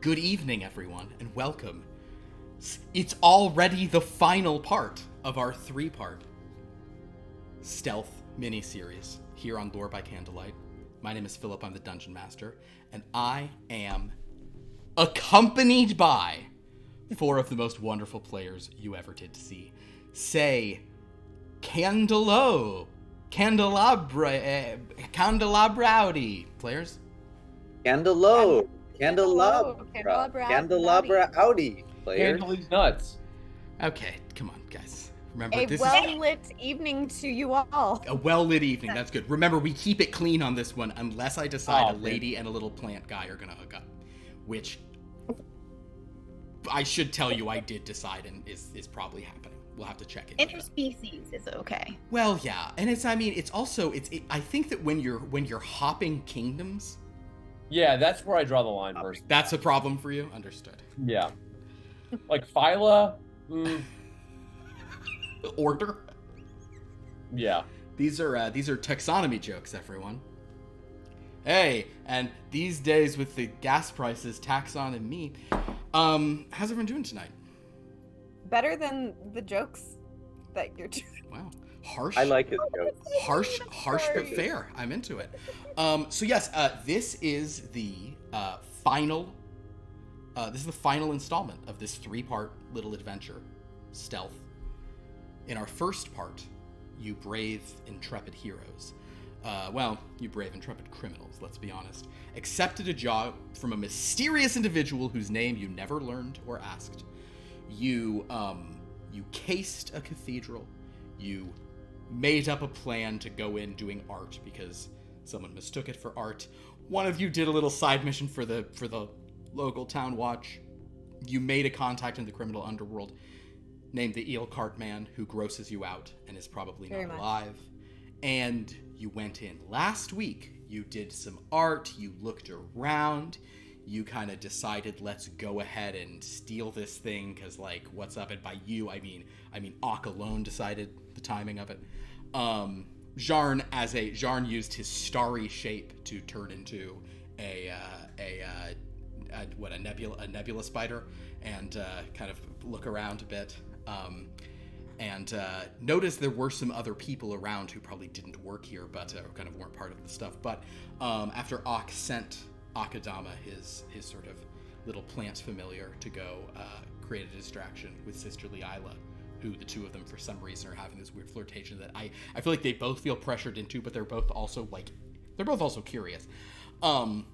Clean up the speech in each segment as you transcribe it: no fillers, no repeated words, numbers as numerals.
Good evening, everyone, and welcome. It's already the final part of our 3-part stealth mini-series here on Lore by Candlelight. My name is Philip, I'm the Dungeon Master, and I am accompanied by 4 of the most wonderful players you ever did see. Say, Candelabrowdy players. Candelabra Audi players. Handle these nuts. Okay, come on, guys. Remember, A this well-lit evening to you all. is a well-lit evening. That's good. Remember, we keep it clean on this one unless I decide a lady and a little plant guy are going to hook up. Which I should tell you I did decide and is probably happening. We'll have to check it. Interspecies is okay. Well, yeah. And I think that when you're hopping kingdoms... Yeah, that's where I draw the line first. That's a problem for you? Understood. Yeah. Like phyla? Order? Yeah. These are taxonomy jokes, everyone. Hey, and these days with the gas prices, taxon and me, how's everyone doing tonight? Better than the jokes that you're doing. Wow. Harsh. I like his jokes. Harsh but fair. I'm into it. So yes, this is the final installment of this 3-part little adventure, Stealth. In our first part, you brave, intrepid heroes. You brave, intrepid criminals, let's be honest. Accepted a job from a mysterious individual whose name you never learned or asked. You cased a cathedral. You made up a plan to go in doing art because someone mistook it for art. One of you did a little side mission for the local town watch. You made a contact in the criminal underworld named the Eel Cart Man, who grosses you out and is probably not alive. And you went in. Last week, you did some art, you looked around, you kind of decided, let's go ahead and steal this thing, because, like, what's up? And by you, I mean, Ock alone decided the timing of it. Jarn used his starry shape to turn into a nebula spider, and kind of look around a bit, and noticed there were some other people around who probably didn't work here, but kind of weren't part of the stuff. But after Ock sent Akadama, his sort of little plant familiar, to go create a distraction with Sisterly Isla, who the two of them for some reason are having this weird flirtation that I feel like they both feel pressured into, but they're both also curious. Ock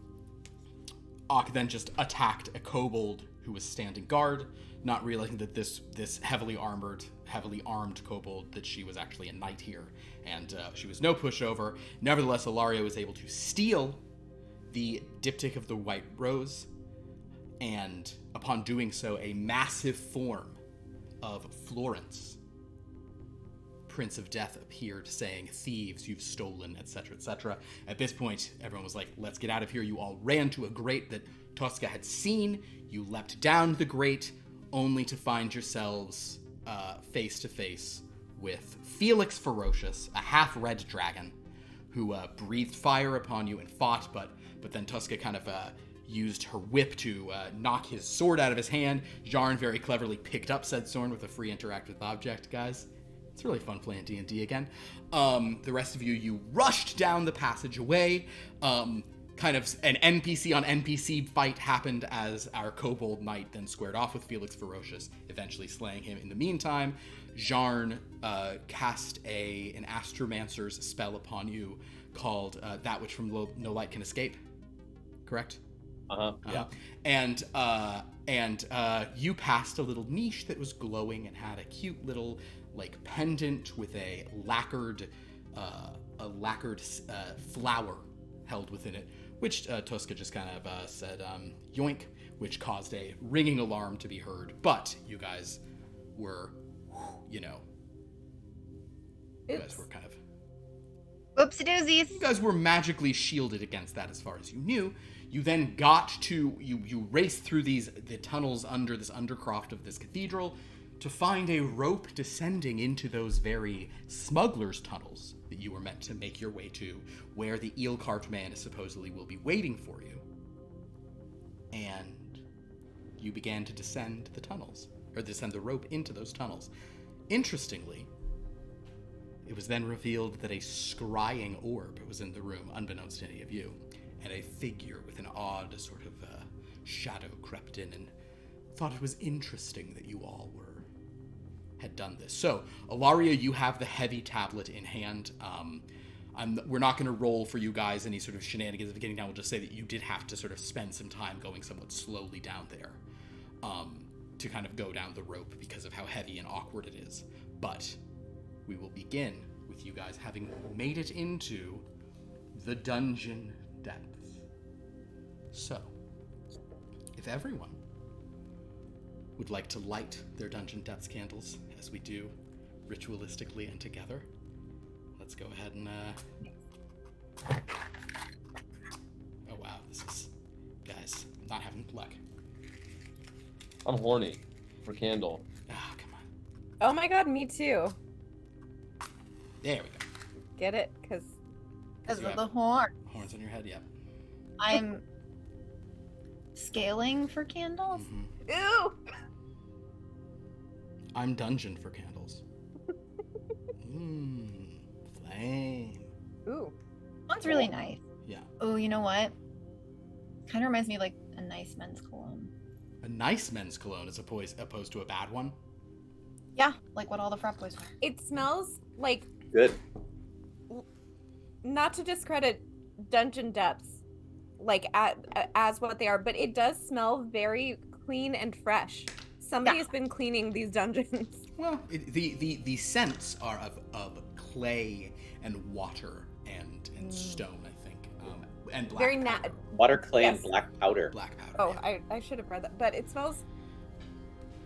then just attacked a kobold who was standing guard, not realizing that this heavily armed kobold, that she was actually a knight here, and she was no pushover. Nevertheless, Ilaria was able to steal the diptych of the White Rose, and upon doing so, a massive form of Florence, Prince of Death, appeared, saying, "Thieves, you've stolen," etc., etc. At this point, everyone was like, let's get out of here. You all ran to a grate that Tosca had seen. You leapt down the grate, only to find yourselves face to face with Felix Ferocious, a half-red dragon, who breathed fire upon you and fought, but then Tosca kind of used her whip to knock his sword out of his hand. Jarn very cleverly picked up said sword with a free interactive object, guys. It's really fun playing D&D again. The rest of you rushed down the passageway. Kind of an NPC on NPC fight happened as our kobold knight then squared off with Felix Ferocious, eventually slaying him. In the meantime, Jarn cast an astromancer's spell upon you called That Which From No Light Can Escape. Correct? Yeah. And you passed a little niche that was glowing and had a cute little, like, pendant with a lacquered flower held within it, which Tosca just kind of said, yoink, which caused a ringing alarm to be heard. But you guys were, kind of... Oopsie doosies. You guys were magically shielded against that as far as you knew. You then got to, you raced through the tunnels under this undercroft of this cathedral to find a rope descending into those very smuggler's tunnels that you were meant to make your way to, where the Eel Cart Man supposedly will be waiting for you. And you began to descend the tunnels, or descend the rope into those tunnels. Interestingly, it was then revealed that a scrying orb was in the room, unbeknownst to any of you, and a figure with an odd sort of shadow crept in and thought it was interesting that you all had done this. So, Ilaria, you have the heavy tablet in hand. We're not going to roll for you guys any sort of shenanigans at the beginning. Now we'll just say that you did have to sort of spend some time going somewhat slowly down there to kind of go down the rope because of how heavy and awkward it is. But we will begin with you guys having made it into the dungeon depths. So, if everyone would like to light their dungeon depths candles, as we do ritualistically and together, let's go ahead and oh wow, this is, guys, I'm not having luck. I'm horny for candle. Ah, come on. Oh my god, me too. There we go. Get it? Because Because You of have the horn. Horns on your head, yep. I'm scaling for candles. Mm-hmm. ew. I'm dungeon for candles. Flame. Ooh. One's really nice. Yeah. Oh, you know what? Kind of reminds me of like a nice men's cologne. A nice men's cologne as opposed to a bad one. Yeah, like what all the frat boys wear. It smells like, Good. not to discredit dungeon depths, like as what they are, but it does smell very clean and fresh. Somebody has been cleaning these dungeons. Well, the scents are of clay and water and stone, I think, and black Very powder. Water, clay, Yes. and black powder. Black powder. Oh, yeah. I should have read that, but it smells.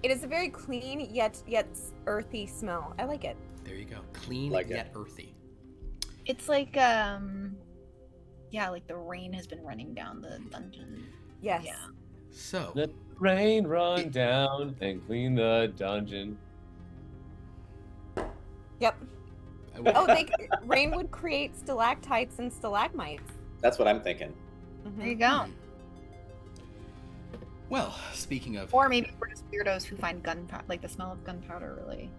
It is a very clean yet earthy smell. I like it. There you go. Clean Like yet earthy. It's like yeah, like the rain has been running down the dungeon. Yes. Yeah. So, Let the rain run down and clean the dungeon. Yep. Oh, rain would create stalactites and stalagmites. That's what I'm thinking. Mhm. There you go. well, speaking of, Or maybe we're just weirdos who find gunpowder, like the smell of gunpowder, really.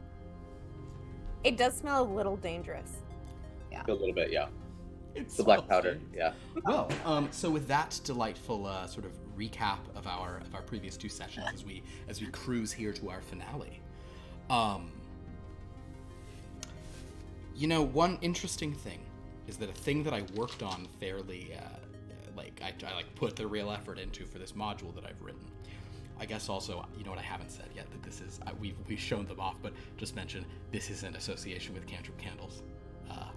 It does smell a little dangerous. A little bit, yeah. it's The black smells powder, good. yeah. Well, so with that delightful sort of recap of our previous two sessions as we cruise here to our finale, you know, one interesting thing is that a thing that I worked on fairly, I put the real effort into for this module that I've written. I guess also, you know what I haven't said yet, that this is, we've shown them off, but just mention, this is in association with Cantrip Candles.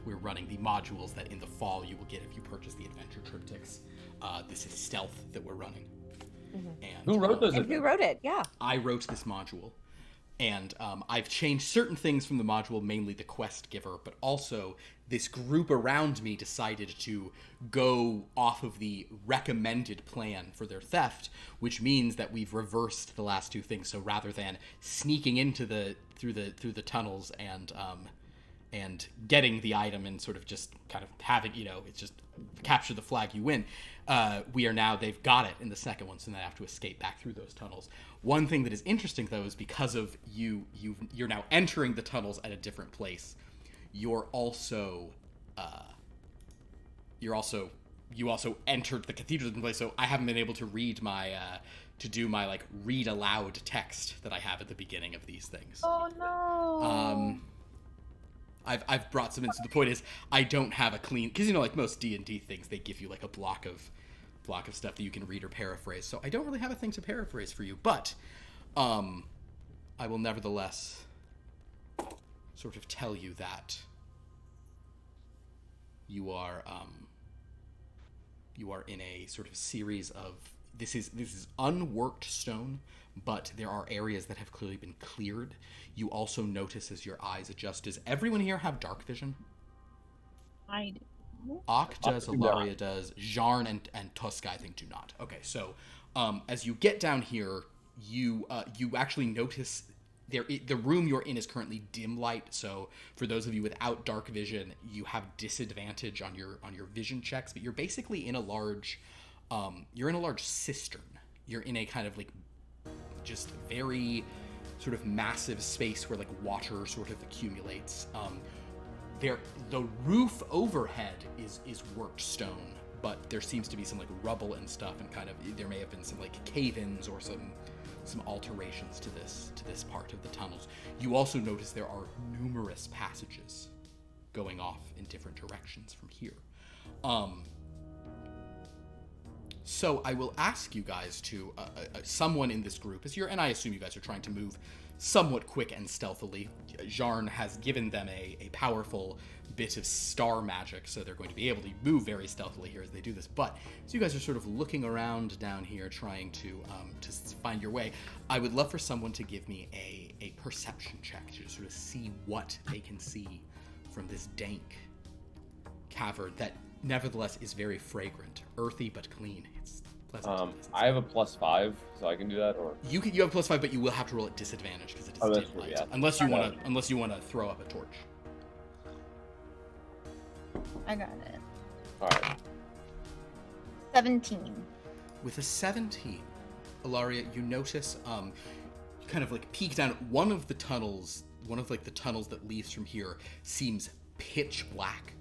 We're running the modules that in the fall you will get if you purchase the Adventure Triptychs. This is Stealth that we're running. Mhm. And, Who wrote those? And who wrote it? Yeah. I wrote this module, and I've changed certain things from the module, mainly the quest giver, but also this group around me decided to go off of the recommended plan for their theft, which means that we've reversed the last two things. So rather than sneaking into through the tunnels and getting the item and sort of just kind of having, you know, it's just capture the flag, you win. They've got it in the second one, so they have to escape back through those tunnels. One thing that is interesting, though, is because of you're now entering the tunnels at a different place. You also entered the cathedral in place, so I haven't been able to read my like read aloud text that I have at the beginning of these things. Oh no. I've brought some in. So the point is, I don't have a clean, because you know, like most D&D things, they give you like a block of stuff that you can read or paraphrase. So I don't really have a thing to paraphrase for you, but I will nevertheless sort of tell you that you are in a sort of series of this is unworked stone, but there are areas that have clearly been cleared. You also notice as your eyes adjust. Does everyone here have dark vision? I do. Ak does, do not. Ilaria does, Jarn and Tuska, I think, do not. Okay, so as you get down here, you actually notice the room you're in is currently dim light. So for those of you without dark vision, you have disadvantage on your vision checks. But you're basically in a large cistern. You're in a kind of like just very sort of massive space where like water sort of accumulates. The roof overhead is worked stone, but there seems to be some like rubble and stuff, and kind of there may have been some like cave-ins or some alterations to this part of the tunnels. You also notice there are numerous passages going off in different directions from here. So I will ask you guys to someone in this group, and I assume you guys are trying to move somewhat quick and stealthily. Jarn has given them a powerful bit of star magic, so they're going to be able to move very stealthily here as they do this. But so you guys are sort of looking around down here, trying to find your way. I would love for someone to give me a perception check to sort of see what they can see from this dank cavern that nevertheless is very fragrant, earthy but clean. It's pleasant. I have a +5, so I can do that, or You have +5, but you will have to roll at disadvantage because it is dim light. yeah. Unless you want to throw up a torch. I got it. all right. 17. With a 17, Ilaria, you notice, you kind of like peek down one of the tunnels that leads from here seems pitch black.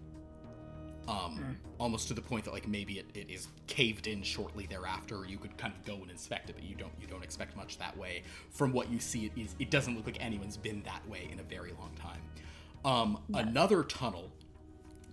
Almost to the point that like maybe it is caved in shortly thereafter. You could kind of go and inspect it, but you don't expect much that way. From what you see, it doesn't look like anyone's been that way in a very long time. Another tunnel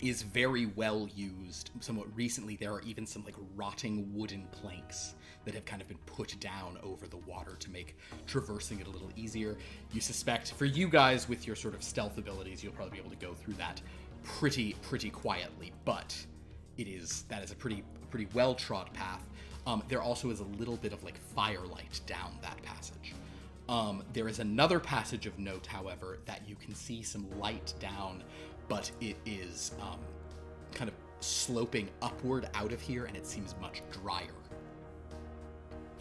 is very well used. Somewhat recently, there are even some like rotting wooden planks that have kind of been put down over the water to make traversing it a little easier. You suspect, for you guys with your sort of stealth abilities, you'll probably be able to go through that pretty quietly, but that is a pretty well-trod path. There also is a little bit of like firelight down that passage. There is another passage of note, however, that you can see some light down, but it is kind of sloping upward out of here, and it seems much drier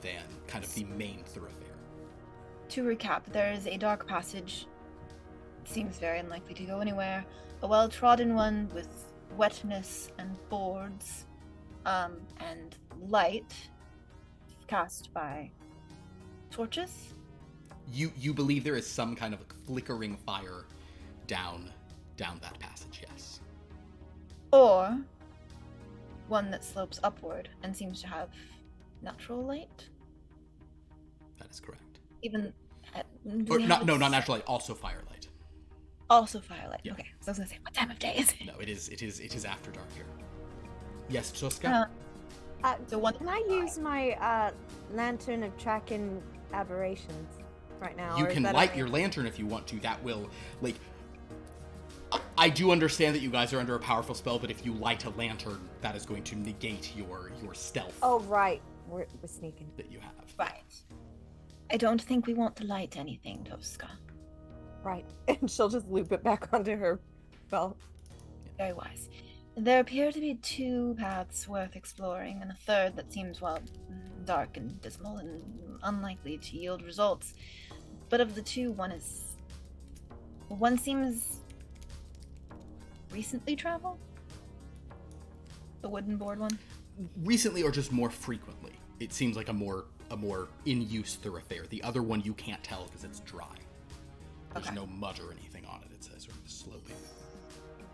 than kind of the main thoroughfare. To recap, there is a dark passage. It seems very unlikely to go anywhere. A well-trodden one with wetness and boards, and light cast by torches. You believe there is some kind of flickering fire down that passage, yes. Or one that slopes upward and seems to have natural light. That is correct. Even not natural light, also firelight. Also firelight. Yeah. Okay, so I was gonna say, what time of day is it? No, it is after dark here. Yes, Tuska? So one. Can I use my lantern of tracking aberrations right now? You or is can that light okay? your lantern if you want to. That will, like... I do understand that you guys are under a powerful spell, but if you light a lantern, that is going to negate your stealth Oh, right. We're sneaking. that you have. Right. I don't think we want to light anything, Tosca. Right. And she'll just loop it back onto her belt. Very wise. There appear to be two paths worth exploring, and a third that seems, well, dark and dismal and unlikely to yield results. But of the two, one seems recently traveled? The wooden board one? Recently or just more frequently. It seems like a more in-use thoroughfare. The other one you can't tell because it's dry. There's no mud or anything on it. It's a sort of sloping.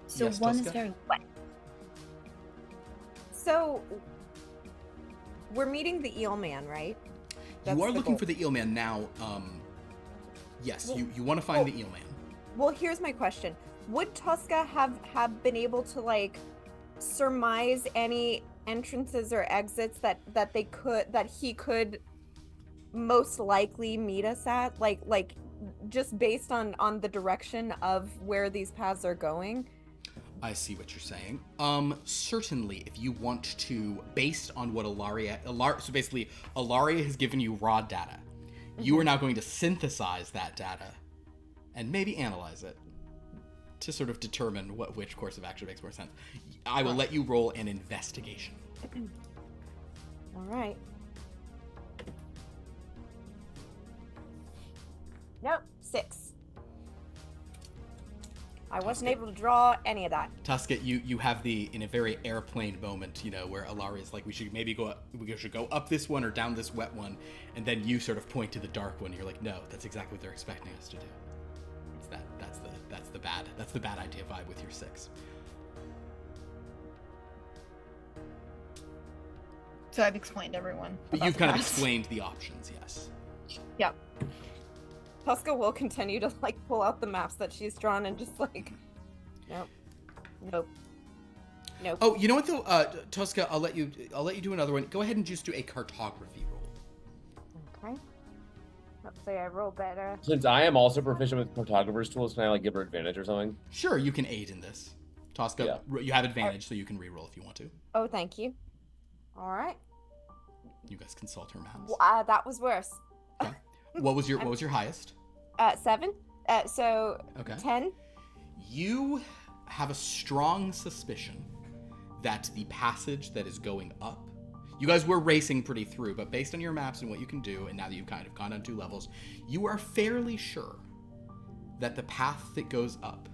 So Yes, one is Tosca? very wet. So, we're meeting the eel man, right? That's You are the looking goal. for the eel man now. Yes, Well- you want to find the eel man. Well, here's my question. Would Tuska have been able to, like, surmise any entrances or exits that he could most likely meet us at? Like just based on the direction of where these paths are going? I see what you're saying. Certainly, if you want to, based on what so basically, Ilaria has given you raw data. You are now going to synthesize that data and maybe analyze it to sort of determine which course of action makes more sense. I will let you roll an investigation. All right. Nope, 6. I wasn't able to draw any of that. Tuska, you have in a very airplane moment, where Ilaria's like, we should go up this one or down this wet one, and then you sort of point to the dark one. You're like, no, that's exactly what they're expecting us to do. That's the bad idea vibe with your 6. So I've explained to everyone. But you've kind of explained the options, yes. Yep. Tuska will continue to pull out the maps that she's drawn and just nope. Oh, you know what though, Tuska, I'll let you do another one. Go ahead and just do a cartography roll. Okay. Let's say I roll better. Since I am also proficient with cartographer's tools, can I give her advantage or something? Sure, you can aid in this. Tuska, you have advantage, so you can re-roll if you want to. Oh, thank you. All right. You guys consult her maps. Well, that was worse. Okay. What was your highest? 7. So okay. 10. You have a strong suspicion that the passage that is going up. You guys were racing pretty through, but based on your maps and what you can do, and now that you've kind of gone down 2 levels, you are fairly sure that the path that goes up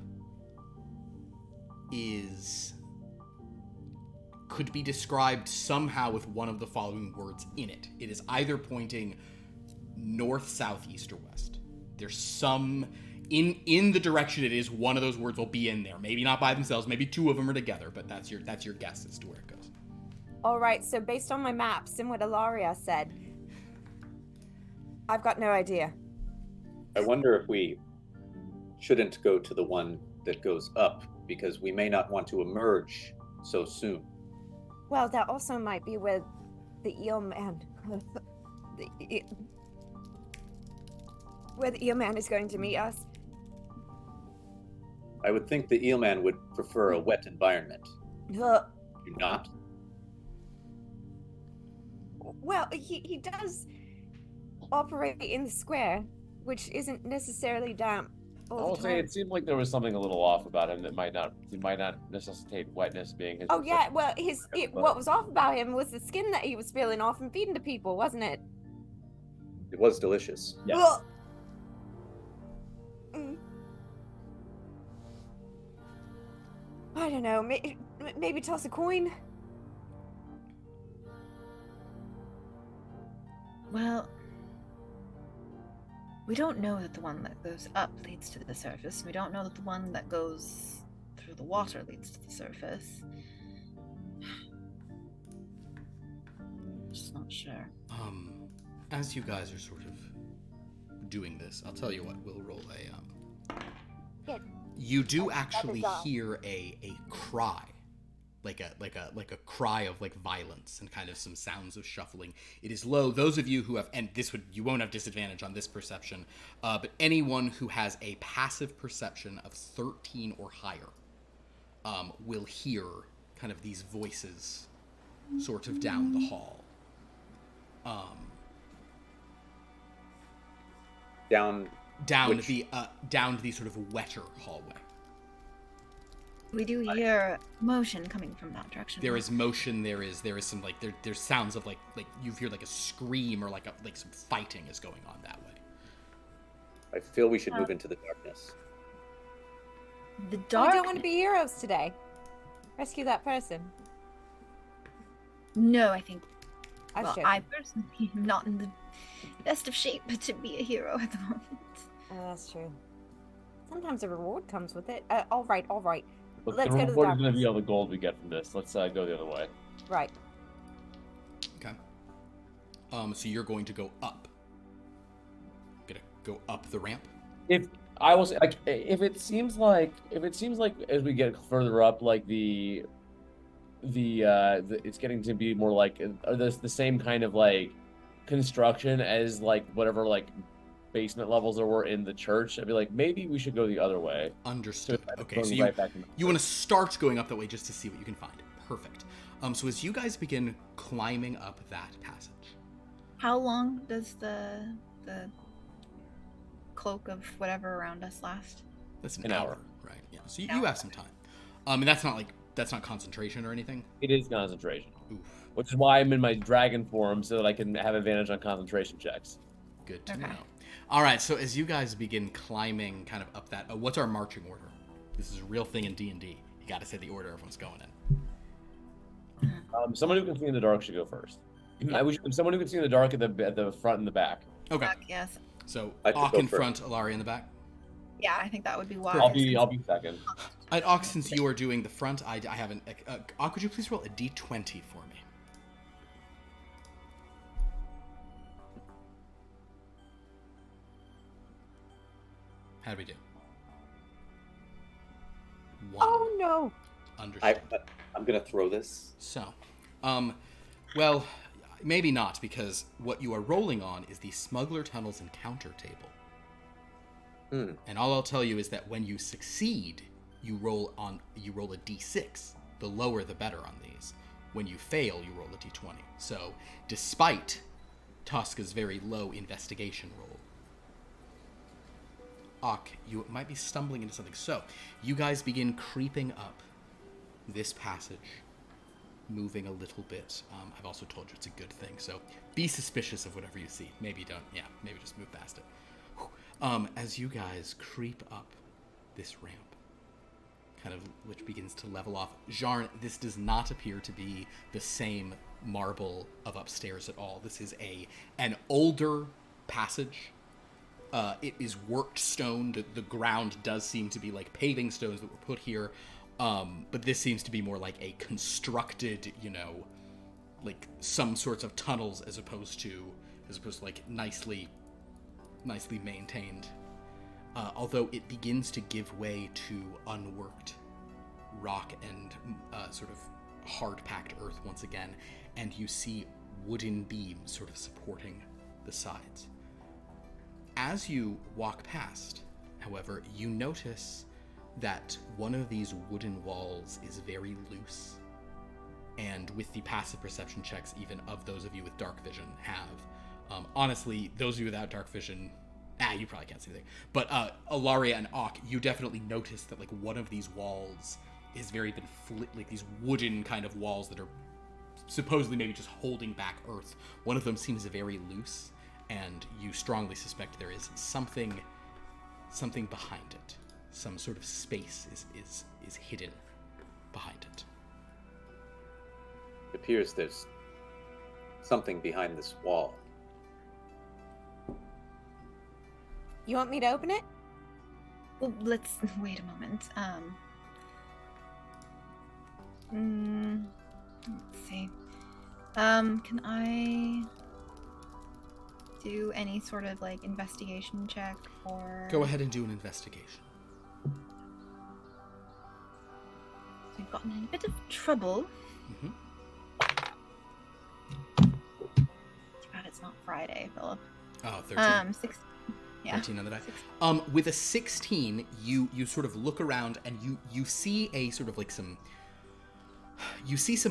could be described somehow with one of the following words in it. It is either pointing north, south, east, or west. There's some in the direction it is. One of those words will be in there. Maybe not by themselves. Maybe 2 of them are together. But that's your guess as to where it goes. All right. So based on my maps and what Ilaria said, I've got no idea. I wonder if we shouldn't go to the one that goes up because we may not want to emerge so soon. Well, that also might be where the eel man, where the eel man is going to meet us. I would think the eelman would prefer a wet environment. Uh, Do not? Well, he does operate in the square, which isn't necessarily damp all I'll the say time. it seemed like there was something a little off about him that might not necessitate wetness being his. Oh yeah, well, what was off about him was the skin that he was peeling off and feeding to people, wasn't it? It was delicious. Yes. Ugh. Mm. I don't know. Maybe toss a coin. Well, we don't know that the one that goes up leads to the surface. We don't know that the one that goes through the water leads to the surface. Just not sure. As you guys are sort of doing this, I'll tell you what. We'll roll a Yeah. You do actually hear a cry, like a cry of violence and kind of some sounds of shuffling. It is low. Those of you who have, and you won't have disadvantage on this perception, but anyone who has a passive perception of 13 or higher will hear kind of these voices sort of down the hall. Down the sort of wetter hallway. We do hear motion coming from that direction. There is motion. There is some there's sounds of like you hear a scream or like some fighting is going on that way. I feel we should move into the darkness. The We dark. don't want to be heroes today. Rescue that person. No, I think. I Well, should. I personally am not in the best of shape to be a hero at the moment. That's true. Sometimes a reward comes with it. All right. Look, Let's the go to the reward is going to darkness. be all the gold we get from this. Let's go the other way. Right. Okay. So you're going to go up. Gonna go up the ramp. If I will say, if it seems like as we get further up, it's getting to be more like the same kind of construction as whatever basement levels there were in the church. I'd be like, maybe we should go the other way. Understood. So Okay, going so right back in the you want to start going up that way just to see what you can find. Perfect. So as you guys begin climbing up that passage, How long does the cloak of whatever around us last? that's An an hour. hour, right? Yeah. So you have some time. And that's not concentration or anything. It is concentration, Oof. which is why I'm in my dragon form so that I can have advantage on concentration checks. Good to Okay. know. All right. So as you guys begin climbing kind of up that, what's our marching order? This is a real thing in D&D. You got to say the order everyone's going in. Someone who can see in the dark should go first. I wish someone who can see in the dark at the front and the back. Okay. Back, yes. So I could Ock go in first. front, Alari in the back. Yeah, I think that would be wise. I'll be second. Ock, since you are doing the front, I haven't. Ock, would you please roll a d20 for me? How do we do? 1. Oh no! Understood. I'm gonna throw this. So, well, maybe not, because what you are rolling on is the Smuggler Tunnels Encounter table. And all I'll tell you is that when you succeed, you roll a d6. The lower, the better on these. When you fail, you roll a d20. So, despite Tosca's very low investigation roll, Ock, you might be stumbling into something. So, you guys begin creeping up this passage, moving a little bit. I've also told you it's a good thing, so be suspicious of whatever you see. Maybe don't. Yeah, maybe just move past it. As you guys creep up this ramp, kind of, which begins to level off. Jarn, this does not appear to be the same marble of upstairs at all. This is an older passage. It is worked stone. The ground does seem to be like paving stones that were put here. But this seems to be more like a constructed, like some sorts of tunnels as opposed to like nicely maintained. Although it begins to give way to unworked rock and sort of hard-packed earth once again, and you see wooden beams sort of supporting the sides. As you walk past, however, you notice that one of these wooden walls is very loose, and with the passive perception checks even of those of you with dark vision have, honestly, those of you without dark vision, you probably can't see anything, but Ilaria and Ock, you definitely notice that like one of these walls is like these wooden kind of walls that are supposedly maybe just holding back earth. One of them seems very loose, and you strongly suspect there is something behind it. Some sort of space is hidden behind it. It appears there's something behind this wall. You want me to open it? Well, let's wait a moment. Let's see. Can I do any sort of like investigation check or? Go ahead and do an investigation. We've gotten in a bit of trouble. Mm-hmm. Too bad it's not Friday, Philip. Oh, 13. 16. Yeah. 13 on the die. With a 16, you sort of look around and you see a sort of like some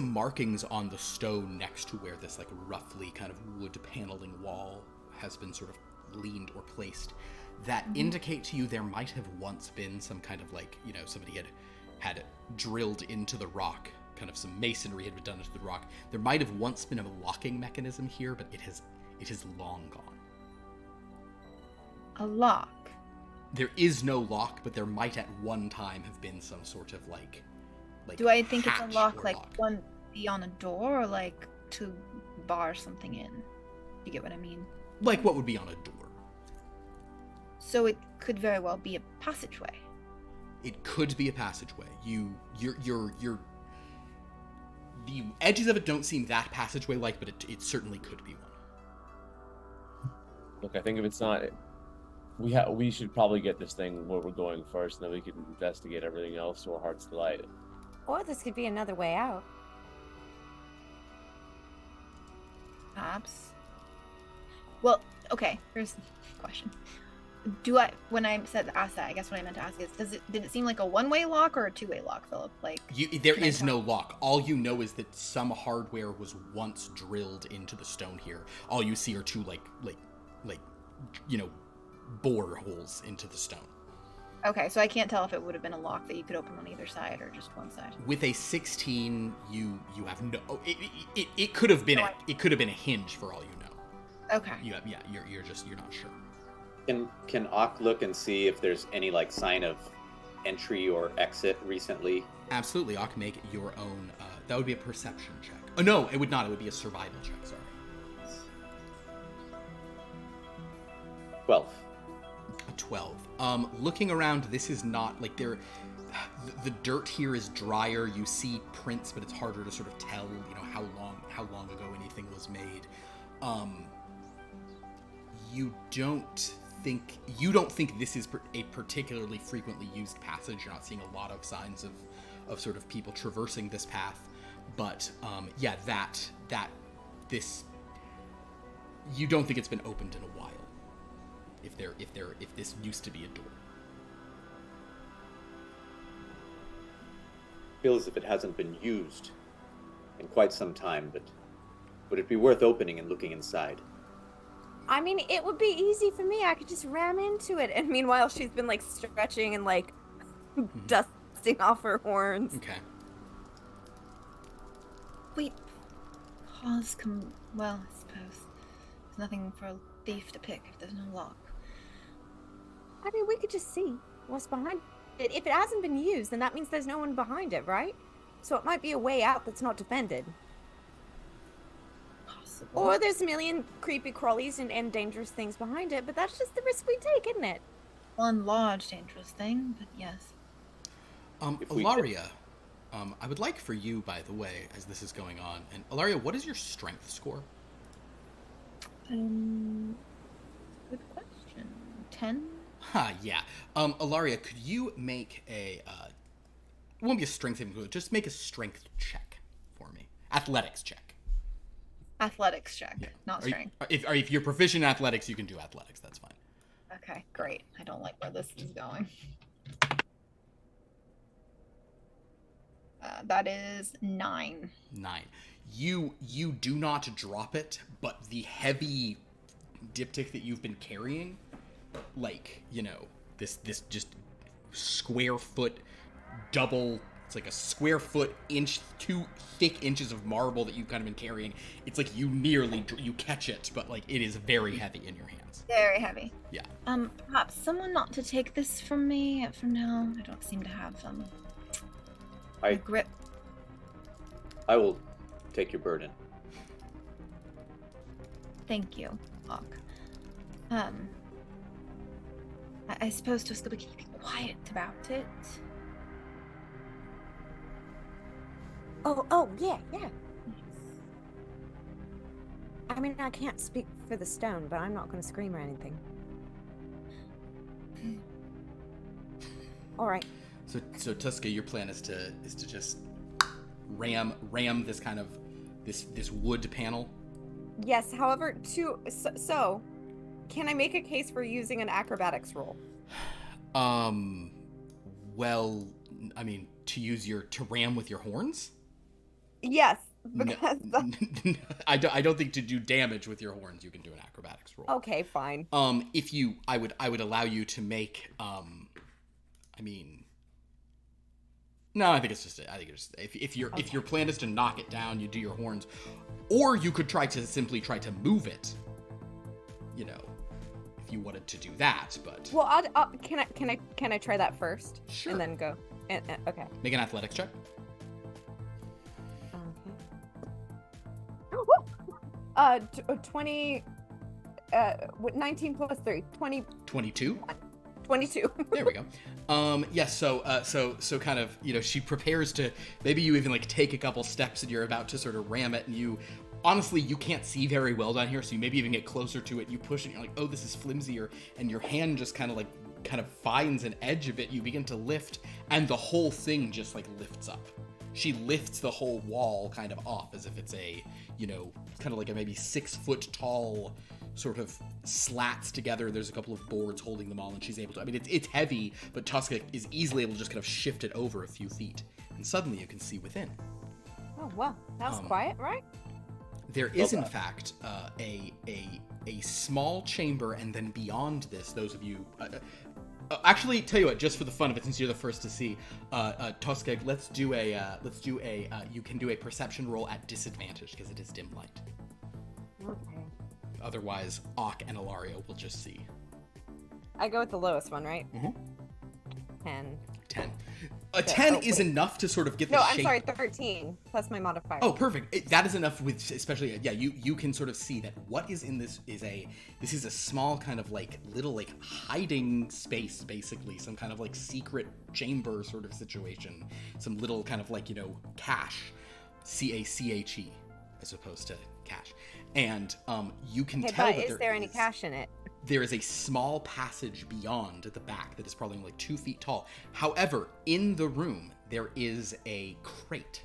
markings on the stone next to where this like roughly kind of wood paneling wall has been sort of leaned or placed that indicate to you there might have once been some kind of like, somebody had drilled into the rock, kind of some masonry had been done into the rock. There might have once been a locking mechanism here, but it has long gone. A lock. There is no lock, but there might at one time have been some sort of like Do I think it's a hatch lock or like lock. one be on a door or like to bar something in? You get what I mean? Like what would be on a door. So it could very well be a passageway. It could be a passageway. You're the edges of it don't seem that passageway-like, but it certainly could be one. Look, I think if it's not, we should probably get this thing where we're going first, and then we can investigate everything else to our heart's delight. Or this could be another way out. Perhaps. Well, okay, here's the question. When I asked that, I guess what I meant to ask is, did it seem like a one-way lock or a two-way lock, Philip? Like There is no lock. All you know is that some hardware was once drilled into the stone here. All you see are two bore holes into the stone. Okay, so I can't tell if it would have been a lock that you could open on either side or just one side. With a 16, you have no. It could have been it could have been a hinge for all you know. Okay. You're not sure. Can Ock look and see if there's any like sign of entry or exit recently? Absolutely, Ak, make your own. That would be a perception check. Oh no, it would not. It would be a survival check. Sorry. 12. A 12. Looking around, this is not like there. The dirt here is drier. You see prints, but it's harder to sort of tell. You know how long ago anything was made. You don't think this is a particularly frequently used passage. You're not seeing a lot of signs of sort of people traversing this path, but this you don't think it's been opened in a while. If this used to be a door. I feel as if it hasn't been used in quite some time, but would it be worth opening and looking inside? I mean, it would be easy for me. I could just ram into it. And meanwhile, she's been like stretching and like dusting off her horns. Okay. Wait. Paws come. Well, I suppose. There's nothing for a thief to pick if there's no lock. I mean, we could just see what's behind it. If it hasn't been used, then that means there's no one behind it, right? So it might be a way out that's not defended. Possible. Or there's a million creepy crawlies and dangerous things behind it, but that's just the risk we take, isn't it? One large dangerous thing, but yes. Ilaria, I would like for you, by the way, as this is going on, and Ilaria, what is your strength score? Good question. 10? Yeah. Ilaria, could you make a, it won't be a strength saving, just make a strength check for me. Athletics check. Athletics check, Yeah. not strength. If you're proficient in athletics, you can do athletics, that's fine. Okay, great. I don't like where this is going. That is 9. 9. You do not drop it, but the heavy diptych that you've been carrying, like, you know, this just square foot double, it's like a square foot inch, 2 thick inches of marble that you've kind of been carrying. It's like you catch it, but like it is very heavy in your hands. Very heavy. Yeah. Perhaps someone not to take this from me for now. I don't seem to have a grip. I will take your burden. Thank you, Hawk. I suppose Tuska would keep quiet about it. Oh, yeah. I mean, I can't speak for the stone, but I'm not going to scream or anything. All right. So Tuska, your plan is to just ram this kind of this wood panel. Yes. However, so can I make a case for using an acrobatics roll? Well, I mean, to ram with your horns? Yes, because I don't think to do damage with your horns you can do an acrobatics roll. Okay, fine. I would allow you to make I think it's just if your plan is to knock it down, you do your horns, or you could simply try to move it. You know, if you wanted to do that, but well, can I try that first? Sure. And then go. Okay. Make an athletics check. Okay. 20. 19 plus 3. 20. 22. 22. There we go. So kind of, you know, she prepares to, maybe you even like take a couple steps and you're about to sort of ram it, and you honestly, you can't see very well down here, so you maybe even get closer to it, you push it, and you're like, oh, this is flimsier, and your hand just kind of finds an edge of it, you begin to lift, and the whole thing just like lifts up. She lifts the whole wall kind of off as if it's a, you know, kind of like a maybe 6 foot tall sort of slats together. There's a couple of boards holding them all, and she's able to, I mean, it's heavy, but Tuska is easily able to just kind of shift it over a few feet, and suddenly you can see within. Oh, well, that was quiet, right? There is, in fact, a small chamber, and then beyond this, those of you... actually, tell you what, just for the fun of it, since you're the first to see, Tuska, let's do a you can do a perception roll at disadvantage, because it is dim light. Okay. Otherwise, Ak and Ilaria will just see. I go with the lowest one, right? Mm-hmm. 10. 10. A 10 is enough to sort of get the No, shape. I'm sorry, 13 plus my modifier. Oh, perfect. That is enough with, especially, yeah, you can sort of see that what is in this is a small kind of like little like hiding space, basically, some kind of like secret chamber sort of situation, some little kind of like, cache, C-A-C-H-E, as opposed to cache. And you can tell that is there any cache in it? There is a small passage beyond at the back that is probably like 2 feet tall. However, in the room, there is a crate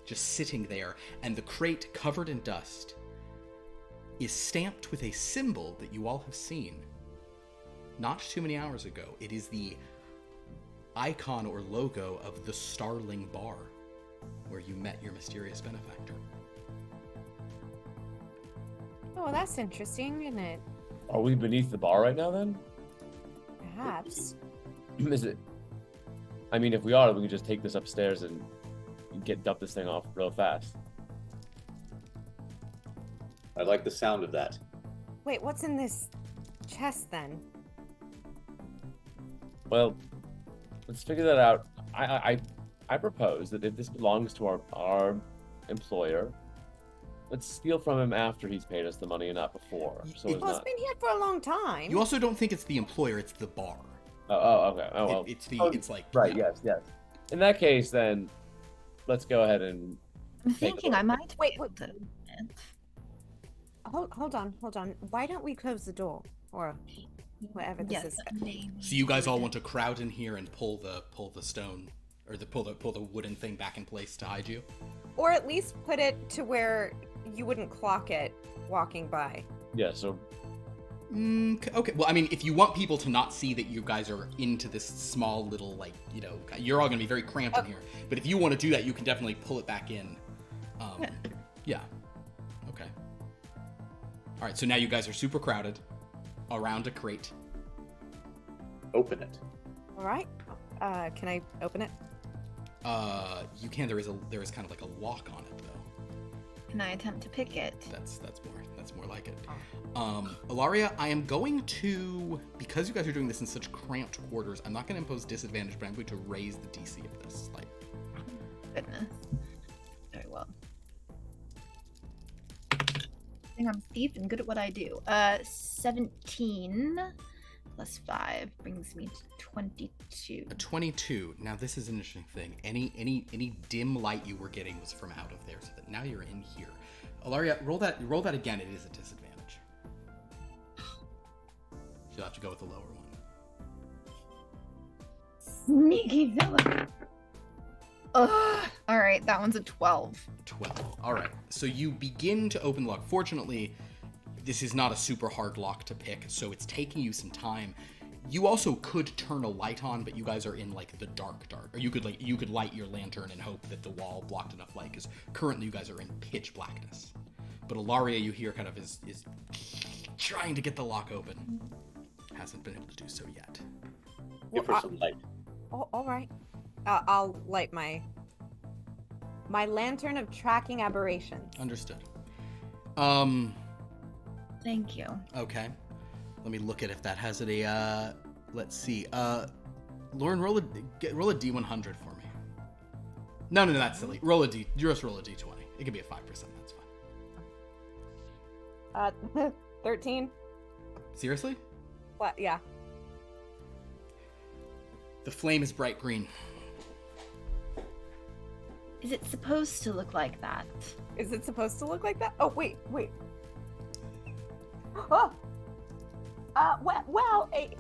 just sitting there, and the crate, covered in dust, is stamped with a symbol that you all have seen not too many hours ago. It is the icon or logo of the Starling Bar, where you met your mysterious benefactor. Oh, that's interesting, isn't it? Are we beneath the bar right now then? Perhaps. Is it? I mean, if we are, we can just take this upstairs and dump this thing off real fast. I like the sound of that. Wait, what's in this chest then? Well, let's figure that out. I propose that if this belongs to our employer, let's steal from him after he's paid us the money and not before. So Well, it's been here for a long time. You also don't think it's the employer, it's the bar. Oh, okay. Oh, well. It's like... Right, yeah. yes. In that case, then, let's go ahead and... I'm thinking I might Wait. Wait. Hold on. Why don't we close the door? Or whatever this is. So you guys all want to crowd in here and pull the stone, or pull the wooden thing back in place to hide you? Or at least put it to where you wouldn't clock it walking by. Yeah, so... Okay, well, I mean, if you want people to not see that you guys are into this small little, like, you're all going to be very cramped in here. But if you want to do that, you can definitely pull it back in. Yeah. Okay. All right, so now you guys are super crowded around a crate. Open it. All right. Can I open it? You can. There is kind of like a lock on it, though. Can I attempt to pick it? That's more like it. Ilaria, I am going to, because you guys are doing this in such cramped quarters, I'm not going to impose disadvantage, but I'm going to raise the DC of this. Goodness. Very well. I think I'm Steve and good at what I do. 17 plus 5 brings me to 22. A 22. Now this is an interesting thing. Any dim light you were getting was from out of there, so that now you're in here. Ilaria, roll that again. It is a disadvantage. You'll have to go with the lower one. Sneaky villain. Ugh. All right, that one's a 12. 12. All right. So you begin to open the lock. Fortunately, this is not a super hard lock to pick, so it's taking you some time. You also could turn a light on, but you guys are in like the dark, or you could light your lantern and hope that the wall blocked enough light, because currently you guys are in pitch blackness. But Ilaria, you hear, kind of is trying to get the lock open. Hasn't been able to do so yet. Give her some light. Oh, all right. I'll light my lantern of tracking aberrations. Understood. Thank you. Okay. Let me look at if that has it. Let's see. Lauren, roll a D100 for me. No, that's silly. Just roll a D20. It could be a 5%. That's fine. 13. Seriously? What? Yeah. The flame is bright green. Is it supposed to look like that? Is it supposed to look like that? Oh, wait. Oh. Well, it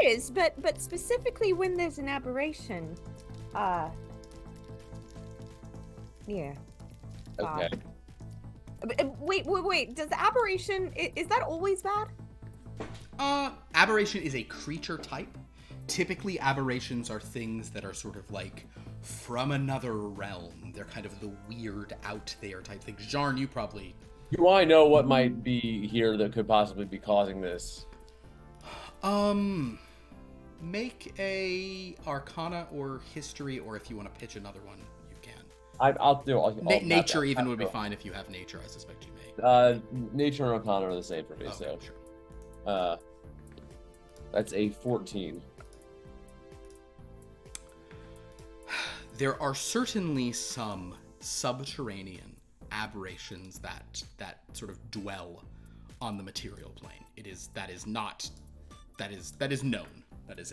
is, but specifically when there's an aberration. Yeah. Okay. Wait. Does the aberration, is that always bad? Aberration is a creature type. Typically, aberrations are things that are sort of like from another realm. They're kind of the weird out there type things. Jarn, you probably... Do I know what might be here that could possibly be causing this? Make a Arcana or History, or if you want to pitch another one, you can. I'll do. Nature even would be fine if you have Nature. I suspect you may. Nature and Arcana are the same for me, Okay, so. Sure. That's a 14. there are certainly some subterranean aberrations that sort of dwell on the material plane. That is known. That is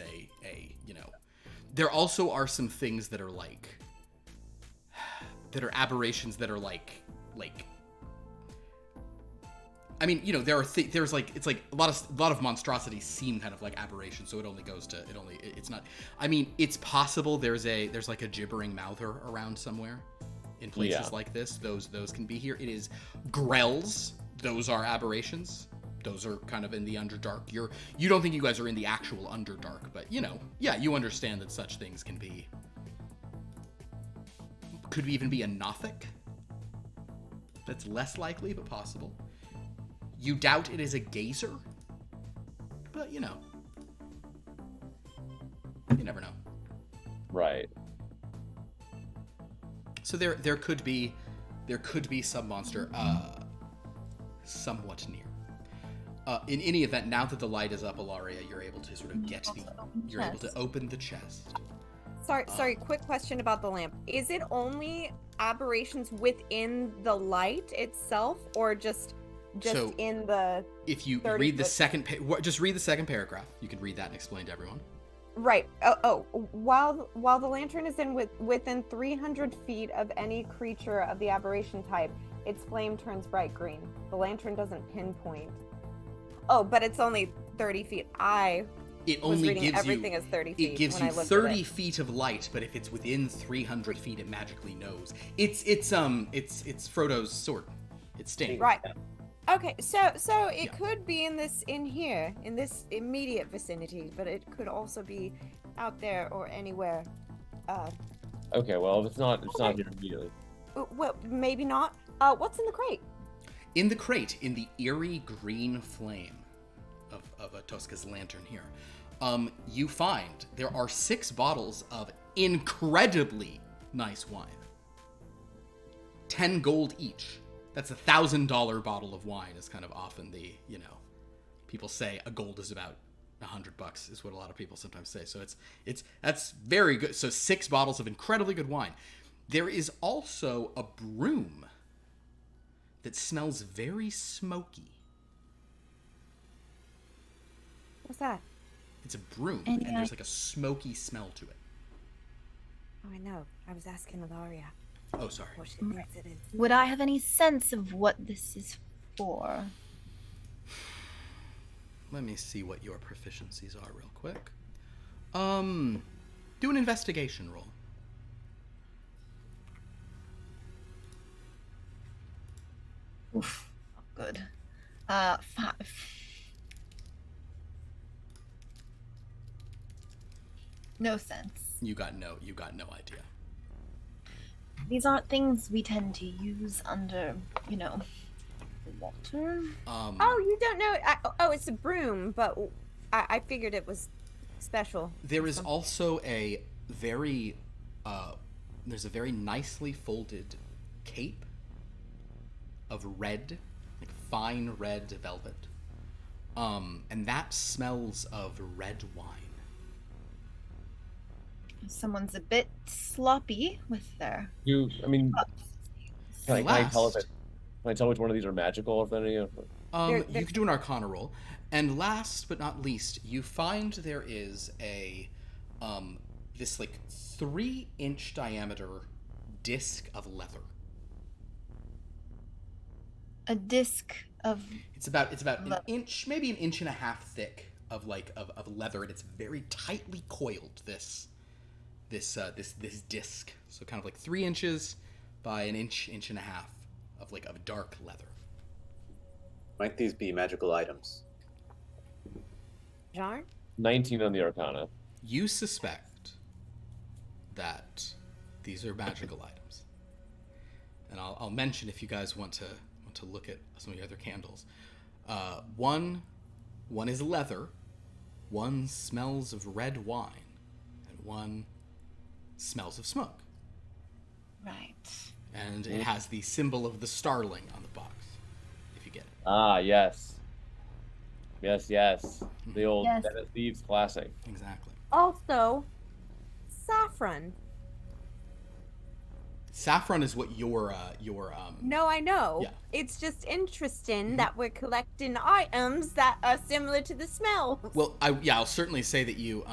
a There also are some things that are aberrations that are like I mean, there are there's it's like a lot of monstrosities seem kind of like aberrations, so it's not. I mean, it's possible there's like a gibbering mouther around somewhere in places like this. Those can be here. It is grells. Those are aberrations. Those are kind of in the Underdark. You don't think you guys are in the actual Underdark, but you understand that such things can be. Could even be a Nothic. That's less likely, but possible. You doubt it is a gazer, but you never know. Right. So there could be some monster somewhat near. In any event, now that the light is up, Ilaria, you're able to sort of able to open the chest. Sorry, quick question about the lamp. Is it only aberrations within the light itself, or just so in the... If you read the just read the second paragraph. You can read that and explain to everyone. Right. While the lantern is within 300 feet of any creature of the aberration type, its flame turns bright green. The lantern doesn't pinpoint. Oh, but it's only 30 feet. It only gives everything as 30 feet. It gives when you I looked 30 at feet of light, but if it's within 300 feet, it magically knows. It's Frodo's sword. It's Sting. Right. Okay, so it could be in this immediate vicinity, but it could also be out there or anywhere. Okay, well, if it's not here immediately. Well, maybe not. What's in the crate? In the crate, in the eerie green flame of Tosca's lantern here, you find there are 6 bottles of incredibly nice wine. 10 gold each. That's $1,000 bottle of wine is kind of often the, people say a gold is about $100 is what a lot of people sometimes say. So that's very good. So 6 bottles of incredibly good wine. There is also a broom that smells very smoky. What's that? It's a broom, and there's like a smoky smell to it. Oh, I know. I was asking Ilaria. Oh, sorry. What she thinks it is. Would I have any sense of what this is for? Let me see what your proficiencies are real quick. Do an investigation roll. Oof. Oh, good. 5. No sense. You got no idea. These aren't things we tend to use under, water. Oh, you don't know? It's a broom, but I figured it was special. There is also a very, there's a very nicely folded cape of red, like fine red velvet, and that smells of red wine. Someone's a bit sloppy with their. Can I tell which one of these are magical or if any? You could do an Arcana roll, and last but not least, you find there is a this like 3-inch diameter disc of leather. A disc of. It's about an inch, maybe an inch and a half thick of leather, and it's very tightly coiled. This disc, so kind of like 3 inches by an inch and a half of dark leather. Might these be magical items? Jar? 19 on the Arcana. You suspect that these are magical items, and I'll mention if you guys want to look at some of the other candles. One is leather, one smells of red wine, and one smells of smoke. Right. And it has the symbol of the starling on the box, if you get it. Ah, yes. Yes. The old Thieves classic. Exactly. Also, saffron. Saffron is what your No, I know. Yeah. It's just interesting that we're collecting items that are similar to the smell. Well, I'll certainly say that you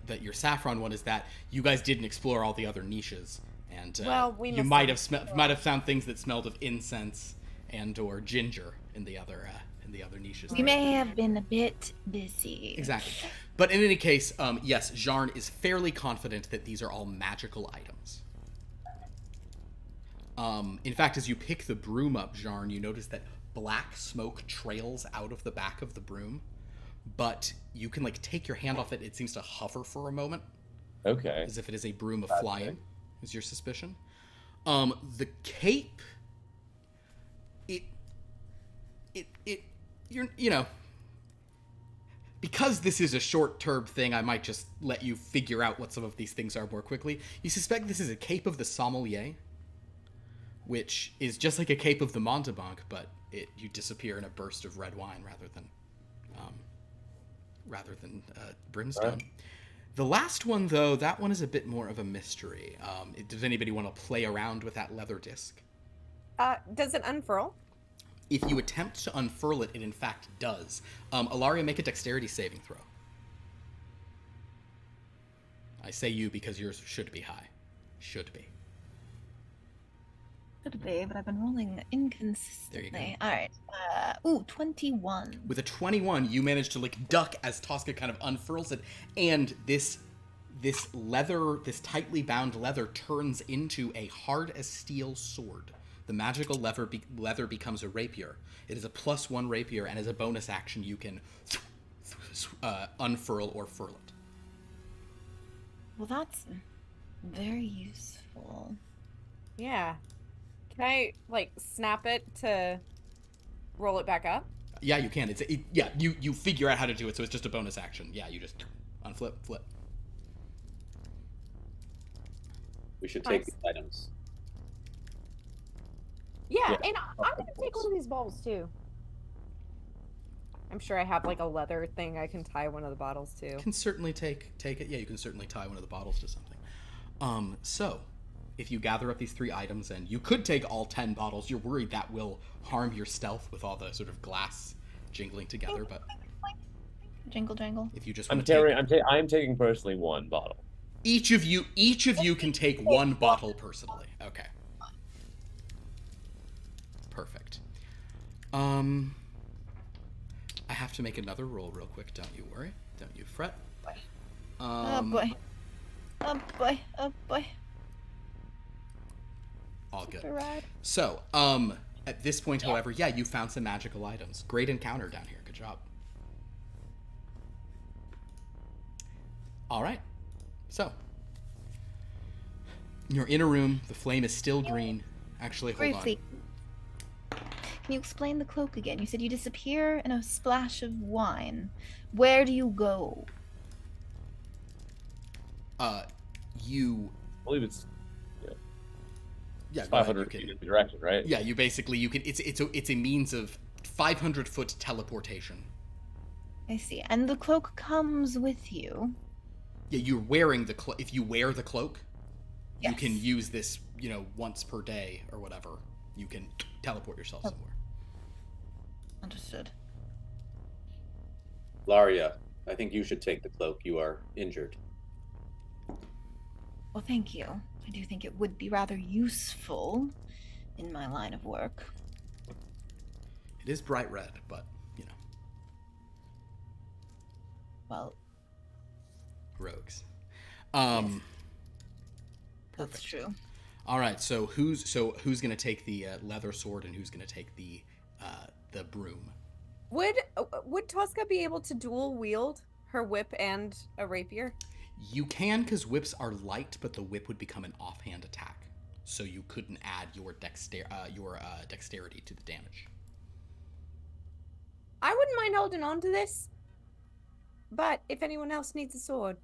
that your saffron one is that you guys didn't explore all the other niches, and We you missed might some. have found things that smelled of incense and or ginger in the other niches. We may have been a bit busy. Exactly. But in any case, yes, Jarn is fairly confident that these are all magical items. In fact, as you pick the broom up, Jarn, you notice that black smoke trails out of the back of the broom, but you can like take your hand off it. It seems to hover for a moment, Okay. as if it is a broom of flying, is your suspicion. The cape, you know, because this is a short-term thing, I might just let you figure out what some of these things are more quickly. You suspect this is a cape of the sommelier, which is just like a cape of the Montebank, but you disappear in a burst of red wine rather than brimstone. Right. The last one, though, that one is a bit more of a mystery. Does anybody want to play around with that leather disc? Does it unfurl? If you attempt to unfurl it, it in fact does. Ilaria, make a dexterity saving throw. I say you because yours should be high. Should be. Could be, but I've been rolling inconsistently. There you go. All right. 21. With a 21, you manage to like duck as Tosca kind of unfurls it, and this tightly bound leather turns into a hard as steel sword. The magical leather becomes a rapier. It is a +1 rapier, and as a bonus action, you can unfurl or furl it. Well, that's very useful. Yeah. Can I, like, snap it to roll it back up? Yeah, you can. You figure out how to do it, so it's just a bonus action. Yeah, you just unflip, flip. We should take these items. Yeah, and I'm going to take one of these bottles, too. I'm sure I have, like, a leather thing I can tie one of the bottles to. You can certainly take it. Yeah, you can certainly tie one of the bottles to something. So, if you gather up these 3 items, and you could take all 10 bottles, you're worried that will harm your stealth with all the sort of glass jingling together, but... Jingle jangle. If you just I'm taking personally 1 bottle. Each of you can take 1 bottle personally. Okay. Perfect. I have to make another roll real quick. Don't you worry. Don't you fret. Oh boy. Oh boy. Oh boy. All good. Right. So, at this point, however, yeah, you found some magical items. Great encounter down here. Good job. All right. So, you're in a room. The flame is still green. Actually, hold Briefly. on. Can you explain the cloak again? You said you disappear in a splash of wine. Where do you go? You... I believe it's... Yeah, 500 feet in the direction, right? Yeah, you basically, you can... It's a means of 500-foot teleportation. I see. And the cloak comes with you? Yeah, you're wearing the cloak. If you wear the cloak, yes. You can use this, once per day or whatever. You can teleport yourself somewhere. Understood. Laria, I think you should take the cloak. You are injured. Well, thank you. I do think it would be rather useful in my line of work. It is bright red, but, Well... rogues. Yes. That's true. All right, so who's going to take the leather sword and who's going to take the broom? Would Tosca be able to dual wield her whip and a rapier? You can, because whips are light, but the whip would become an offhand attack, so you couldn't add your dexterity to the damage. I wouldn't mind holding on to this, but if anyone else needs a sword,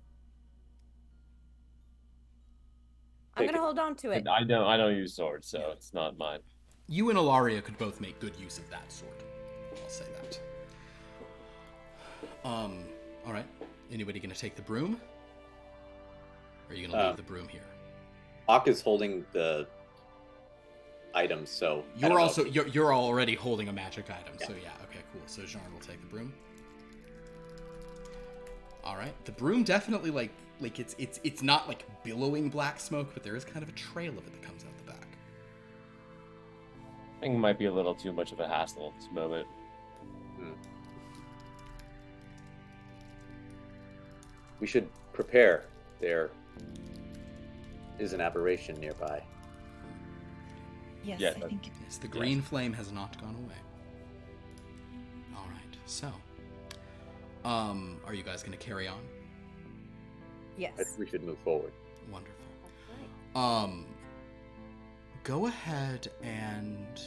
I'm gonna hold on to it. I don't use swords, so it's not mine. You and Ilaria could both make good use of that sword. I'll say that. All right. Anybody gonna take the broom? Or are you gonna leave the broom here? Hawk is holding the items, so I You're don't know also if- you're already holding a magic item, Yeah. so yeah, okay, cool. So Jean will take the broom. All right, the broom definitely like it's not like billowing black smoke, but there is kind of a trail of it that comes out the back. I think it might be a little too much of a hassle at this moment. We should prepare. There is an aberration nearby. Yes, Yeah, I think it Yes, the green flame has not gone away. All right, so, are you guys going to carry on? Yes. I think we should move forward. Wonderful. Alright. Go ahead and,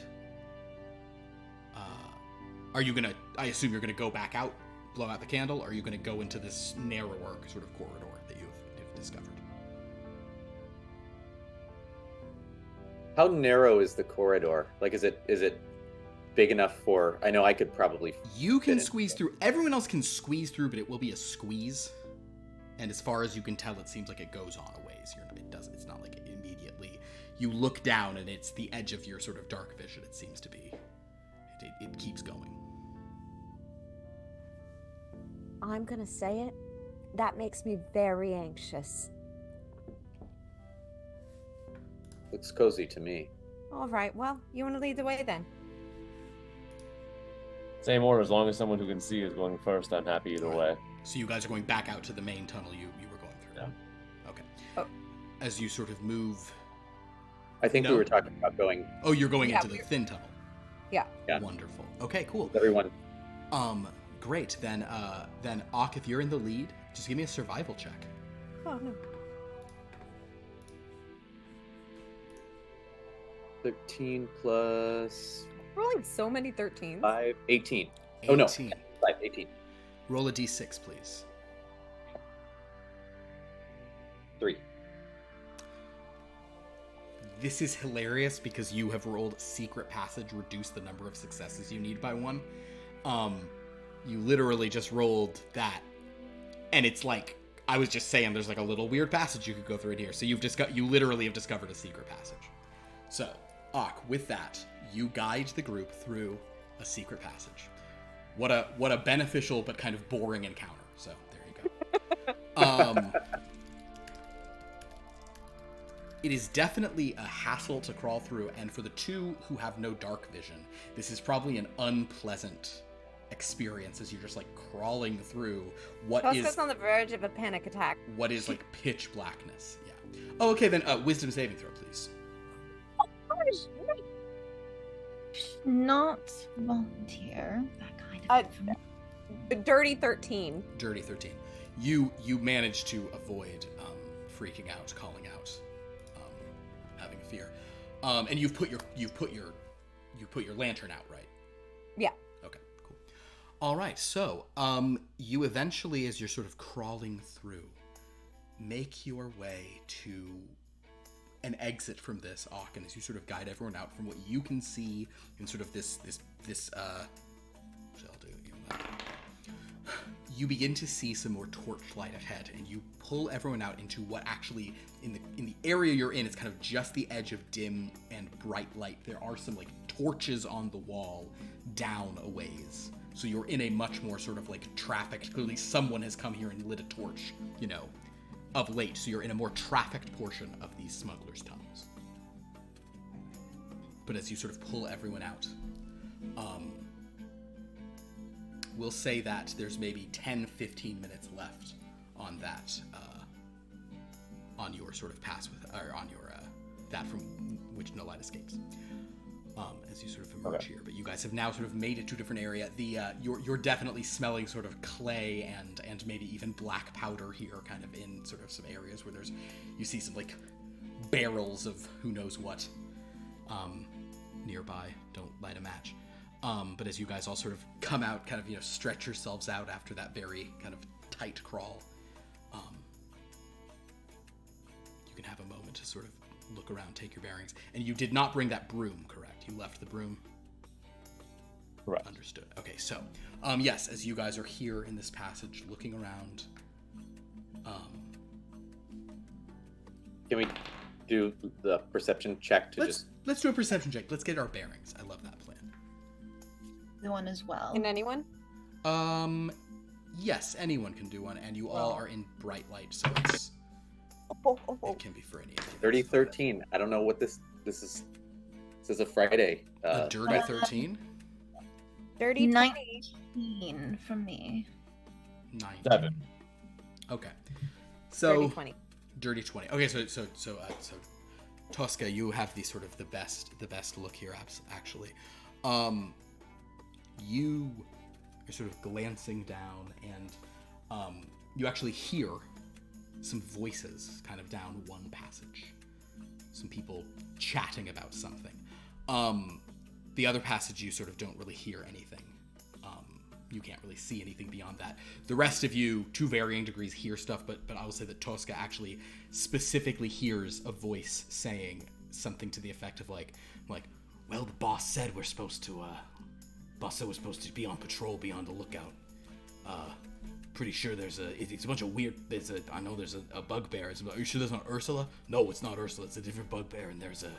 are you gonna? I assume you're gonna go back out, blow out the candle, or are you gonna go into this narrower sort of corridor that you've discovered? How narrow is the corridor? Like, is it big enough for? I know I could probably. You can fit in. squeeze through. Everyone else can squeeze through, but it will be a squeeze. And as far as you can tell, it seems like it goes on a ways. It's not like immediately. You look down, and it's the edge of your sort of dark vision. It seems to be. It keeps going. I'm gonna say it. That makes me very anxious. Looks cozy to me. All right. Well, you want to lead the way then? Same order, as long as someone who can see is going first, I'm happy either way. So you guys are going back out to the main tunnel you were going through. Yeah. Okay. Oh. As you sort of move. I think No. we were talking about going. Oh, you're going Yeah, into the thin tunnel. Yeah. Yeah. Wonderful. Okay, cool. Everyone. Great. Then Ak, if you're in the lead, just give me a survival check. Oh no. 13 plus Rolling so many 13s. 5, 18. Oh no, 18. 5, 18. Roll a d6, please. 3. This is hilarious because you have rolled secret passage, reduce the number of successes you need by 1. You literally just rolled that, and it's like I was just saying. There's like a little weird passage you could go through in here. So you literally have discovered a secret passage. So, Ak, with that, you guide the group through a secret passage. What a beneficial but kind of boring encounter. So there you go. It is definitely a hassle to crawl through, and for the two who have no dark vision, this is probably an unpleasant experience as you're just like crawling through what Tosca's is on the verge of a panic attack. like pitch blackness. Yeah. Oh, okay, then wisdom saving throw, please. not volunteer that kind of Uh, information. Dirty 13. Dirty 13. You manage to avoid freaking out, calling out, having a fear. And you've put your lantern out, right? Yeah. Okay, cool. All right, so you eventually, as you're sort of crawling through, make your way to an exit from this, Ak, and as you sort of guide everyone out from what you can see in sort of this you begin to see some more torchlight ahead, and you pull everyone out into what actually, in the area you're in, it's kind of just the edge of dim and bright light. There are some like torches on the wall down a ways. So you're in a much more sort of like trafficked, clearly someone has come here and lit a torch, of late. So you're in a more trafficked portion of these smugglers' tunnels. But as you sort of pull everyone out, we'll say that there's maybe 10-15 minutes left on that, on your sort of pass with, or on your that from which no light escapes. As you sort of emerge here, but you guys have now sort of made it to a different area. The you're definitely smelling sort of clay and maybe even black powder here, kind of in sort of some areas where you see some like barrels of who knows what nearby. Don't light a match. But as you guys all sort of come out, kind of stretch yourselves out after that very kind of tight crawl, you can have a moment to sort of look around, take your bearings. And you did not bring that broom, correct? You left the broom? Correct. Understood. Okay, so, yes, as you guys are here in this passage, looking around, Can we do the perception check to Let's do a perception check. Let's get our bearings. I love that plan. The one as well. Can anyone? Yes, anyone can do one, and you all are in bright light, so it can be for any of you. 30-13. I don't know what this is. This is a Friday. A dirty 13? Dirty 19 from me. 9. 7. Okay. So Dirty 20. Dirty 20. Okay, so Tosca, you have the sort of the best look here, actually. You are sort of glancing down, and you actually hear some voices kind of down one passage. Some people chatting about something. The other passage, you sort of don't really hear anything. You can't really see anything beyond that. The rest of you, to varying degrees, hear stuff, but I will say that Tosca actually specifically hears a voice saying something to the effect of like, well, the boss said we're supposed to, boss said we're supposed to be on patrol, be on the lookout. Pretty sure it's a bunch of weird, I know there's a bugbear. Are you sure that's not Ursula? No, it's not Ursula, it's a different bugbear, and there's a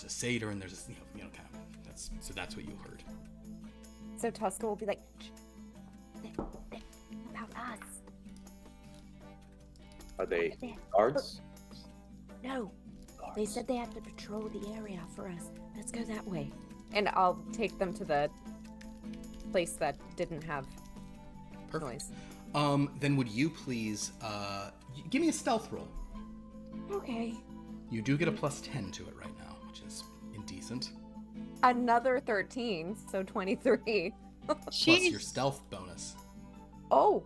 satyr, and there's a, kind of, that's what you heard. So Tosca will be like, about us. Are they guards? No, they said they had to patrol the area for us. Let's go that way. And I'll take them to the place that didn't have noise. Then would you please give me a stealth roll? Okay. You do get a plus 10 to it right now, which is indecent. Another 13, so 23. Plus your stealth bonus. Oh.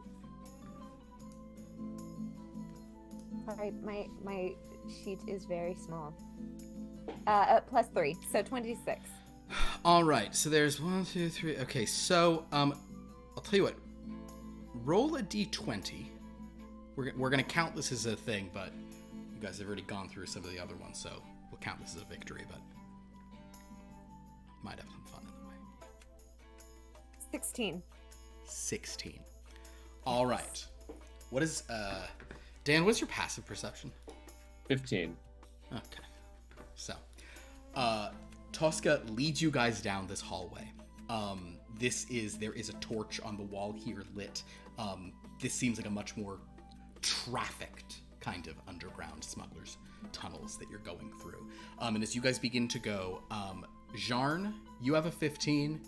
Sorry, my sheet is very small. Plus 3, so 26. All right, so there's 1, 2, 3. Okay, so I'll tell you what. Roll a d20. We're gonna count this as a thing, but you guys have already gone through some of the other ones, so we'll count this as a victory, but might have some fun in the way. 16. 16. All right. What is Dan? What's your passive perception? 15. Okay. So, Tosca leads you guys down this hallway. There is a torch on the wall here lit. This seems like a much more trafficked kind of underground smugglers tunnels that you're going through. And as you guys begin to go, Jarn, you have a 15.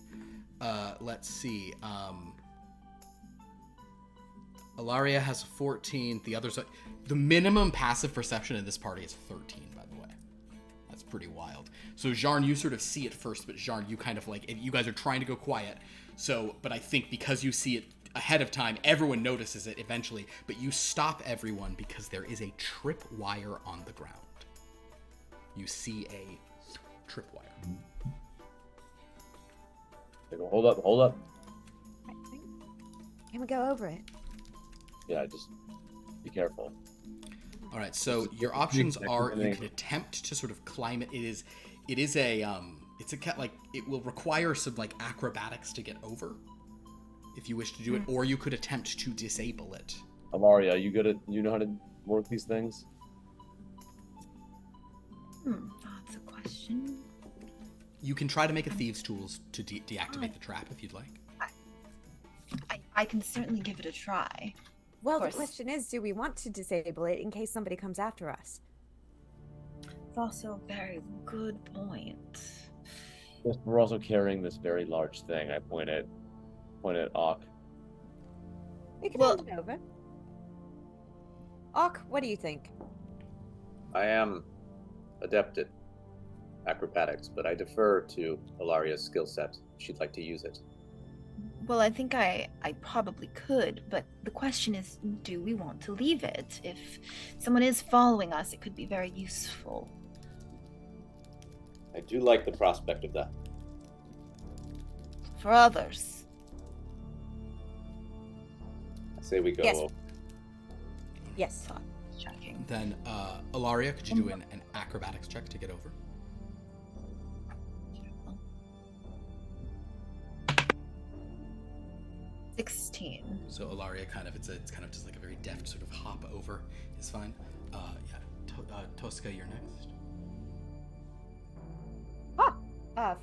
Let's see. Ilaria has a 14. The others are... The minimum passive perception in this party is 13, by the way. That's pretty wild. So Jarn, you sort of see it first, but Jarn, you kind of like... You guys are trying to go quiet. So, but I think because you see it ahead of time, everyone notices it eventually, but you stop everyone because there is a tripwire on the ground. You see a tripwire. Hold up. Can we go over it? Yeah, just be careful. All right, so your options are you can attempt to sort of climb it. It will require some like acrobatics to get over if you wish to do it, or you could attempt to disable it. Amaria, you know how to work these things? That's a question. You can try to make a thieves' tools to deactivate the trap if you'd like. I can certainly give it a try. Well, the question is, do we want to disable it in case somebody comes after us? It's also a very good point. Yes, we're also carrying this very large thing. I point at Auk. We can hand it over. Auk, what do you think? I am adept at acrobatics, but I defer to Ilaria's skill set. She'd like to use it. Well, I think I probably could, but the question is, do we want to leave it? If someone is following us, it could be very useful. I do like the prospect of that. For others. I say we go. Yes. Over. Yes. Checking. Then, Ilaria, could you do an acrobatics check to get over? $16. So Ilaria it's kind of just like a very deft sort of hop over is fine. Yeah, Tosca, you're next.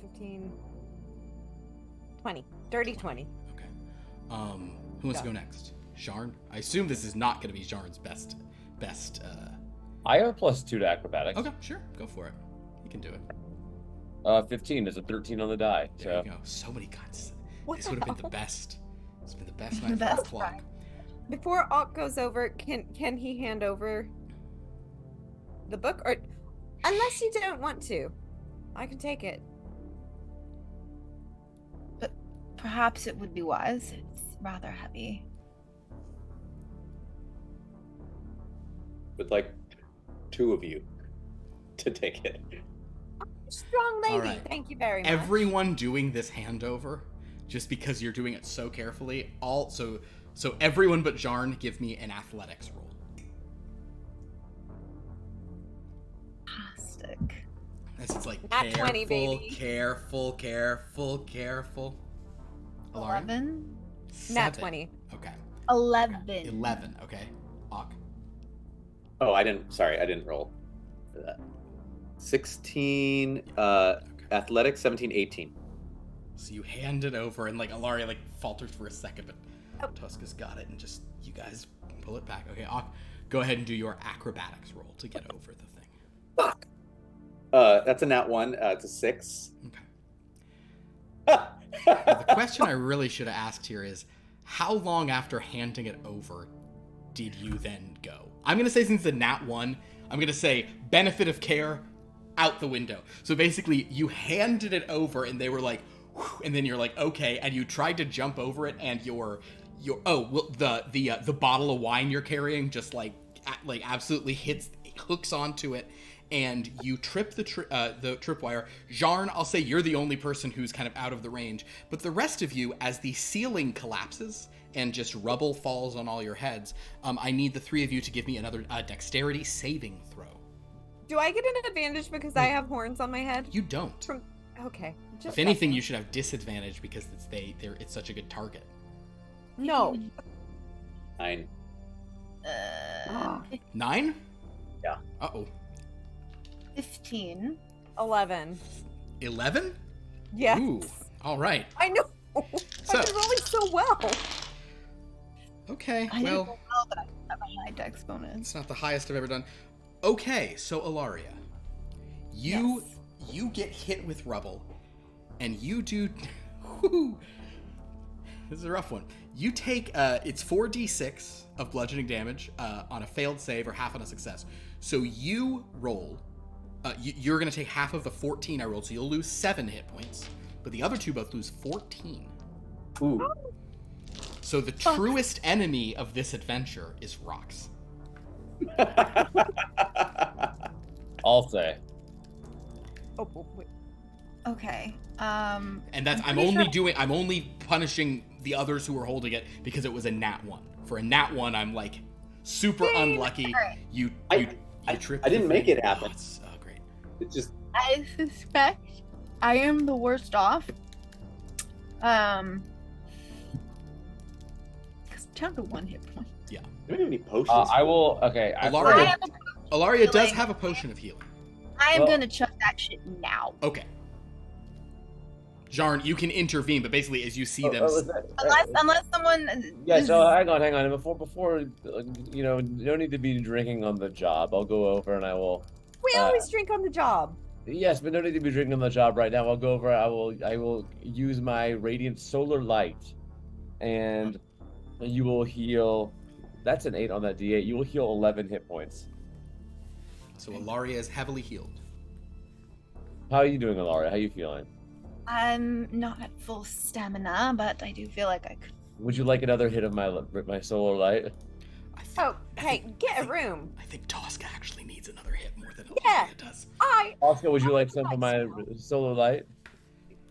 15, 20, dirty 20. Okay. Who wants to go next? Jarn? I assume this is not going to be Jarn's best. I have a +2 to acrobatics. Okay, sure. Go for it. You can do it. 15 is a 13 on the die. There you go. So many cuts. This would have been the best. It's been the best night for Best the clock. Before Ook goes over, can he hand over the book? Or unless you don't want to, I can take it. But perhaps it would be wise. It's rather heavy. Would like 2 of you to take it. Strong lady. All right. Thank you very much. Everyone doing this handover, just because you're doing it so carefully, so everyone but Jarn, give me an athletics roll. Fantastic. This is like Nat careful, 20, baby. careful. Alaria? 11? Nat 7. 20. Okay. 11. 11. Okay. Ook. Oh, I didn't roll for that. 16, athletics, 17, 18. So you hand it over, and like Alaria like falters for a second, but Oh. Tosca's got it, and just you guys pull it back. Okay, Ook, go ahead and do your acrobatics roll to get over the thing. Fuck. That's a nat 1. It's a 6. Okay. Now, the question I really should have asked here is, how long after handing it over did you then go? I'm gonna say since the nat 1, I'm gonna say benefit of care out the window. So basically, you handed it over, and they were like, whew, and then you're like, okay, and you tried to jump over it, and the bottle of wine you're carrying just like absolutely hooks onto it, and you trip the tripwire. Jarn, I'll say you're the only person who's kind of out of the range, but the rest of you, as the ceiling collapses and just rubble falls on all your heads, I need the 3 of you to give me another dexterity saving throw. Do I get an advantage because I have horns on my head? You don't. Okay. If anything, you should have disadvantage because it's such a good target. No. 9. 9? Yeah. Uh-oh. 15. 11. 11? Yes. Ooh. All right. I know. So- I've been rolling so well. Okay, I didn't well, roll well, but I have a high dex bonus. it's not the highest I've ever done. Okay, so Alaria, you get hit with rubble, and you do. Whoo, this is a rough one. You take it's 4d6 of bludgeoning damage on a failed save or half on a success. So you roll. You're gonna take half of the 14 I rolled, so you'll lose 7 hit points, but the other two both lose 14. Ooh. So the truest enemy of this adventure is rocks. I'll say. Oh, wait. Okay. And that's I'm only punishing the others who were holding it because it was a nat 1. For a nat 1, I'm like super unlucky. Alright. You tripped. I didn't the make thing. it happen. Oh, it's great. It's just I suspect I am the worst off. Because down to 1 hit point. do we have any potions? I will. Okay. Alaria, I Alaria does healing. have a potion of healing. am Well- gonna chuck that shit now. Okay. Jarn, you can intervene, but basically, as you see them, Unless someone. Yeah, is- so hang on. Before no need to be drinking on the job. I'll go over and I will. We always drink on the job. Yes, but no need to be drinking on the job right now. I'll go over. I will use my radiant solar light, and you will heal. That's an 8 on that D8. You will heal 11 hit points. so Alaria is heavily healed. How are you doing, Alaria? How are you feeling? I'm not at full stamina, but I do feel like I could. Would you like another hit of my solar light? I think, Oh, I hey, think- get I a think- room. I think Tosca actually needs another hit more than Yeah. Alaria does. Oscar, would you like some like of my solar light?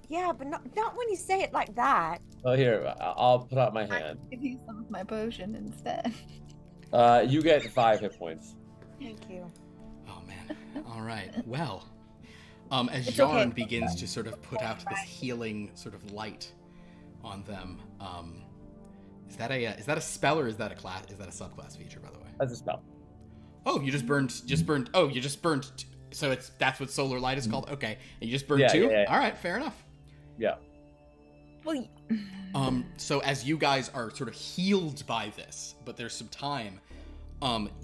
Yeah, but not when you say it like that. Oh, here, I'll put out my hand. Give you some of my potion instead. You get 5 hit points. Thank you. Oh man. All right. Well, as It's Jarn okay. begins to sort of put out this healing sort of light on them, is that a spell or is that a class? Is that a subclass feature, by the way? That's a spell. Oh, you just burned. Oh, you just burned. So that's what solar light is called. Okay, and you just burned two. Yeah. All right, fair enough. Yeah. Well, So as you guys are sort of healed by this, but there's some time,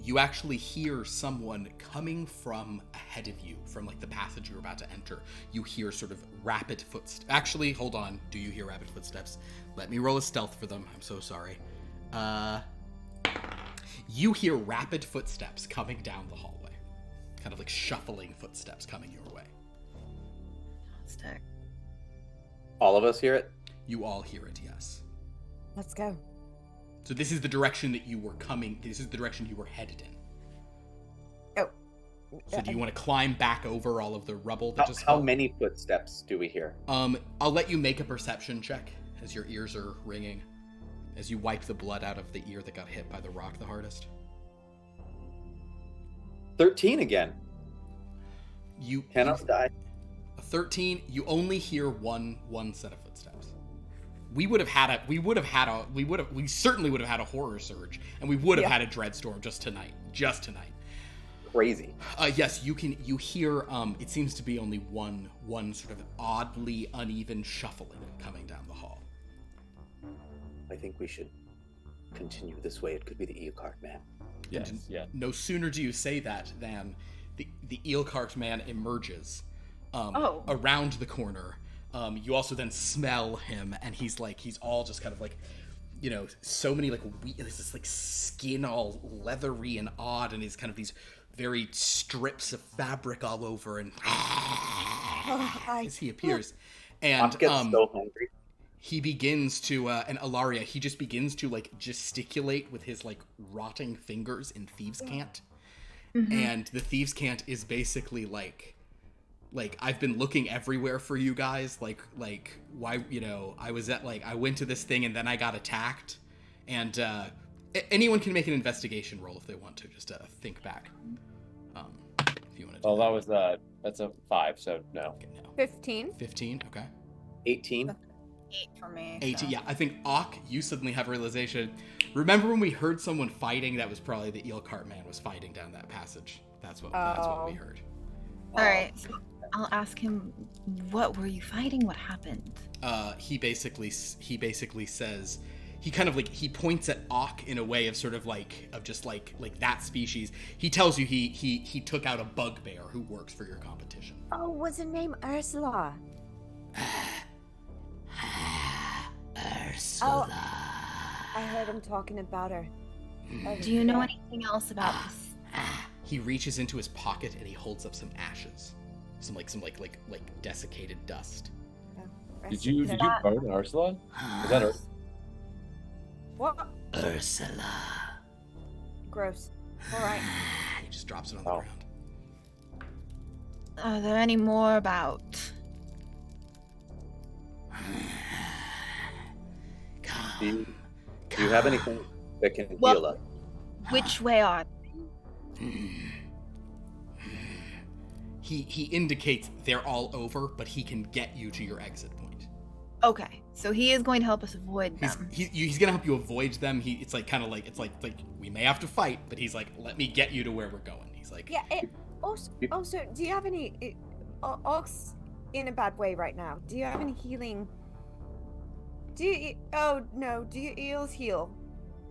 you actually hear someone coming from ahead of you, from like the passage you're about to enter. You hear sort of rapid footsteps. Actually, hold on. Do you hear rapid footsteps? Let me roll a stealth for them. I'm so sorry. You hear rapid footsteps coming down the hallway. Kind of like shuffling footsteps coming your way. Stack. All of us hear it? You all hear it, yes. Let's go. So this is the direction that you were coming. This is the direction you were headed in. Oh. So do you want to climb back over all of the rubble that just How fell? many footsteps do we hear? I'll let you make a perception check as your ears are ringing, as you wipe the blood out of the ear that got hit by the rock the hardest. 13 again. You Can us die? a 13. You only hear one set of footsteps. We certainly would have had a horror surge, and we would have had a dreadstorm just tonight. Crazy. Yes, you hear, it seems to be only one sort of oddly uneven shuffling coming down the hall. I think we should continue this way. It could be the Eocart man. Yes. Yeah. No sooner do you say that than the eelcart man emerges around the corner. You also then smell him, and he's all just kind of like, you know, so many like this like skin all leathery and odd, and he's kind of these very strips of fabric all over, and as he appears, and I'm getting so hungry. he begins to and Ilaria, he just begins to like gesticulate with his like rotting fingers in thieves' cant. And the thieves' cant is basically like I've been looking everywhere for you guys, like why, you know, I went to this thing and then I got attacked, and anyone can make an investigation roll if they want to, just to think back, if you want to do That's a 5, so no. Okay, no. 15. Okay. 18. 8 for me. 80, so. yeah. I think, Ock, you suddenly have a realization. Remember when we heard someone fighting? That was probably the eelcart man was fighting down that passage. That's what we heard. All right, so I'll ask him, what were you fighting? What happened? He basically says, he kind of like, he points at Ock in a way of sort of like, of just like that species. He tells you he took out a bugbear who works for your competition. Oh, was her name Ursula? Ursula. I heard him talking about her. Do you know anything else about this? He reaches into his pocket and he holds up some ashes, some desiccated dust. Did you burn Ursula? Was that Ursula? What? Ursula. Gross. All right. He just drops it on the ground. Are there any more about? Do you have anything that can heal us? Which way are? He indicates they're all over, but he can get you to your exit point. Okay, so he is going to help us avoid them. He's gonna help you avoid them. It's like we may have to fight, but he's like, let me get you to where we're going. He's like, Yeah. Also, do you have any? Ox in a bad way right now. Do you have any healing? Do you? Oh no. Do your eels heal?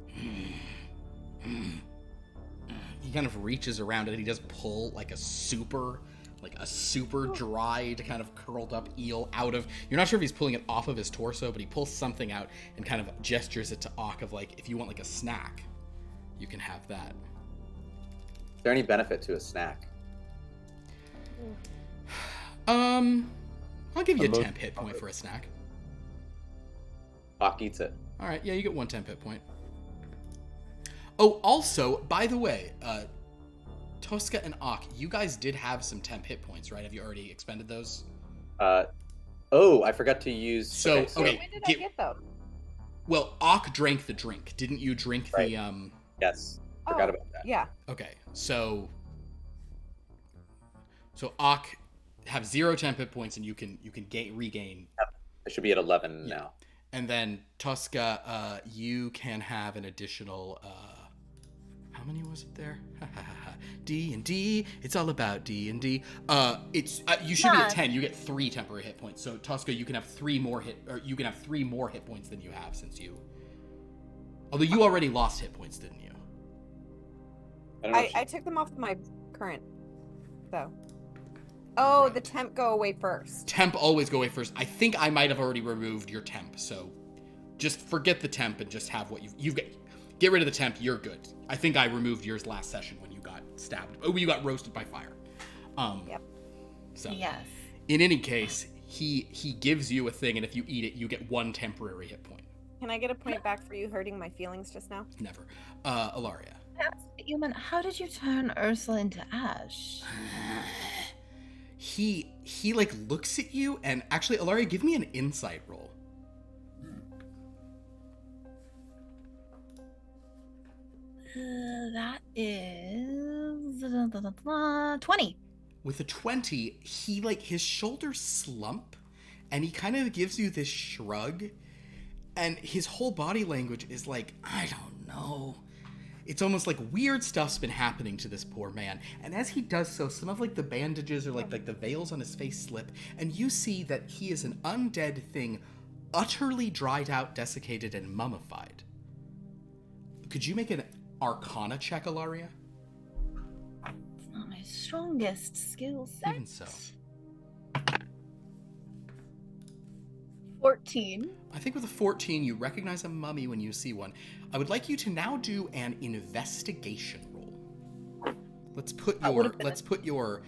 He kind of reaches around and he does pull like a super dried, kind of curled up eel out of. You're not sure if he's pulling it off of his torso, but he pulls something out and kind of gestures it to Ock of like, if you want like a snack, you can have that. Is there any benefit to a snack? I'll give you a temp hit point for a snack. Ock eats it. All right, yeah, you get 1 temp hit point. Oh, also, by the way, Tosca and Ock, you guys did have some temp hit points, right? Have you already expended those? I forgot to use. So, okay. When did I get them? Well, Ock drank the drink. Didn't you drink Right. the Yes, forgot about that. Yeah. Okay, so Ock have 0 temp hit points, and you can regain. I should be at 11 now. And then Tosca, you can have an additional. How many was it there? D&D. It's all about D&D. It's you should be at 10. You get 3 temporary hit points. So Tosca, you can have 3 more hit points than you have since you. Although you already lost hit points, didn't you? I took them off my current, though. Oh, right. The temp go away first. Temp always go away first. I think I might have already removed your temp, so just forget the temp and just have what you've got. Get rid of the temp. You're good. I think I removed yours last session when you got stabbed. Oh, you got roasted by fire. Yep. So yes. In any case, he gives you a thing, and if you eat it, you get 1 temporary hit point. Can I get a point back for you hurting my feelings just now? Never. Ilaria. Human, how did you turn Ursula into ash? He like looks at you, and actually, Ilaria, give me an insight roll. That is 20. With a 20, he like his shoulders slump, and he kind of gives you this shrug, and his whole body language is like, I don't know. It's almost like weird stuff's been happening to this poor man. And as he does so, some of like the bandages or like the veils on his face slip, and you see that he is an undead thing, utterly dried out, desiccated, and mummified. Could you make an Arcana check, Ilaria? It's not my strongest skill set. Even so. 14. I think with a 14, you recognize a mummy when you see one. I would like you to now do an investigation roll. Let's put your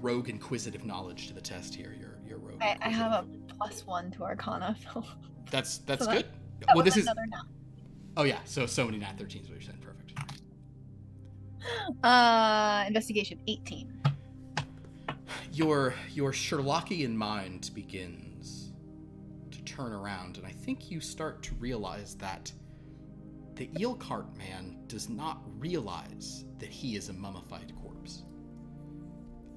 rogue inquisitive knowledge to the test here. Your rogue. I have a +1 to Arcana. So that's so good. That well, was this is. Another nat. Oh yeah, so many nat 13s. What you're saying, perfect. Investigation 18. Your Sherlockian mind begins to turn around, and I think you start to realize that the eel cart man does not realize that he is a mummified corpse.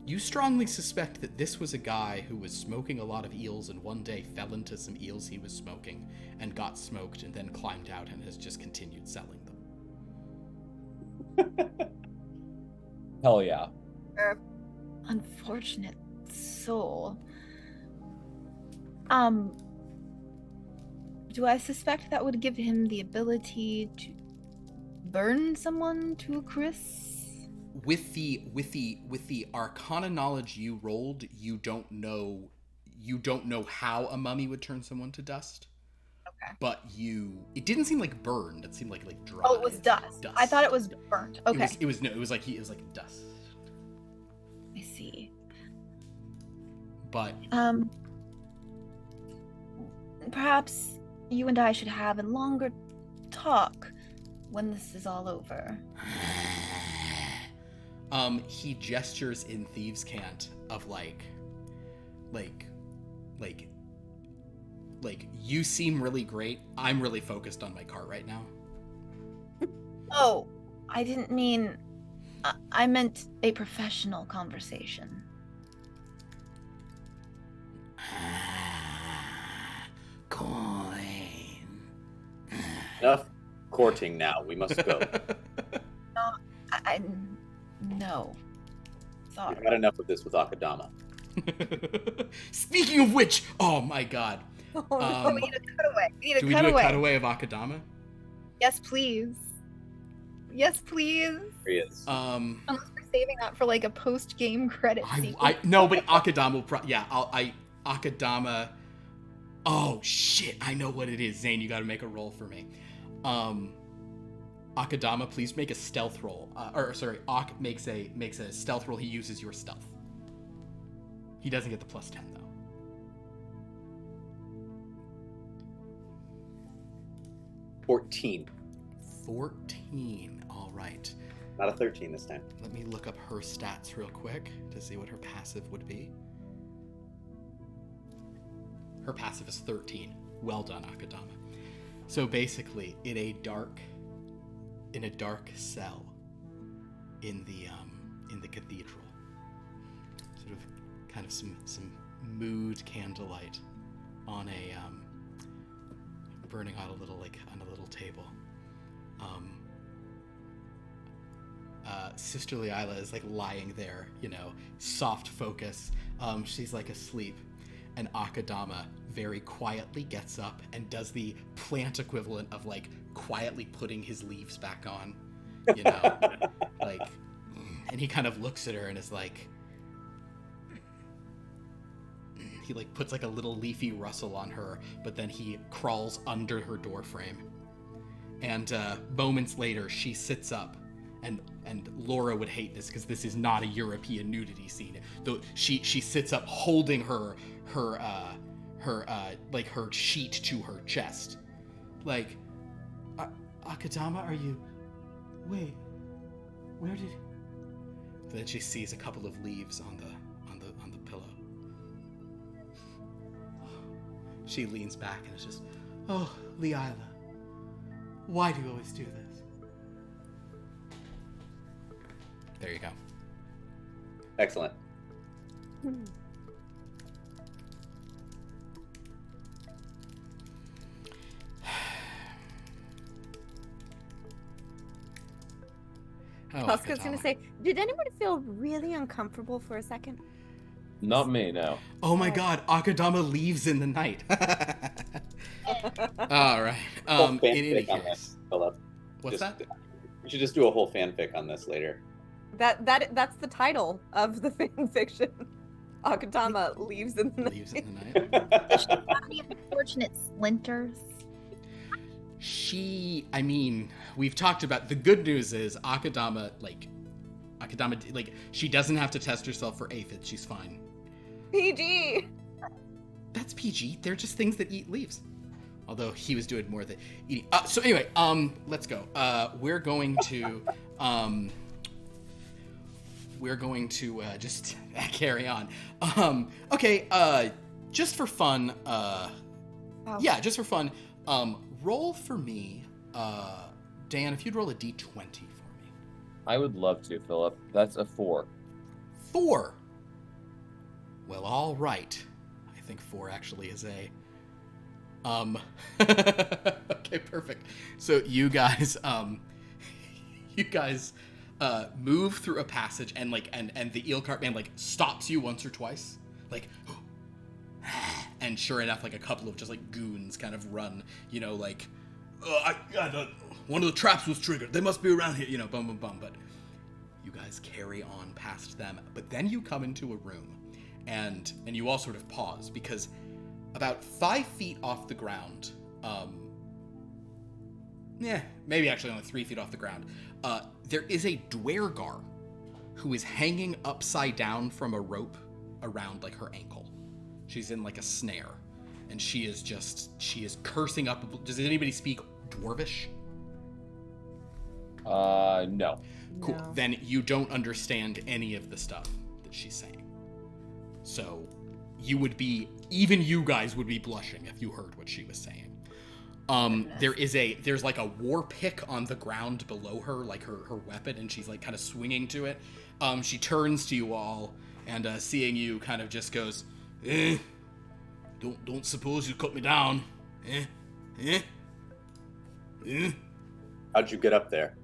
You strongly suspect that this was a guy who was smoking a lot of eels and one day fell into some eels he was smoking and got smoked and then climbed out and has just continued selling them. Hell yeah. Unfortunate soul. Do I suspect that would give him the ability to burn someone to a crisp? With the Arcana knowledge you rolled, you don't know how a mummy would turn someone to dust. Okay. But it didn't seem like burned. It seemed like dry. Oh, it was dust. I thought it was burnt. Okay. It was like dust. I see. But perhaps you and I should have a longer talk when this is all over. He gestures in thieves' cant of like you seem really great. I'm really focused on my cart right now. Oh, I didn't mean. I meant a professional conversation. Coin. Enough courting now. We must go. No. Sorry. We've had enough of this with Akadama. Speaking of which, oh my god. We need a cutaway. Do we do a cutaway of Akadama? Yes, please. Yes, please. Here he is. Unless we're saving that for like a post-game credit sequence. No, but Akadama will Akadama. Oh shit! I know what it is. Zane, you got to make a roll for me. Akadama, please make a stealth roll. Ak makes a stealth roll. He uses your stealth. He doesn't get the +10 though. 14. 14. All right. Not a 13 this time. Let me look up her stats real quick to see what her passive would be. Her passive is 13. Well done, Akadama. So basically, in a dark cell in the cathedral, sort of kind of some mood candlelight on a burning on a little table. Sister Leila is like lying there, soft focus. She's like asleep, and Akadama very quietly gets up and does the plant equivalent of like quietly putting his leaves back on, like, and he kind of looks at her and is like, he like puts like a little leafy rustle on her, but then he crawls under her doorframe. And moments later, she sits up, and Laura would hate this because this is not a European nudity scene. Though she sits up holding her like her sheet to her chest, like, Akadama, are you? Wait, where did? Then she sees a couple of leaves on the pillow. She leans back and is just, oh, Leila, why do you always do this? There you go. Excellent. Oh, Tuska's gonna Akadama. say, did anyone feel really uncomfortable for a second? Not me, no. Oh my God, Akadama leaves in the night. All right. Whole In any fanfic on case, this, Philip. what's Just- that? We should just do a whole fanfic on this later. That's the title of the fan fiction. Akadama leaves in the night. Leaves in the night. Does she have any unfortunate splinters? We've talked about, the good news is Akadama, she doesn't have to test herself for aphids. She's fine. PG. That's PG. They're just things that eat leaves. Although he was doing more than eating. So anyway, let's go. We're going to just carry on. Okay. Just for fun. Yeah, just for fun. Roll for me, Dan. If you'd roll a d20 for me. I would love to, Philip. That's a 4. 4. Well, all right. I think 4 actually is a. Okay, perfect. So you guys move through a passage, and the eel cart man like stops you once or twice, like, and sure enough, like a couple of just like goons kind of run, one of the traps was triggered. They must be around here, bum bum bum. But you guys carry on past them, but then you come into a room, and you all sort of pause because about 5 feet off the ground, maybe actually only 3 feet off the ground, there is a Dwergar who is hanging upside down from a rope around like her ankle. She's in like a snare, and she is cursing up. Does anybody speak Dwarvish? No. Cool. No. Then you don't understand any of the stuff that she's saying. So even you guys would be blushing if you heard what she was saying. There's like a war pick on the ground below her, like her weapon, and she's like kind of swinging to it. She turns to you all, and seeing you kind of just goes, don't suppose you cut me down. How'd you get up there?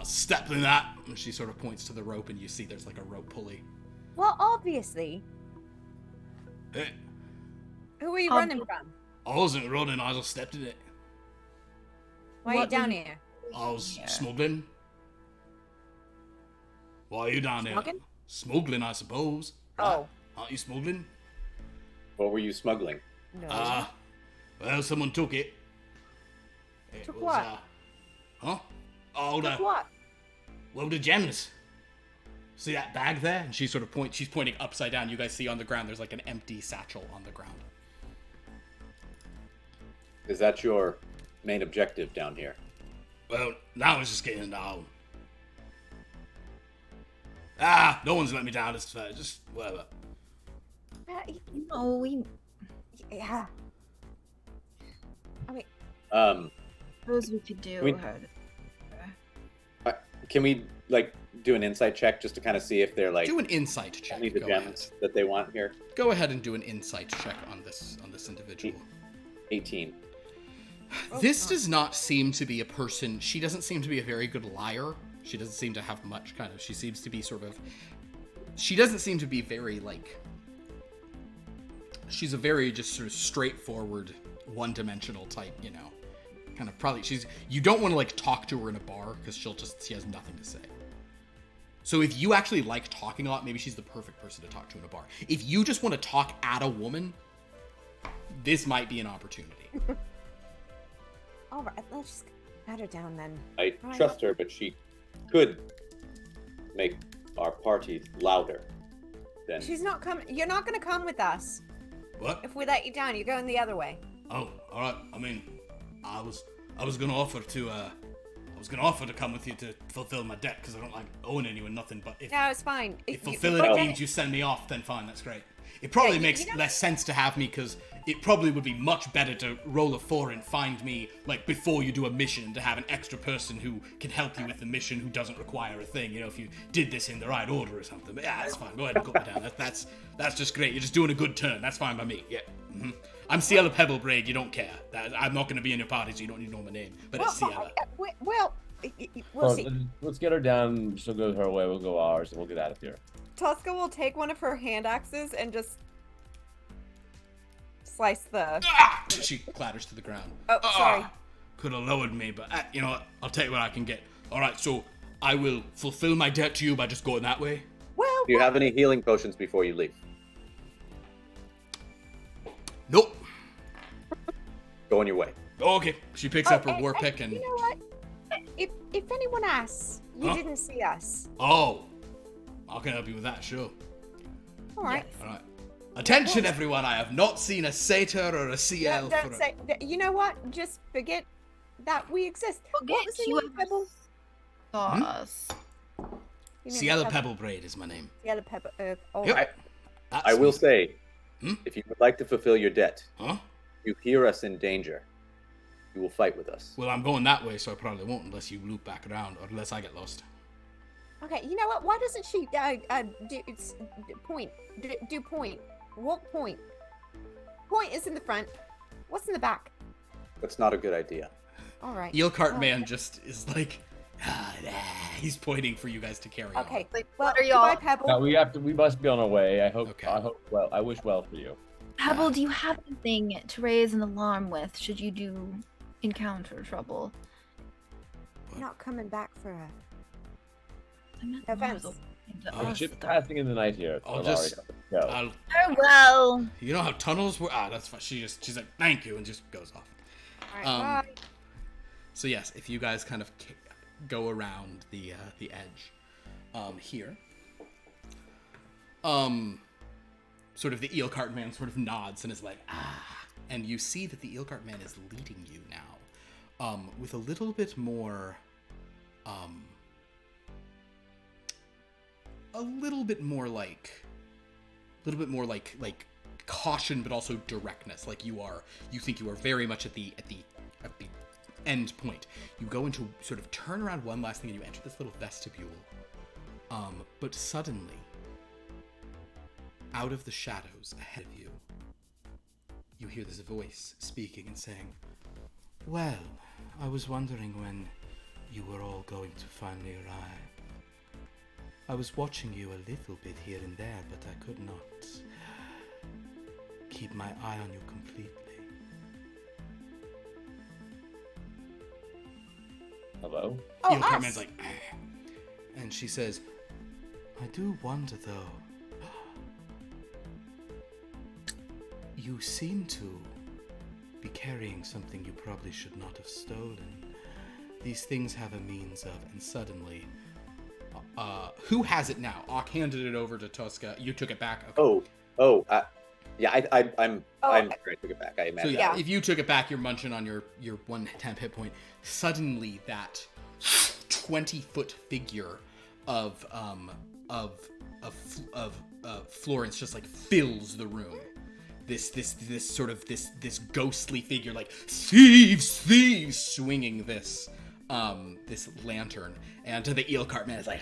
Step in that. And she sort of points to the rope, and you see there's like a rope pulley. Well, obviously. Who are you running from? I wasn't running, I just stepped in it. Why are you What down were you- here? I was Yeah. smuggling. Why are you down there? Smuggling? Smuggling, I suppose. Oh. Aren't you smuggling? What were you smuggling? No. Well, someone took it. Took what? Huh? Oh, Took what? well, the gems. See that bag there? And she's pointing upside down. You guys see on the ground, there's like an empty satchel on the ground. Is that your main objective down here? Well, now it's just getting down. No one's let me down. It's just whatever. No, we Yeah. I mean, suppose we could do We- her. Can we do an insight check just to kind of see if they're Do an insight check. only the Go gems ahead. that they want here? Go ahead and do an insight check on this individual. 18. This does not seem to be a person. She doesn't seem to be a very good liar. She doesn't seem to have much kind of. She seems to be sort of. She doesn't seem to be very like. She's a very just sort of straightforward, one-dimensional type, you know. Kind of probably you don't want to like talk to her in a bar because she has nothing to say. So if you actually like talking a lot, maybe she's the perfect person to talk to in a bar. If you just want to talk at a woman, this might be an opportunity. All right, let's just pat her down then. I Right. trust her, but she could make our party louder than. She's not coming. You're not going to come with us. What? If we let you down, you're going the other way. Oh, all right. I mean, I was gonna offer to come with you to fulfill my debt because I don't like owing anyone nothing. But if No, it's fine. if fulfilling you- it means you send me off, then fine, that's great. It probably Yeah, makes you know- less sense to have me because it probably would be much better to roll a 4 and find me like before you do a mission to have an extra person who can help you with the mission who doesn't require a thing. You know, if you did this in the right order or something. But yeah, that's fine. Go ahead and cut me down. That's just great. You're just doing a good turn. That's fine by me. Yeah. Mm-hmm. I'm Ciela Pebblebraid. You don't care. I'm not going to be in your party, so you don't need to know my name. But it's Ciela. Well, we'll Well, see. let's get her down. She'll go her way. We'll go ours, and we'll get out of here. Tosca will take one of her hand axes and just slice the. Ah! She clatters to the ground. Oh, sorry. Could have lowered me, but you know what? I'll take what I can get. All right, so I will fulfill my debt to you by just going that way. Well, Do you have any healing potions before you leave? Nope. Go on your way. Okay. She picks up her war pick and. You know what? If anyone asks, you Huh? didn't see us. Oh, I can help you with that, sure. All right. All right. Attention, everyone! I have not seen a satyr or a CL Don't say. You know what? Just forget that we exist. Forget What was the you name, Pebble? Sauce. You know, Ciela Pebble. Pebblebraid is my name. Ciela Pebble. Oh, Yep. I will say, Hmm? if you would like to fulfill your debt, Huh? you hear us in danger, you will fight with us. Well, I'm going that way, so I probably won't unless you loop back around or unless I get lost. Okay. You know what? Why doesn't she point? Do point. Walk point. Point is in the front. What's in the back? That's not a good idea. All right. Eelcart man just is like, he's pointing for you guys to carry on. Okay. Like, Well, what are y'all? goodbye, Pebble. No, we must be on our way. I hope. Okay. Well, I wish well for you. Pebble, do you have anything to raise an alarm with should you do encounter trouble? Not coming back for a. I meant No alarms offense. to Oh, us, Ship's though. passing in the night here. I'll Solari. just- Go. I'll, Farewell. you know how tunnels work? That's fine. She's like, thank you, and just goes off. All right. Um, bye. So yes, if you guys kind of go around the edge, here, sort of the Eelcart man sort of nods and is like, and you see that the Eelcart man is leading you now, with a little bit more, like caution, but also directness. Like you think you are very much at the end point. You go into sort of turn around one last thing and you enter this little vestibule. But suddenly, out of the shadows ahead of you, you hear this voice speaking and saying, "Well, I was wondering when you were all going to finally arrive. I was watching you a little bit here and there, but I could not keep my eye on you completely." Hello. Oh, Eelcart us. man's like, and she says, "I do wonder though. You seem to be carrying something you probably should not have stolen. These things have a means of," and suddenly, who has it now? Ak handed it over to Tosca. You took it back. Okay. Yeah, I'm sorry, I took it back. I So imagine. yeah, Yeah. if you took it back, you're munching on your 1 temp hit point. Suddenly, that 20-foot figure of Florence just like fills the room. This ghostly figure, like thieves, swinging this lantern, and the Eelcart man is like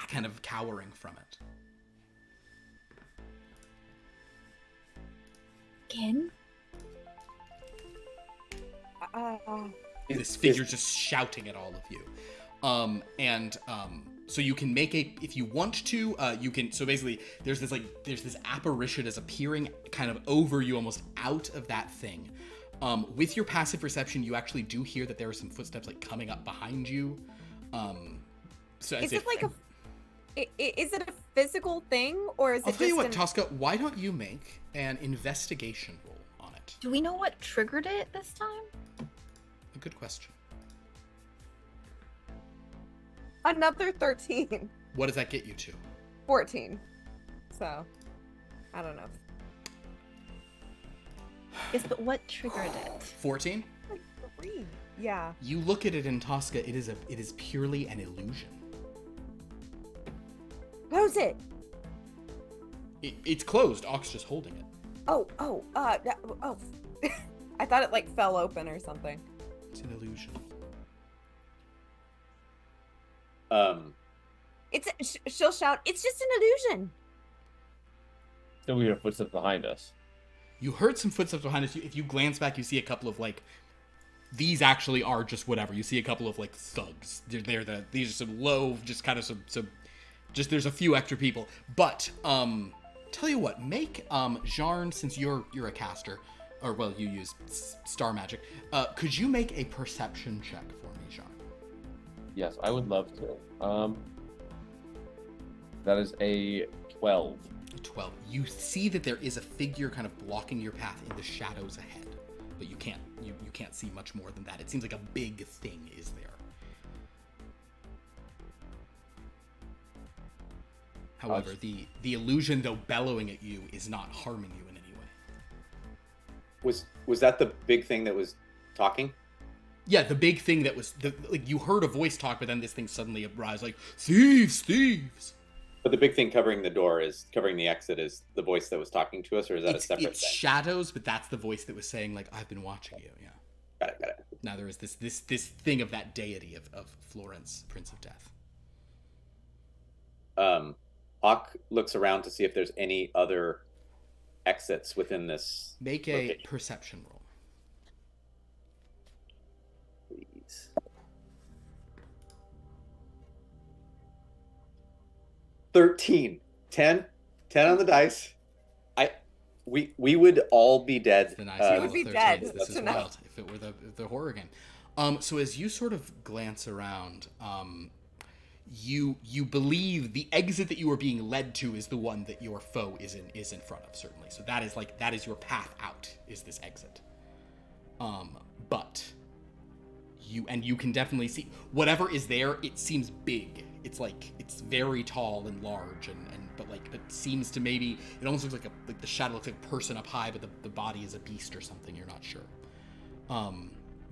kind of cowering from it. Again? This figure's just shouting at all of you. So you can make if you want to, you can, so basically there's this apparition is appearing kind of over you, almost out of that thing. With your passive perception, you actually do hear that there are some footsteps like coming up behind you. So is it a physical thing, or is I'll it tell you just what, Tosca, why don't you make an investigation roll on it? Do we know what triggered it this time? A good question. another 13? What does that get you to? 14. So, I don't know. Yes, but what triggered it? 14? Like 3. Yeah. You look at it in Tosca, it is purely an illusion. Close it. It's closed. Ox just holding it. Oh. I thought it like fell open or something. It's an illusion. She'll shout, "It's just an illusion." So we hear footsteps behind us. You heard some footsteps behind us. If you glance back, you see a couple of like. These actually are just whatever. You see a couple of like thugs. These are some low, just kind of some. Just there's a few extra people. But tell you what, make Jarn, since you're a caster, or well, you use star magic. Could you make a perception check for me, Jarn? Yes, I would love to. That is a 12. 12. You see that there is a figure kind of blocking your path in the shadows ahead, but you can't see much more than that. It seems like a big thing is there. However, the illusion, though bellowing at you, is not harming you in any way. Was that the big thing that was talking? Yeah, the big thing that was like you heard a voice talk, but then this thing suddenly arises like thieves, thieves. But the big thing covering the exit is the voice that was talking to us, or is that a separate it's thing? shadows, but that's the voice that was saying like I've been watching you. Yeah. Got it. Now there is this thing of that deity of Florence, Prince of Death. Hawk looks around to see if there's any other exits within this. Make a location. perception roll. Please. 13. 10 on the dice. We would all be dead. The nice roll would of be 13. dead This is tonight. wild. If it were the horror game. So as you sort of glance around, you believe the exit that you are being led to is the one that your foe is in front of, certainly. So that is your path out, is this exit. But you can definitely see whatever is there. It seems big. It's very tall and large but seems to maybe it almost looks like the shadow looks like a person up high, but the body is a beast or something. You're not sure.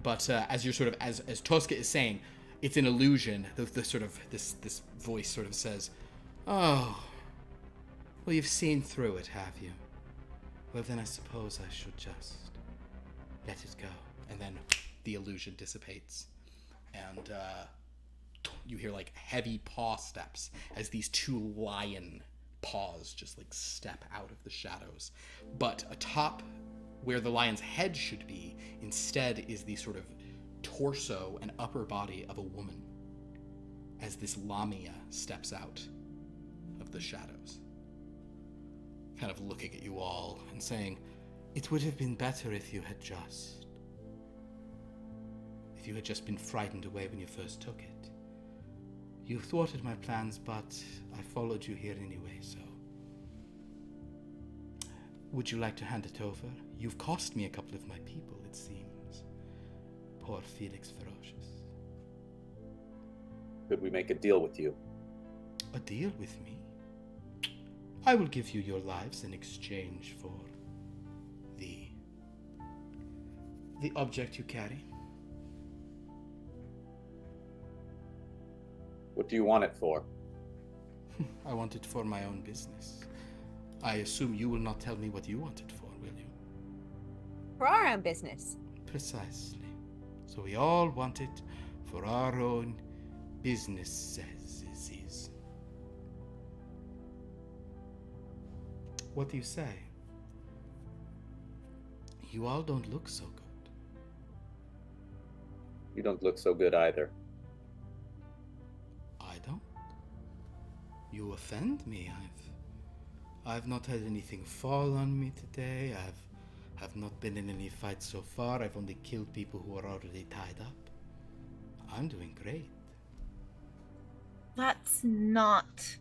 But as you're sort of as Tosca is saying, it's an illusion. The sort of this voice sort of says, "Oh, well, you've seen through it, have you? Well, then I suppose I should just let it go." And then the illusion dissipates, and you hear like heavy paw steps as these two lion paws just like step out of the shadows. But atop where the lion's head should be, instead is the sort of torso and upper body of a woman as this Lamia steps out of the shadows, kind of looking at you all and saying, "It would have been better if you had just been frightened away when you first took it. You thwarted my plans, but I followed you here anyway, so... Would you like to hand it over? You've cost me a couple of my people, it seems. Poor Felix Ferocious." Could we make a deal with you? "A deal with me? I will give you your lives in exchange for the object you carry." What do you want it for? "I want it for my own business. I assume you will not tell me what you want it for, will you?" For our own business. "Precisely. So we all want it for our own businesses. What do you say? You all don't look so good." You don't look so good either. You offend me. I've not had anything fall on me today. I've not been in any fights so far. I've only killed people who are already tied up. I'm doing great. That's not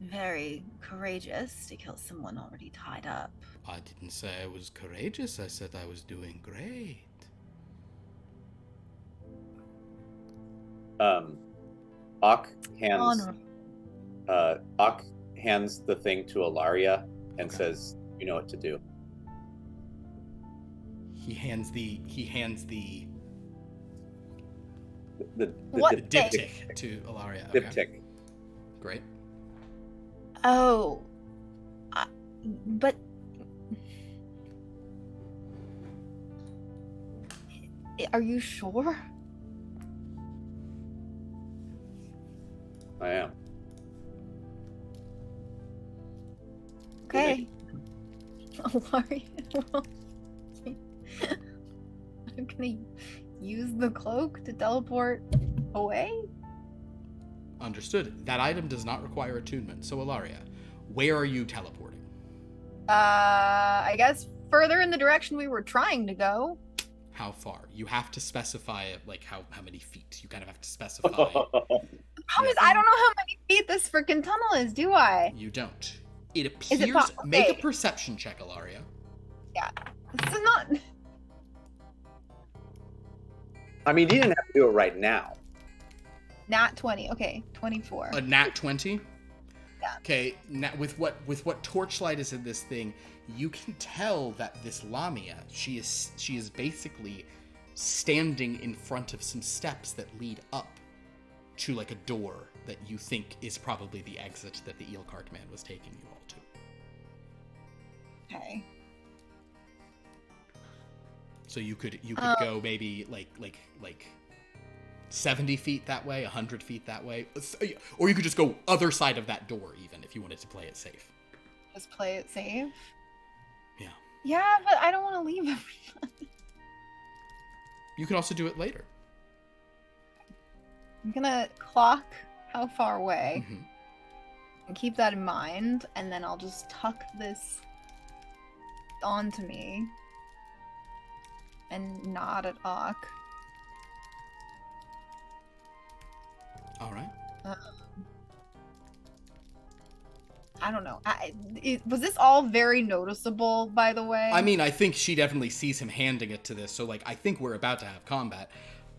very courageous to kill someone already tied up. I didn't say I was courageous. I said I was doing great. Ak hands Honorable. Ak hands the thing to Ilaria and Okay. says, "You know what to do." He hands the The What the thing? diptych to Ilaria. Okay. diptych. Great. Oh. But... Are you sure? I am. Okay. Alaria. I'm gonna use the cloak to teleport away? Understood. That item does not require attunement. So, Ilaria, where are you teleporting? I guess further in the direction we were trying to go. How far? You have to specify like how many feet. You kind of have to specify. The problem is I don't know how many feet this freaking tunnel is, do I? You don't. It Is it appears. Make a okay. perception check, Ilaria. This is not... I mean, you didn't have to do it right now. Nat 20. Okay, 24. A nat 20. Yeah. Okay. With what torchlight is in this thing, you can tell that this Lamia, she is basically standing in front of some steps that lead up to like a door that you think is probably the exit that the eel cart man was taking you all to. Okay. So you could go maybe like 70 feet that way, 100 feet that way, or you could just go other side of that door even if you wanted to play it safe. Just play it safe. Yeah. Yeah, but I don't want to leave everyone. You can also do it later. I'm gonna clock how far away Mhm. and keep that in mind, and then I'll just tuck this onto me and nod at Ak. All right. I don't know. Was this all very noticeable, by the way? I mean, I think she definitely sees him handing it to this, so like I think we're about to have combat.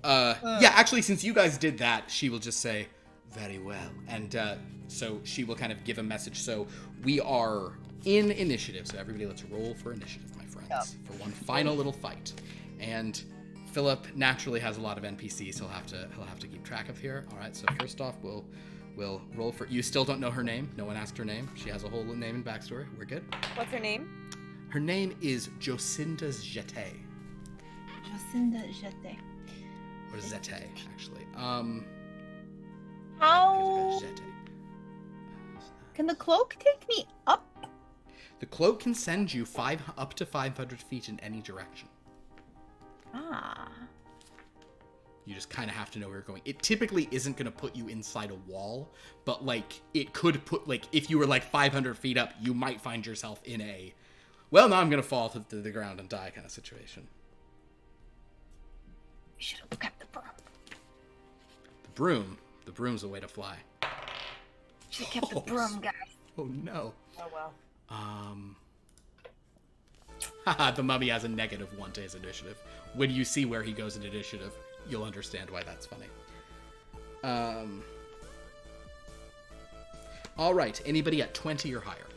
Yeah, actually, since you guys did that, she will just say, "Very well," and so she will kind of give a message. So we are in initiative. So everybody, let's roll for initiative, my friends, Yep. for one final little fight. And Philip naturally has a lot of NPCs. He'll have to keep track of here. All right. So first off, we'll roll for. You still don't know her name. No one asked her name. She has a whole name and backstory. We're good. What's her name? Her name is Jocinda Zete. Jacinda Jete. Or Zete, actually. How Zete. can the cloak take me up? The cloak can send you up to 500 feet in any direction. Ah. You just kind of have to know where you're going. It typically isn't going to put you inside a wall, but like it could put like if you were like 500 feet up, you might find yourself in a, well, now I'm going to fall to the ground and die kind of situation. We should have kept the broom. The broom's a way to fly. Should have kept the Oh, broom, guys. Oh no. Oh well. Haha, the mummy has a -1 to his initiative. When you see where he goes in initiative, you'll understand why that's funny. All right, anybody at 20 or higher?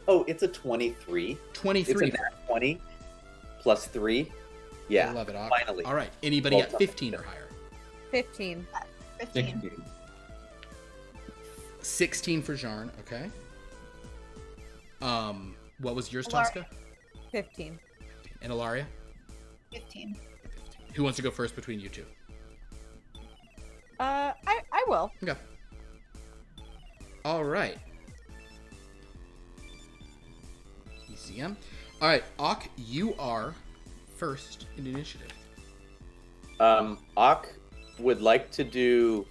Oh, it's a 23. 23. It's a nat 20 plus 3. Yeah, I love it. Ak. finally. All right, anybody Well at done. 15 or higher? 15. 15. 16 for Jarn, okay. What was yours, Ilaria. Tosca? 15. And Ilaria? 15. Who wants to go first between you two? I will. Okay. All right. ECM. All right, Ak, you are first in initiative. Ak would like to do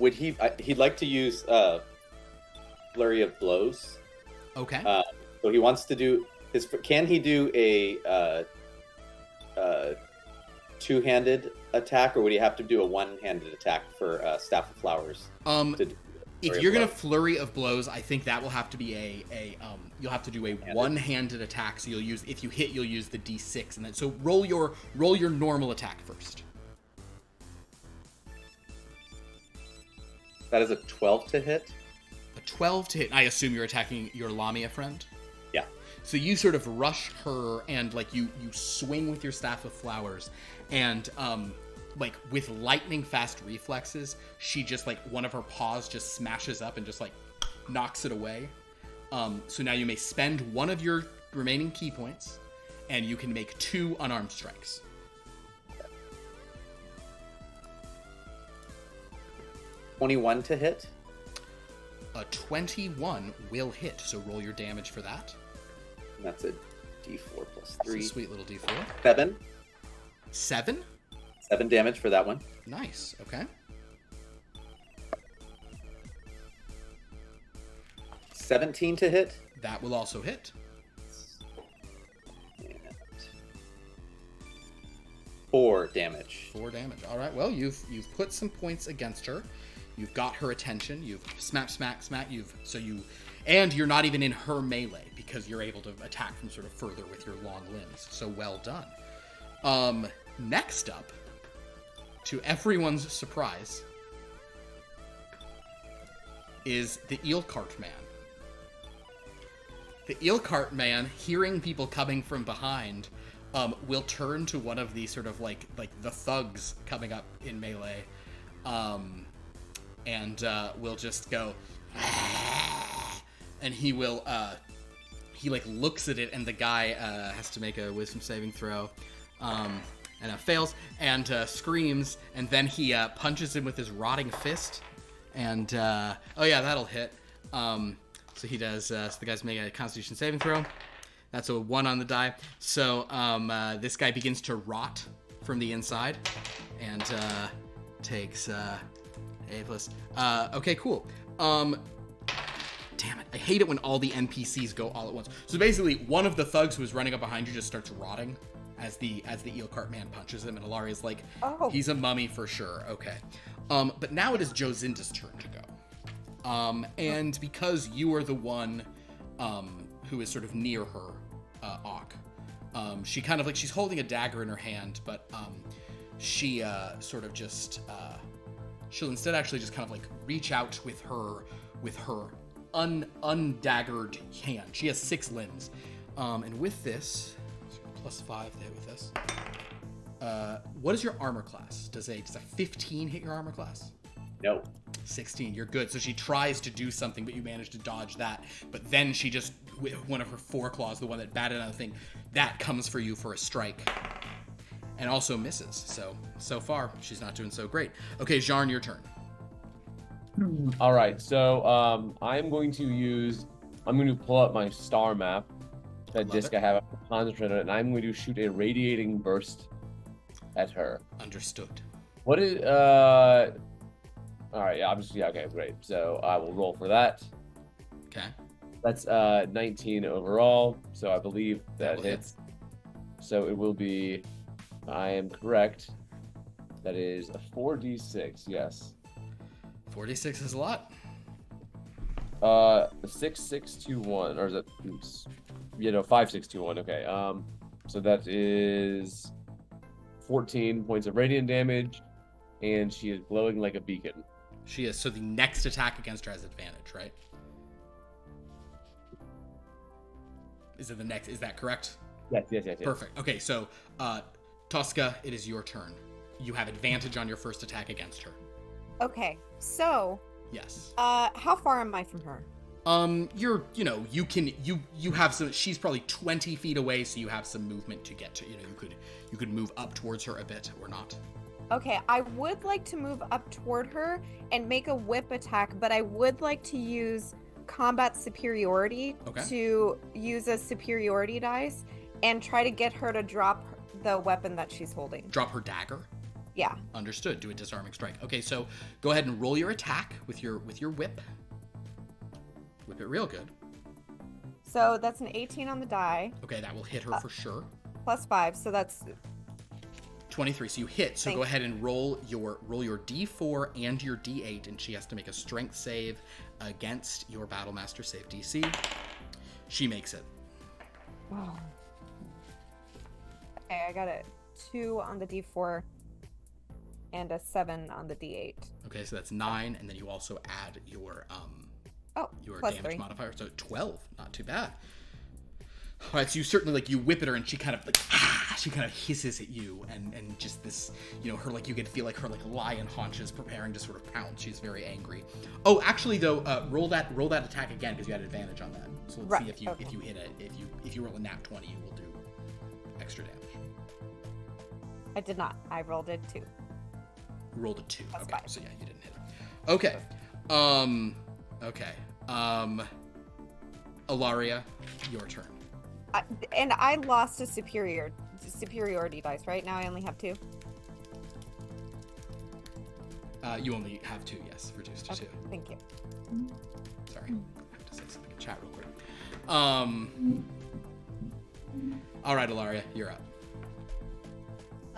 would he? He'd like to use flurry of blows. Okay. So he wants to do his. Can he do a two-handed attack, or would he have to do a one-handed attack for Staff of Flowers? If you're gonna flurry of blows, I think that will have to be you'll have to do a one-handed attack. So you'll use, if you hit, you'll use the D6, and then so roll your normal attack first. That is a 12 to hit. A 12 to hit. I assume you're attacking your Lamia friend. Yeah. So you sort of rush her, and like you swing with your Staff of Flowers, and like with lightning fast reflexes, she just like one of her paws just smashes up and just like knocks it away. So now you may spend one of your remaining key points, and you can make 2 unarmed strikes. 21 to hit. A 21 will hit, so roll your damage for that. And that's a D4 plus 3. It's a sweet little D4. 7. 7? 7 damage for that one. Nice, okay. 17 to hit. That will also hit. And 4 damage. 4 damage. All right. Well, you've put some points against her. You've got her attention. You've smack. And you're not even in her melee because you're able to attack from sort of further with your long limbs. So well done. Next up, to everyone's surprise, is the eel cart man. The eel cart man, hearing people coming from behind, will turn to one of the sort of like the thugs coming up in melee, and will just go, and he will he like looks at it, and the guy has to make a wisdom saving throw, and fails, and screams, and then he punches him with his rotting fist, and oh yeah, that'll hit. So he does. So the guy's making a Constitution saving throw. That's a 1 on the die. So this guy begins to rot from the inside, and takes A plus. Okay, cool. Damn it! I hate it when all the NPCs go all at once. So basically, one of the thugs who was running up behind you just starts rotting as the eel cart man punches him, and Ilaria's like, Oh. he's a mummy for sure. Okay. But now it is Jozinda's turn to go. And because you are the one who is sort of near her, Auk, she kind of like, she's holding a dagger in her hand, but she sort of just, she'll instead actually just kind of like reach out with her undaggered hand. She has 6 limbs. And with this, plus 5 to hit with this. What is your armor class? Does a 15 hit your armor class? No. 16, you're good. So she tries to do something, but you manage to dodge that. But then she just, with one of her 4 claws, the one that batted on the thing, that comes for you for a strike. And also misses. So far, she's not doing so great. Okay, Jarn, your turn. All right, so I'm going to pull up my star map, that Love disc it. I have concentrated on it, and I'm going to shoot a radiating burst at her. Understood. What is all right, yeah, okay, great. So I will roll for that. Okay. That's 19 overall, so I believe that will hits. So it will be, I am correct, that is a 4d6, yes. 46 is a lot. 6, 6, 2, 1, or is it, oops. 5, 6, 2, 1, okay. So that is 14 points of radiant damage, and she is glowing like a beacon. She is. So the next attack against her has advantage, right? Is that correct? Yes. Perfect. Okay, so Tosca, it is your turn. You have advantage on your first attack against her. Okay, so Yes. how far am I from her? You have some, she's probably 20 feet away, so you have some movement to get to, you could move up towards her a bit or not. Okay, I would like to move up toward her and make a whip attack, but I would like to use combat superiority to use a superiority dice and try to get her to drop the weapon that she's holding. Drop her dagger? Yeah. Understood. Do a disarming strike. Okay, so go ahead and roll your attack with your whip. Whip it real good. So that's an 18 on the die. Okay, that will hit her for sure. Plus 5, so that's 23. So you hit. So go ahead and roll your D4 and your D8, and she has to make a strength save against your Battlemaster save DC. She makes it. Wow. Okay, I got a 2 on the D4 and a 7 on the D8. Okay, so that's 9, and then you also add your plus damage 3. modifier. So 12, not too bad. All right, so you certainly you whip at her, and she kind of she kind of hisses at you, and just this, her you can feel her lion haunches preparing to sort of pounce. She's very angry. Oh, actually though, roll that attack again because you had advantage on that. So let's see if you hit it. If you roll a nat 20, you will do extra damage. I did not. I rolled a 2. Rolled a 2. That's okay, 5. so yeah, you didn't hit it. Okay. Ilaria, your turn. And I lost a superiority dice, right? Now I only have 2. You only have 2, yes, reduced to 2. Thank you. Sorry, I have to say something in chat real quick. All right, Ilaria, you're up.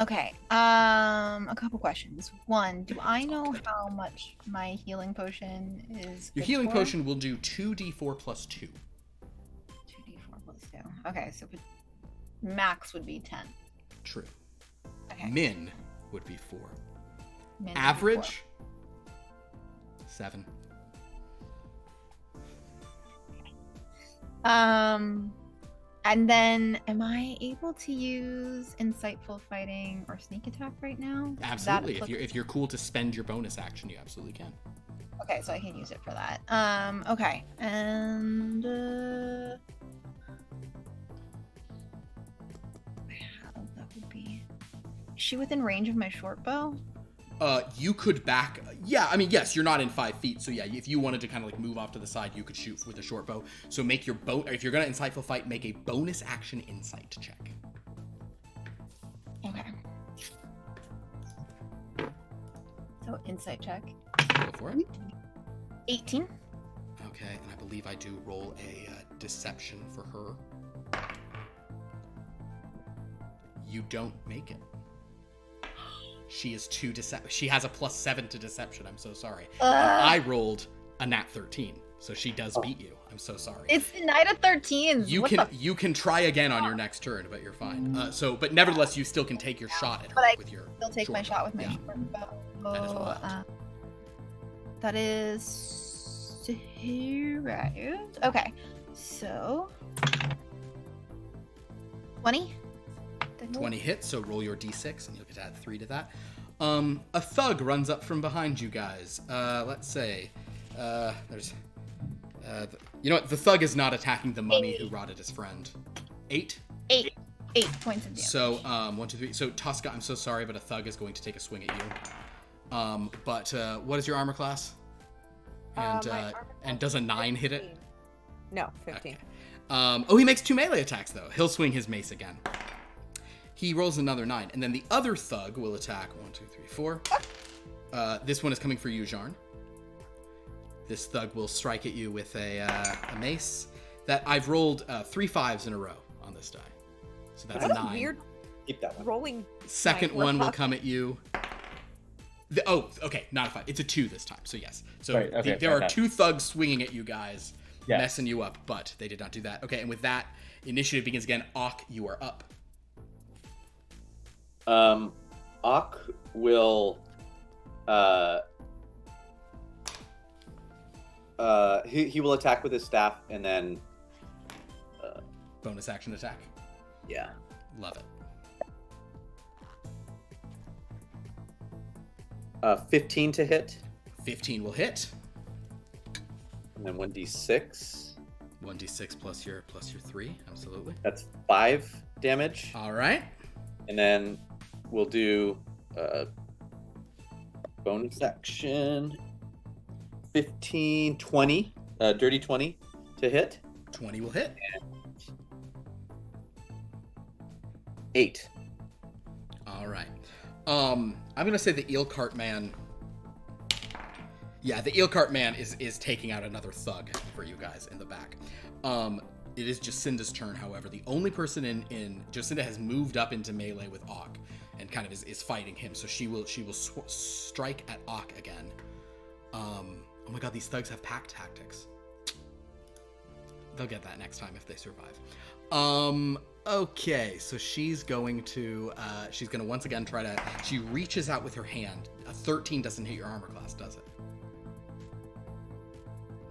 Okay. A couple questions. One, do I know how much my healing potion is? Your healing potion will do 2d4 plus 2. 2d4 plus 2. Okay, so max would be 10. True. Okay. Min would be 4. Min Average 7. And then, am I able to use insightful fighting or sneak attack right now? Absolutely. If you're cool to spend your bonus action, you absolutely can. Okay, so I can use it for that. Okay, and that would be. Is she within range of my short bow? You could back. Yeah, I mean, yes, you're not in 5 feet, so yeah, if you wanted to kind of move off to the side, you could shoot with a short bow. So make your if you're gonna insightful fight, make a bonus action insight check. Okay. So insight check. Go for it. 18. Okay, and I believe I do roll a deception for her. You don't make it. She is she has a +7 to deception. I'm so sorry. And I rolled a nat 13, so she does beat you. I'm so sorry. It's the night of 13s. You can try again on your next turn, but you're fine. But nevertheless, you still can take your shot at her with your. Still take my shot with my short bow. That is allowed. That is right. Okay, so 20. 20 hits, so roll your d6, and you'll get to add 3 to that. A thug runs up from behind you guys. Let's say, there's, you know what? The thug is not attacking the mummy who rotted his friend. 8 points of damage. So 1, 2, 3. So Tosca, I'm so sorry, but a thug is going to take a swing at you. But what is your armor class? And does a 9 hit it? No, 15. Okay. He makes 2 melee attacks though. He'll swing his mace again. He rolls another 9, and then the other thug will attack 1, 2, 3, 4. This one is coming for you, Jarn. This thug will strike at you with a mace. That I've rolled 3 5s in a row on this die, so that's a 9. Weird. Keep that one. Rolling. Second one will come at you. Okay, not a 5. It's a 2 this time. So yes. So right, okay, there are 2 thugs swinging at you guys, yes, messing you up, but they did not do that. Okay, and with that, initiative begins again. Ak, you are up. Ak will he will attack with his staff and then Bonus action attack. yeah. Love it. 15 to hit. 15 will hit. And then 1d6. 1d6 plus your 3, absolutely. That's 5 damage. All right. And then we'll do bonus action 15, 20, dirty 20 to hit. 20 will hit. 8. All right. I'm gonna say the eel cart man. Yeah, the eel cart man is taking out another thug for you guys in the back. It is Jacinda's turn, however. The only person in Jacinda has moved up into melee with Auk and kind of is fighting him. So she will strike at Auk again. Oh my god, these thugs have pack tactics. They'll get that next time if they survive. Okay, so she's going to once again she reaches out with her hand. A 13 doesn't hit your armor class, does it?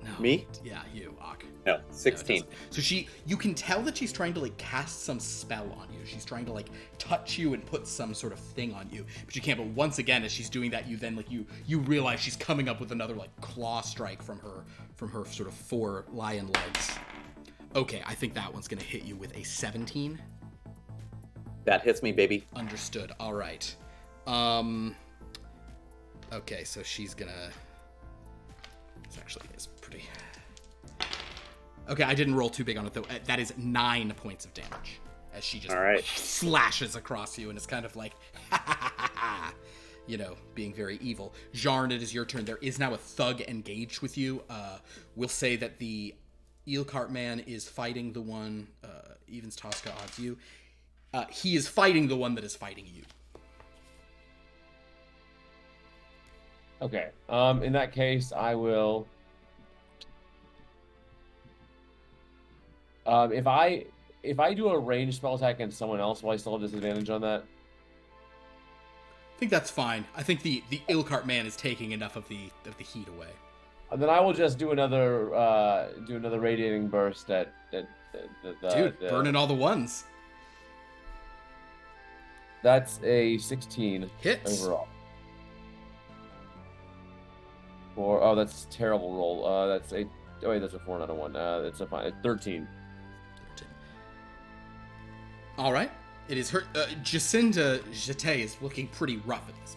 No. Me? Yeah, you, Auk. No, 16. No, so you can tell that she's trying to like cast some spell on you. She's trying to like touch you and put some sort of thing on you, but you can't. But once again, as she's doing that, you then like you realize she's coming up with another like claw strike from her sort of 4 lion legs. Okay, I think that one's gonna hit you with a 17. That hits me, baby. Understood. All right. Okay, so she's gonna. It's pretty. Okay, I didn't roll too big on it though. That is 9 points of damage as she just slashes across you, and it's kind of like, being very evil. Jarn, it is your turn. There is now a thug engaged with you. We'll say that the eel cart man is fighting the one. Evens, Tosca, odds you. He is fighting the one that is fighting you. Okay. In that case, I will. If I do a ranged spell attack against someone else, will I still have disadvantage on that? I think that's fine. I think the ill cart man is taking enough of the heat away. And then I will just do another radiating burst at burning all the ones. That's a 16 hits overall. That's a terrible roll. That's a 4, not a 1. That's a 5. 13. All right. It is her. Jacinda Jete is looking pretty rough at this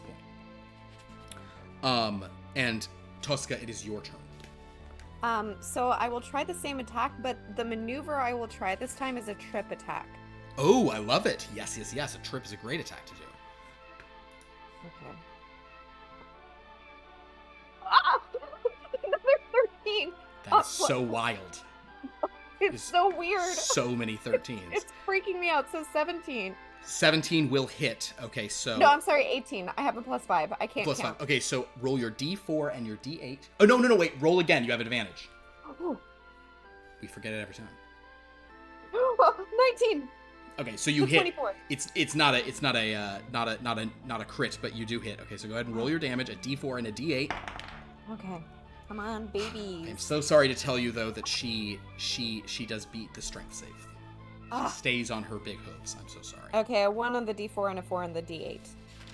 point. And Tosca, it is your turn. So I will try the same attack, but the maneuver I will try this time is a trip attack. Oh, I love it. Yes. A trip is a great attack to do. Okay. Ah! Another 13. That is so wild. It's so weird. So many 13s. It's freaking me out. So 17. 17 will hit. Okay, so... No, I'm sorry, 18. I have a +5. I can't plus count. 5. Okay, so roll your D4 and your D8. Oh, no, wait. Roll again. You have advantage. Oh. We forget it every time. 19. Okay, so you hit. 24. It's not a crit, but you do hit. Okay, so go ahead and roll your damage, a D4 and a D8. Okay. Come on, babies. I'm so sorry to tell you though that she does beat the strength save. She stays on her big hooves. I'm so sorry. Okay, a 1 on the D4 and a 4 on the D8.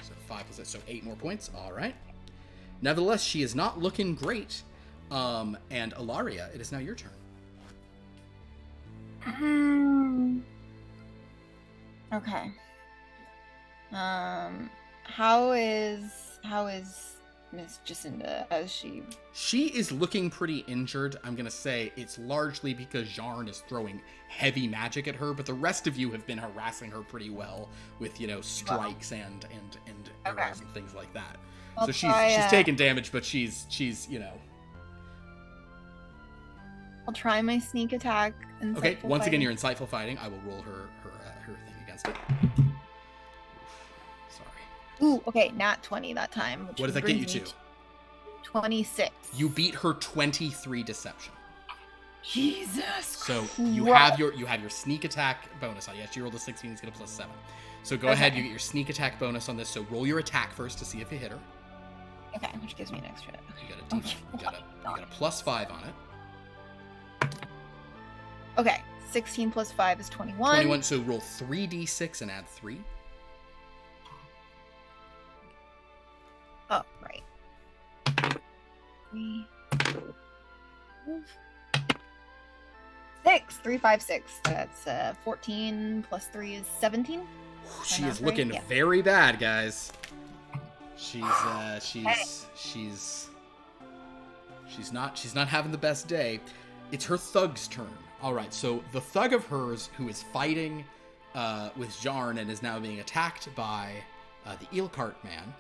So 5 plus it, so 8 more points. All right. Nevertheless, she is not looking great. And Ilaria, it is now your turn. Okay. How is Miss Jacinda as she? She is looking pretty injured. I'm gonna say it's largely because Jarn is throwing heavy magic at her, but the rest of you have been harassing her pretty well with strikes and arrows and things like that. So she's taking damage, but she's I'll try my sneak attack. Okay, once again, you're insightful fighting. I will roll her thing against it. Sorry. Ooh, okay, nat 20 that time. What does that get you to? 26. You beat her 23 deception. Jesus. So you have your sneak attack bonus on. Yes, you rolled a 16. It's gonna +7. So go ahead. You get your sneak attack bonus on this. So roll your attack first to see if you hit her. Okay, which gives me an extra. You got a +5 on it. Okay, 16 plus 5 is 21. 21. So roll 3d6 and add 3. Oh, right. 3. 6. 3, 5, 6. That's 14 plus 3 is 17. She is looking very bad, guys. She's not having the best day. It's her thug's turn. All right, so the thug of hers who is fighting with Jarn and is now being attacked by The eel cart man,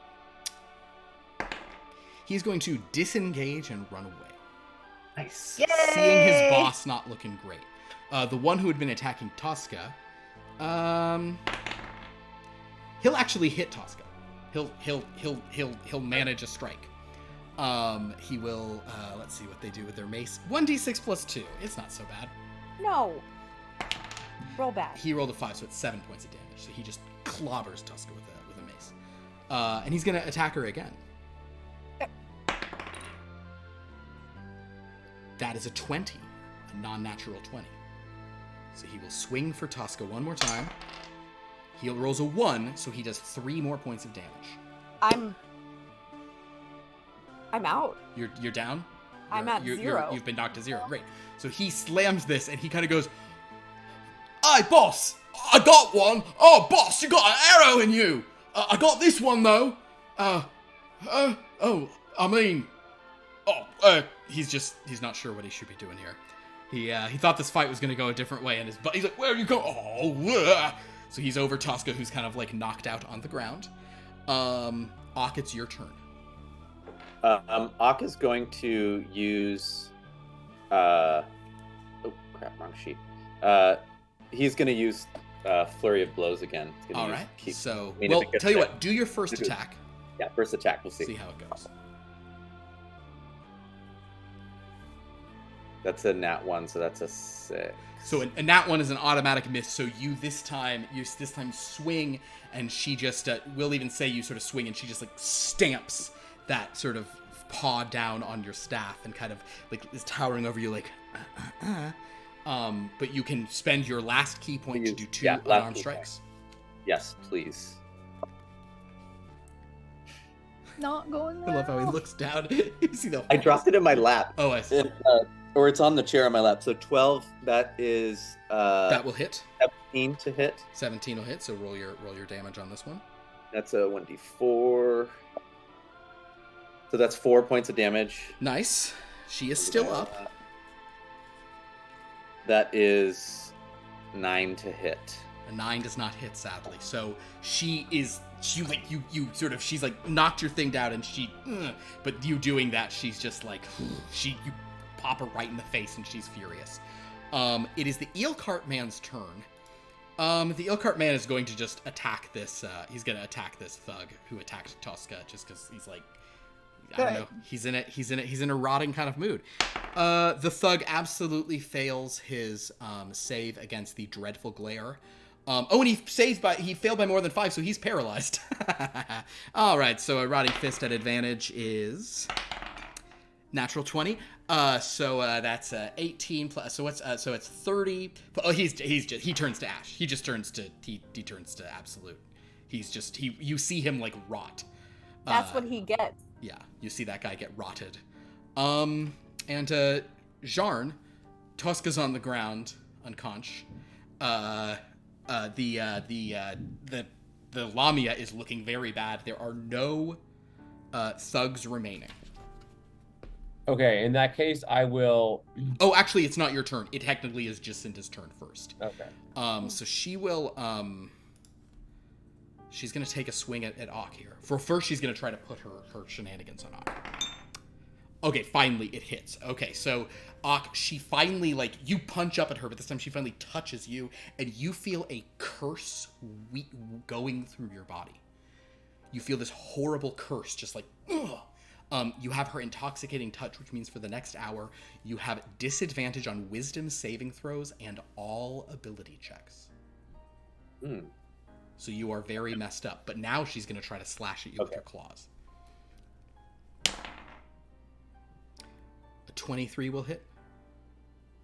he's going to disengage and run away. Nice. Yay! Seeing his boss not looking great. The one who had been attacking Tosca, he'll actually hit Tosca. He'll manage a strike. He will. Let's see what they do with their mace. 1d6 plus 2. It's not so bad. No. Roll bad. He rolled a 5, so it's 7 points of damage. So he just clobbers Tosca with a mace. And he's gonna attack her again. That is a 20, a non-natural 20. So he will swing for Tosca one more time. He rolls a 1, so he does 3 more points of damage. I'm out. You're down? I'm at 0. You've been knocked to 0. Great. So he slams this, and he kind of goes, "Aye, boss! I got one! Oh, boss, you got an arrow in you! I got this one, though! He's not sure what he should be doing here. He thought this fight was going to go a different way, and he's like, where are you going? Oh, so he's over Tosca, who's kind of like knocked out on the ground. Ak, it's your turn. Ak is going to use. Oh crap! Wrong sheet. He's going to use flurry of blows again. All right. So, I mean, well, tell you what. Do your first attack. Yeah, first attack. We'll see. See how it goes. That's a nat 1, so that's a 6. So a nat 1 is an automatic miss. So you this time swing, and she just we'll even say you sort of swing, and she just like stamps that sort of paw down on your staff, and kind of like is towering over you like. But you can spend your last key point to do 2 unarmed strikes. Yes, please. Not going well. I love how he looks down. You see the. I dropped it in my lap. Oh, I see. Or it's on the chair on my lap. So 12. That is. That will hit. 17 to hit. 17 will hit. So roll your damage on this one. That's a 1d4. So that's 4 points of damage. Nice. She is still up. That is 9 to hit. A 9 does not hit, sadly. So she's like knocked your thing down, and but you doing that, she's just like, you pop her right in the face, and she's furious. It is the eel cart man's turn. The eel cart man is going to just attack this. He's going to attack this thug who attacked Tosca, just because he's like, I don't know. He's in a rotting kind of mood. The thug absolutely fails his save against the dreadful glare. And he failed by more than 5, so he's paralyzed. All right, so a rotting fist at advantage is natural 20. So that's 18 plus. So what's so it's 30. Oh, he turns to ash. He turns to absolute. You see him like rot. That's what he gets. Yeah, you see that guy get rotted. And Jarn, Tosca's on the ground, unconscious. The Lamia is looking very bad. There are no thugs remaining. Okay, in that case, I will. Oh, actually, it's not your turn. It technically is Jacinta's turn first. Okay. So she will. She's gonna take a swing at Ak here. First, she's gonna try to put her shenanigans on Ak. Okay, finally it hits. Okay, so Ak, she finally, like, you punch up at her, but this time she finally touches you, and you feel a curse going through your body. You feel this horrible curse, just like, ugh. You have her intoxicating touch, which means for the next hour, you have disadvantage on wisdom saving throws and all ability checks. So you are very messed up. But now she's going to try to slash at you with her claws. A 23 will hit.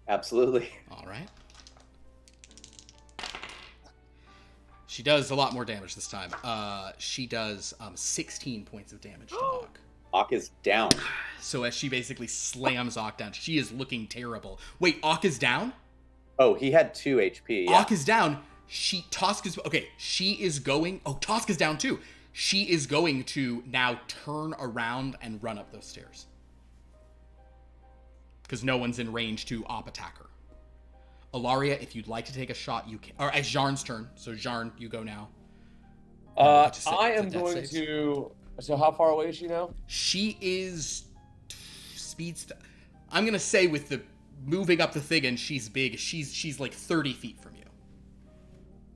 Absolutely. All right. She does a lot more damage this time. She does 16 points of damage to Ak. Ak is down. So as she basically slams Ak down, she is looking terrible. Wait, Ak is down? Oh, he had 2 HP. Yeah. Ak is down. Tosca's down too. She is going to now turn around and run up those stairs. Because no one's in range to attack her. Ilaria, if you'd like to take a shot, you can. Or it's Jarn's turn. So Jarn, you go now. I am going to. So how far away is she now? She is I'm gonna say with the moving up the thing, and she's big. She's like 30 feet from you,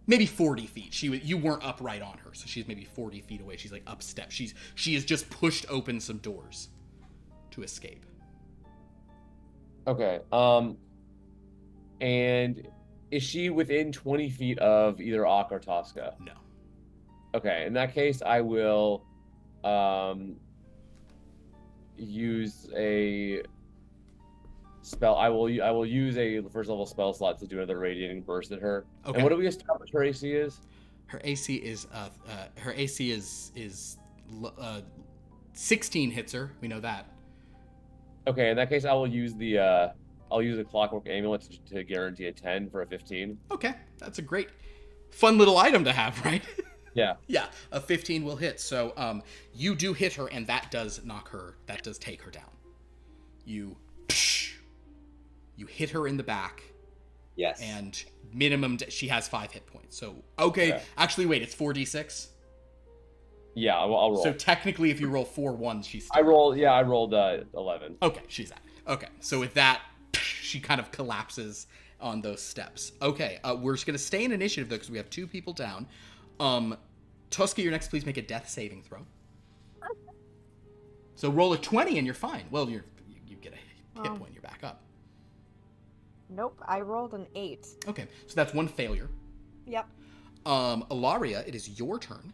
maybe 40 feet. You weren't up right on her, so she's maybe 40 feet away. She's like up step. She has just pushed open some doors to escape. Okay. And is she within 20 feet of either Ak or Tosca? No. Okay. In that case, I will use a spell. I will use a first level spell slot to do another radiating burst at her. Okay. And what do we establish her AC is? Her AC is 16 hits her. We know that. Okay, in that case, I'll use the clockwork amulet to guarantee a 10 for a 15. Okay, that's a great, fun little item to have, right? Yeah. Yeah, a 15 will hit. So you do hit her, and that does take her down. You hit her in the back. Yes. And minimum, she has 5 hit points. So, okay. Actually, wait, it's 4d6? Yeah, I'll roll. So technically, if you roll 4 1s, she's still... I rolled 11. Okay, she's at. Okay, so with that, she kind of collapses on those steps. Okay, we're just going to stay in initiative, though, because we have 2 people down. Tosca, you're next. Please make a death saving throw. So roll a 20 and you're fine. Well, you get a hit point, you're back up. Nope, I rolled an 8. Okay, so that's 1 failure. Yep. Ilaria, it is your turn.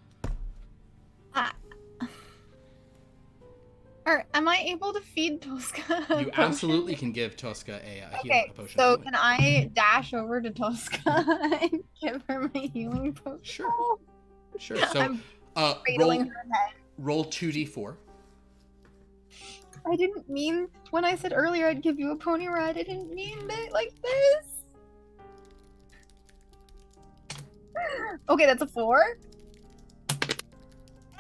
Am I able to feed Tosca? You absolutely can give Tosca a healing potion. So can I dash over to Tosca and give her my healing potion? Sure. So I'm cradling her head. Roll 2d4. I didn't mean, when I said earlier I'd give you a pony ride, I didn't mean it like this. Okay, that's a 4. And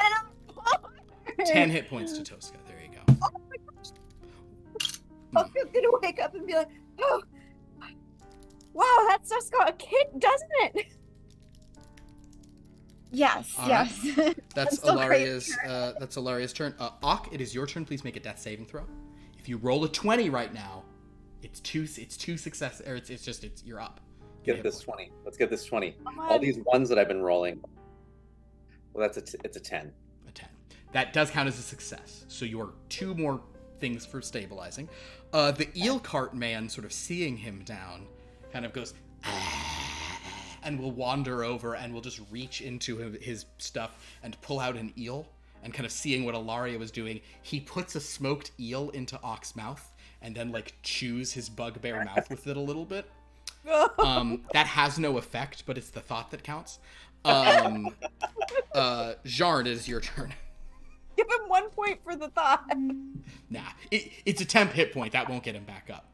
a 4. 10 hit points to Tosca. There you go. Oh my gosh. Tosca's gonna wake up and be like, oh, wow, that's just got a kick, doesn't it? Yes, All yes. Right. That's Ilaria's turn. Ak, it is your turn. Please make a death saving throw. If you roll a 20 right now, it's two success, or you're up. Get this 20. Let's get this 20. Come on. All these ones that I've been rolling. Well, it's a 10. A 10. That does count as a success. So you're 2 more things for stabilizing. The eel cart man, sort of seeing him down, kind of goes, and will wander over and will just reach into his stuff and pull out an eel. And kind of seeing what Ilaria was doing, he puts a smoked eel into Ak's mouth and then like chews his bugbear mouth with it a little bit. That has no effect, but it's the thought that counts. Jarn, it is your turn. Give him 1 point for the thought. Nah, it's a temp hit point. That won't get him back up.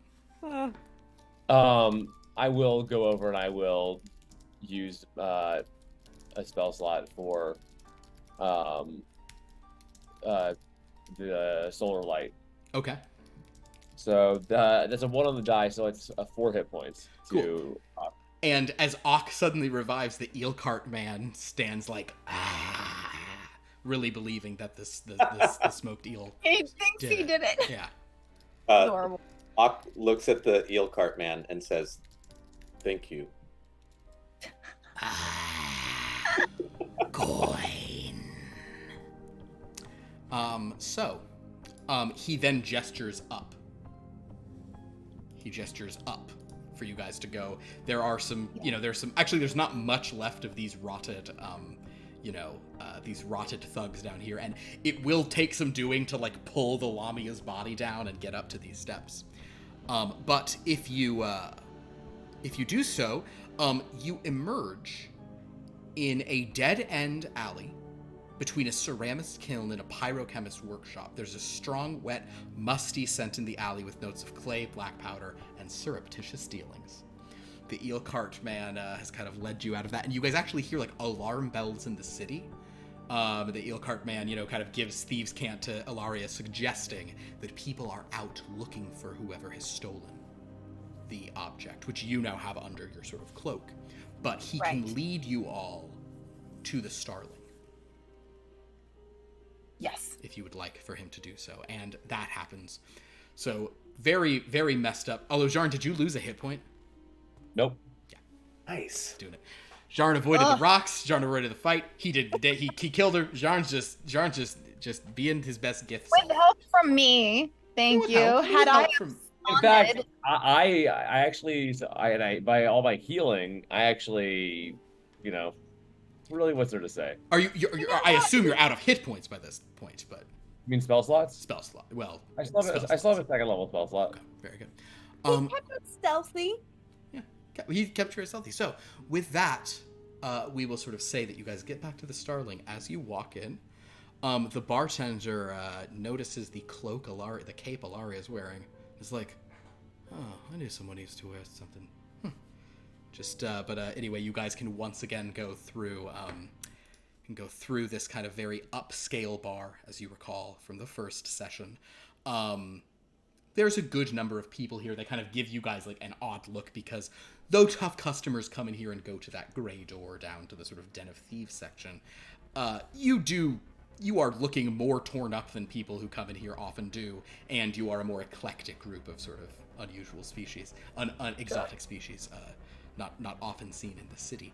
I will go over and I will use a spell slot for the solar light. Okay. So that's a 1 on the die, so it's 4 hit points to. Cool. And as Ak suddenly revives, the eel cart man stands like, really believing that the smoked eel. He thinks he did it. Yeah. Adorable. Ak looks at the eel cart man and says, "Thank you." Coin. He then gestures up. He gestures up for you guys to go. There are some, actually there's not much left of these rotted, these rotted thugs down here, and it will take some doing to like pull the Lamia's body down and get up to these steps. But if you do so, you emerge in a dead-end alley between a ceramist kiln and a pyrochemist workshop. There's a strong, wet, musty scent in the alley with notes of clay, black powder, and surreptitious dealings. The eel cart man has kind of led you out of that, and you guys actually hear like alarm bells in the city. The eel cart man, kind of gives thieves' cant to Ilaria, suggesting that people are out looking for whoever has stolen the object, which you now have under your sort of cloak. But he can lead you all to the Starling. Yes. if you would like for him to do so. And that happens. So very, very messed up. Although, Jarn, did you lose a hit point? Nope. Nice. Doing it. Jarn avoided the rocks. Jarn avoided the fight. He did the day. He killed her. Jarn's just being his best gift. With help from me. Thank With you. help- with Had I help from- In fact, responded- I actually, by all my healing, I actually, really, what's there to say? Are you? I assume you're out of hit points by this point, but You mean spell slots? spell slot. Well, I still have a second level spell slot. Okay, very good. He kept it stealthy. Yeah, he kept her stealthy. So with that, we will sort of say that you guys get back to the Starling. As you walk in, the bartender notices the cloak the cape Ilaria is wearing. It's like, oh, I knew someone used to wear something. But anyway, you guys can once again go through this kind of very upscale bar, as you recall from the first session. There's a good number of people here. They kind of give you guys like an odd look because though tough customers come in here and go to that gray door down to the sort of Den of Thieves section, you are looking more torn up than people who come in here often do, and you are a more eclectic group of sort of unusual species, exotic species, not often seen in the city.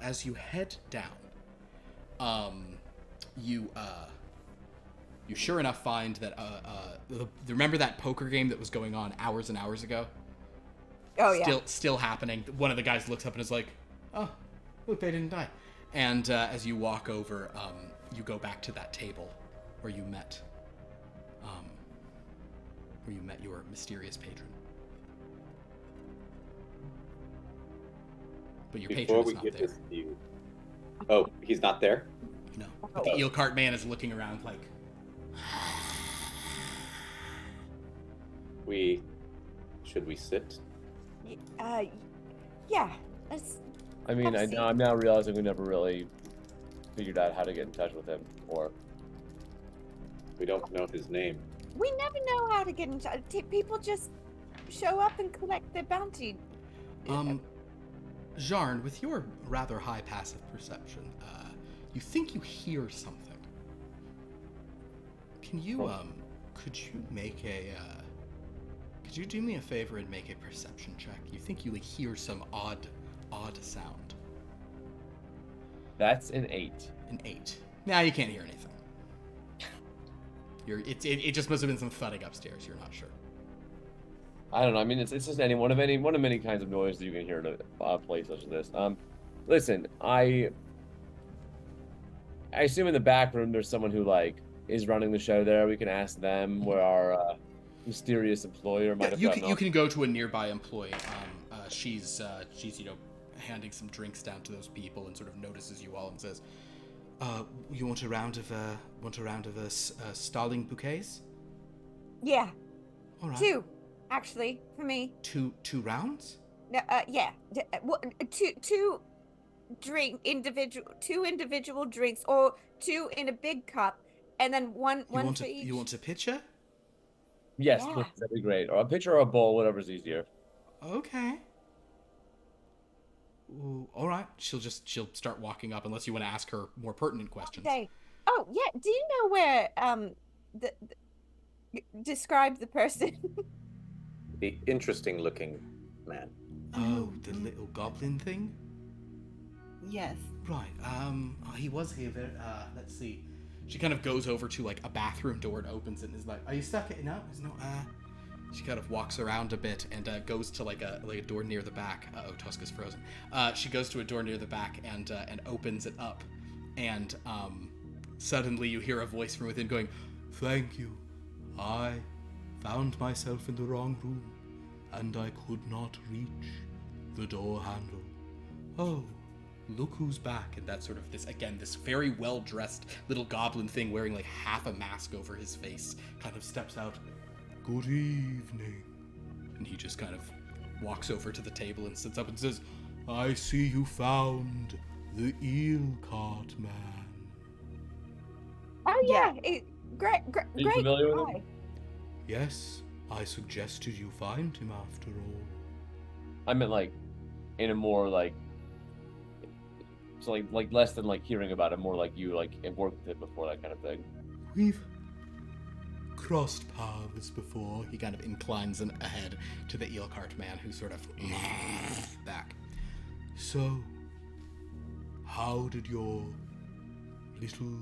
As you head down, you sure enough find that remember that poker game that was going on hours and hours ago? Oh yeah. Still happening. One of the guys looks up and is like, "Oh, look, they didn't die." And as you walk over, you go back to that table where you met your mysterious patron. But your patron Before is we not get there. this view. Oh, he's not there? No. But the eel cart man is looking around like, Should we sit? Yeah. Let's, I mean, Have a seat. I'm now realizing we never really figured out how to get in touch with him, or We don't know his name. we never know how to get in touch. People just show up and collect their bounty. Jarn, with your rather high passive perception, you think you hear something. Can you, could you do me a favor and make a perception check? You think you hear some odd sound. that's an 8. An 8. Nah, you can't hear anything. It just must have been some thudding upstairs. You're not sure. I don't know. I mean, it's just one of many kinds of noise that you can hear in a place such as this. Listen, I assume in the back room there's someone who is running the show there. We can ask them where our mysterious employer might have you gotten can, you off. can go to a nearby employee. She's handing some drinks down to those people and sort of notices you all and says, "You want a round of Starling bouquets?" Yeah. All right. 2, actually, for me. Two rounds? No, yeah. Two individual drinks, or 2 in a big cup, and then one for each. You want a pitcher? Yes, Yeah. please, that'd be great. Or a pitcher or a bowl, whatever's easier. Okay. Ooh, all right. She'll start walking up unless you want to ask her more pertinent questions. Okay. Oh yeah. Do you know where describe the person? The interesting looking man. Oh, the little goblin thing? Yes. Right. He was here. Let's see. She kind of goes over to a bathroom door and opens it and is like, "Are you stuck? No, there's no." She kind of walks around a bit and goes to a door near the back. Oh, Tosca's frozen. She goes to a door near the back and opens it up, and suddenly you hear a voice from within going, "Thank you. I found myself in the wrong room, and I could not reach the door handle. Oh, look who's back." And that's sort of this very well-dressed little goblin thing wearing half a mask over his face kind of steps out. "Good evening." And he just kind of walks over to the table and sits up and says, "I see you found the eel cart man." Oh yeah. Great. you familiar with him? guy. "Yes, I suggested you find him after all." I meant in a more so less than hearing about it, more you have worked with it before, that kind of thing. We've crossed paths before. He kind of inclines ahead to the eel cart man, who sort of back. So, how did your little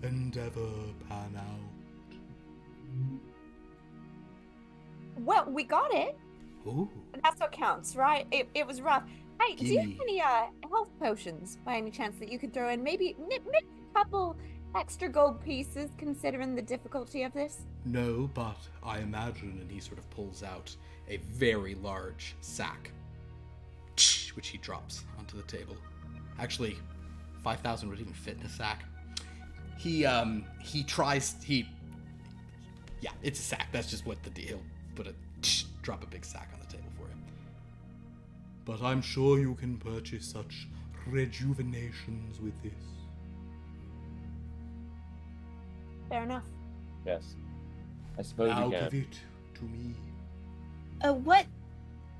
endeavor pan out? Well, we got it. Oh, That's what counts, right? It was rough. Hey, do you have Gimme. any health potions by any chance that you could throw in? Maybe a couple extra gold pieces, considering the difficulty of this. no, but I imagine, and he sort of pulls out a very large sack, which he drops onto the table. Actually, 5,000 would even fit in a sack. Yeah, it's a sack. That's just what the deal. Drop a big sack on the table for him. But I'm sure you can purchase such rejuvenations with this. Fair enough. Yes. I suppose Now we can. give it to me. What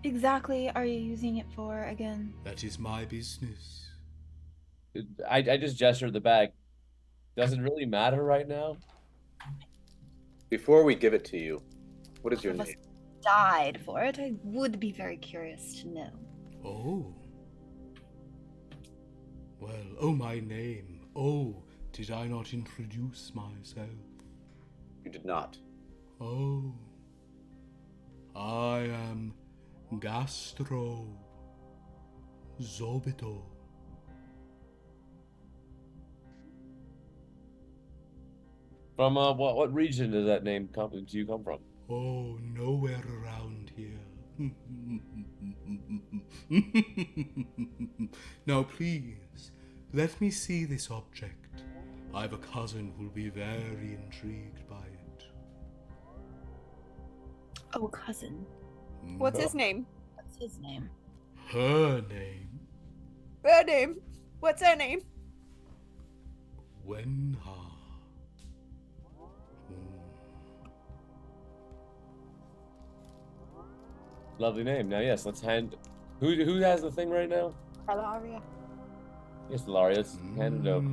exactly are you using it for again? That is my business. I just gestured the bag. Doesn't really matter right now. Before we give it to you, what is your Both of us name? died for it. I would be very curious to know. Oh. Well, oh, my name. Oh, did I not introduce myself? You did not. Oh. I am Gastro Zobito. From what region does that name do you come from? Oh, nowhere around here. Now, please, let me see this object. I've a cousin who'll be very intrigued by it. Oh, cousin. What's his name? What's his name? Her name, Her name. What's her name? Wenha. Lovely name. Now, yes, let's hand. Who has the thing right now? Alaria. Yes, Laurie. Let's hand it over.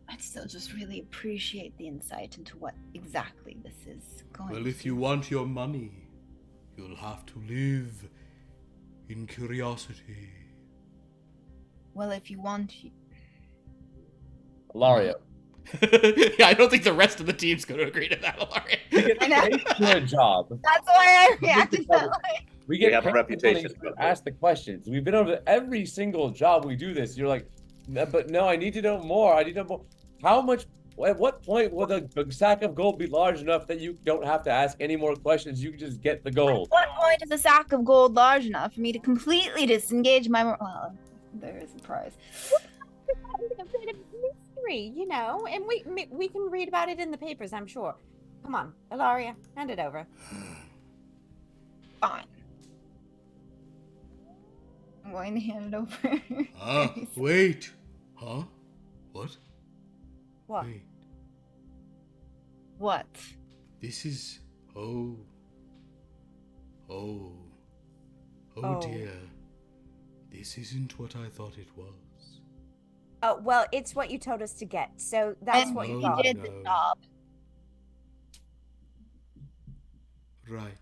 I'd still just really appreciate the insight into what exactly this is going Well, to if you want your money, you'll have to live in curiosity. Well, if you want... Lario. Yeah, I don't think the rest of the team's going to agree to that, Alaria. We get paid for a job. That's why I reacted that way. We get have a paid reputation money about to ask the questions. We've been over every single job we do this. You're like, but no, I need to know more. I need to know more. How much? At what point will the sack of gold be large enough that you don't have to ask any more questions? You can just get the gold. At what point is a sack of gold large enough for me to completely disengage my... Well, there is a prize. A bit of mystery, you know, and we can read about it in the papers, I'm sure. Come on, Ilaria, hand it over. Fine. I'm going to hand it over. Ah, wait. Huh? What? What? Wait. What? This is... Oh. Oh. Dear. This isn't what I thought it was. Oh, well, it's what you told us to get, so that's And what you Oh, got. did the no. job. Right.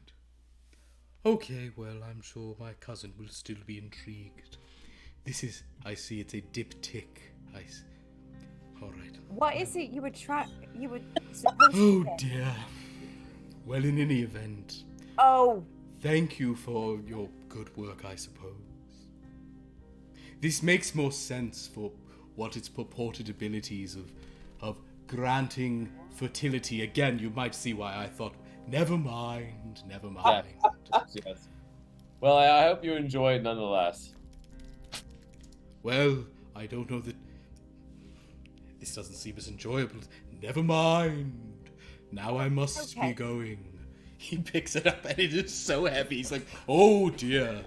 Okay, well, I'm sure my cousin will still be intrigued. This is... I see it's a diptych. Alright. What is it you would supposed Oh, to get? dear. Well, in any event, Oh, thank you for your good work, I suppose. This makes more sense for what its purported abilities of granting fertility. Again, you might see why I thought, never mind. Yes. Well, I hope you enjoy it nonetheless. Well, I don't know that... This doesn't seem as enjoyable. Never mind. Now I must Okay. be going. He picks it up and it is so heavy. He's like, oh dear.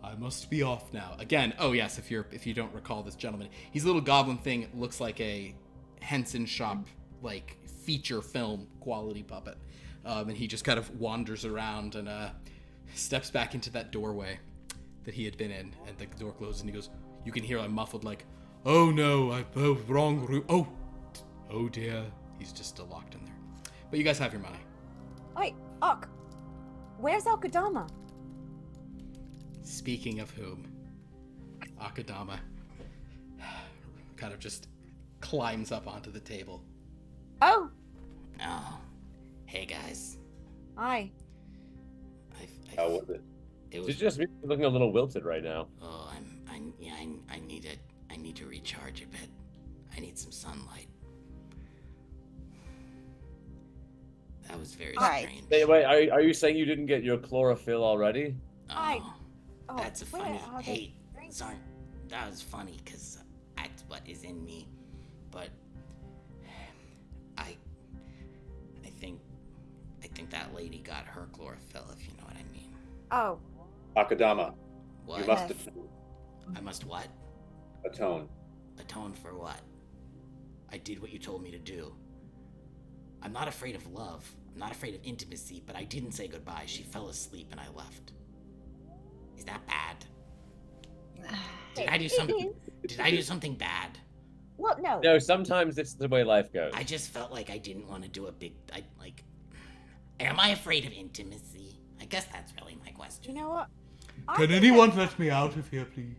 I must be off now. Again, oh yes, if you don't recall this gentleman, he's a little goblin thing. Looks like a Henson shop, like feature film quality puppet. And he just kind of wanders around and steps back into that doorway. that he had been in, and the door closes, and he goes, you can hear a muffled like, oh no, wrong room. Oh dear. He's just still locked in there. But you guys have your money. Wait, Ak, where's Akadama? Speaking of whom, Akadama kind of just climbs up onto the table. Oh, Oh, hey guys. hi. How was it? It was. She's just looking a little wilted right now. Oh, I need to recharge a bit. I need some sunlight. That was very Right. strange. Wait, are you saying you didn't get your chlorophyll already? Oh, Oh, that's a wait, funny. I'll get Hey, drink. sorry, that was funny because that's what is in me. But I think that lady got her chlorophyll, if you know what I mean. Oh, Akadama, What? you must Yes. I must what? atone. Atone for what? I did what you told me to do. I'm not afraid of love. I'm not afraid of intimacy, but I didn't say goodbye. She fell asleep and I left. Is that bad? Did I do something? Did I do something bad? well, no. No, sometimes it's the way life goes. I just felt like I didn't want to do a big. Am I afraid of intimacy? I guess that's really my You question. know what? I Can think anyone let me out of here, please?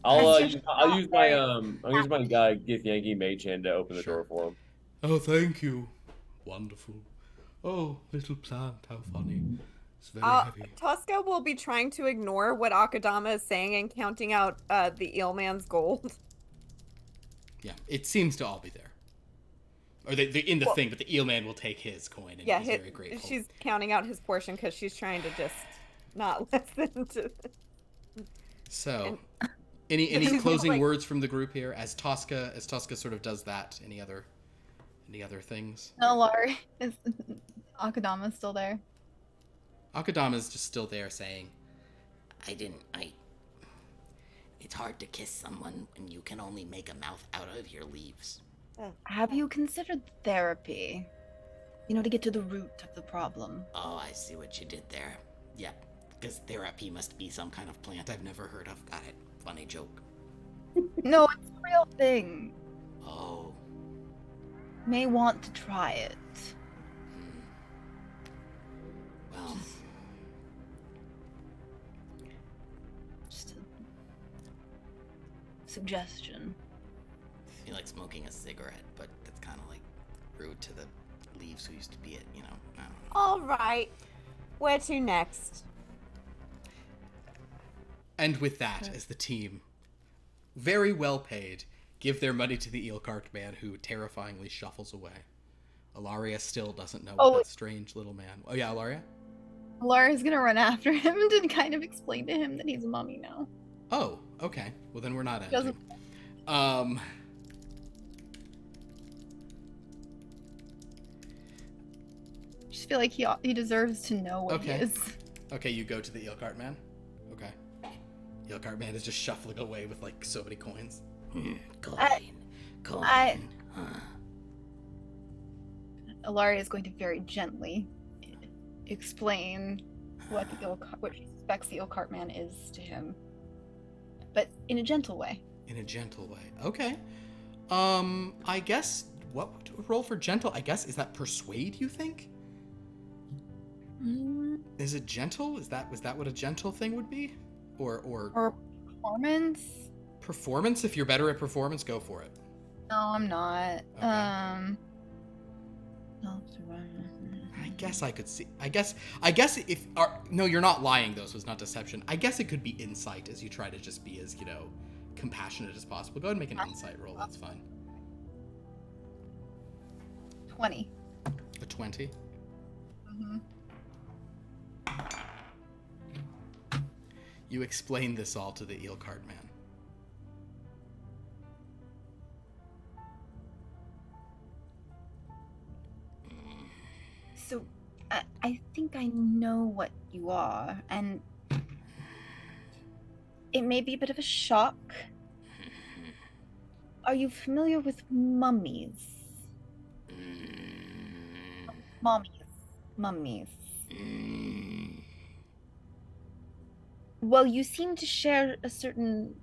I'll That's just I'll not use my very I'll use my guy Gith Yankee Mage Hand to open the Sure. door for him. Oh, thank you. Wonderful. Oh, little plant, how funny. It's very heavy. Tosca will be trying to ignore what Akadama is saying and counting out the eelman's gold. Yeah, it seems to all be there. Or they in the Well- thing, but the eel man will take his coin, and Yeah, he's very grateful. she's counting out his portion because she's trying to just not listen to. So, any She's closing like- words from the group here as Tosca sort of does that? Any other things? No, Laurie is Akadama's still there. Akadama's just still there saying, It's hard to kiss someone when you can only make a mouth out of your leaves. Have you considered therapy? You know, to get to the root of the problem. Oh, I see what you did there. Yep, because therapy must be some kind of plant I've never heard of. Got it. Funny joke. No, it's a real thing. Oh. May want to try it. Well, Just a suggestion. I feel like smoking a cigarette, but that's kind of like rude to the leaves who used to be it, you know? I don't know. All right, where to next? and with that, as the team, very well paid, give their money to the eel cart man, who terrifyingly shuffles away. Alaria still doesn't know what that strange little man. Oh yeah, Alaria. Laura's gonna run after him to kind of explain to him that he's a mummy now. Oh, okay. Well, then we're not Doesn't- ending. I just feel like he deserves to know what Okay. he is. Okay, you go to the eel cart man. Okay. Eel cart man is just shuffling away with like so many coins. Coin. I- Huh. Ilaria is going to very gently explain what she suspects the Ilcart man is to him, but in a gentle way. In a gentle way. Okay. I guess what would roll for gentle? I guess is that persuade, you think? Is it gentle? Was that what a gentle thing would be? Or Performance? performance? If you're better at performance, go for it. No, I'm not. Okay. I guess I could see. I guess if no, you're not lying though, so it's not deception. I guess it could be insight as you try to just be as, compassionate as possible. Go ahead and make an insight roll. That's fine. 20. A 20. Mm-hmm. You explain this all to the eel card man. So, I think I know what you are, and it may be a bit of a shock. Are you familiar with mummies? Mummies. well, you seem to share a certain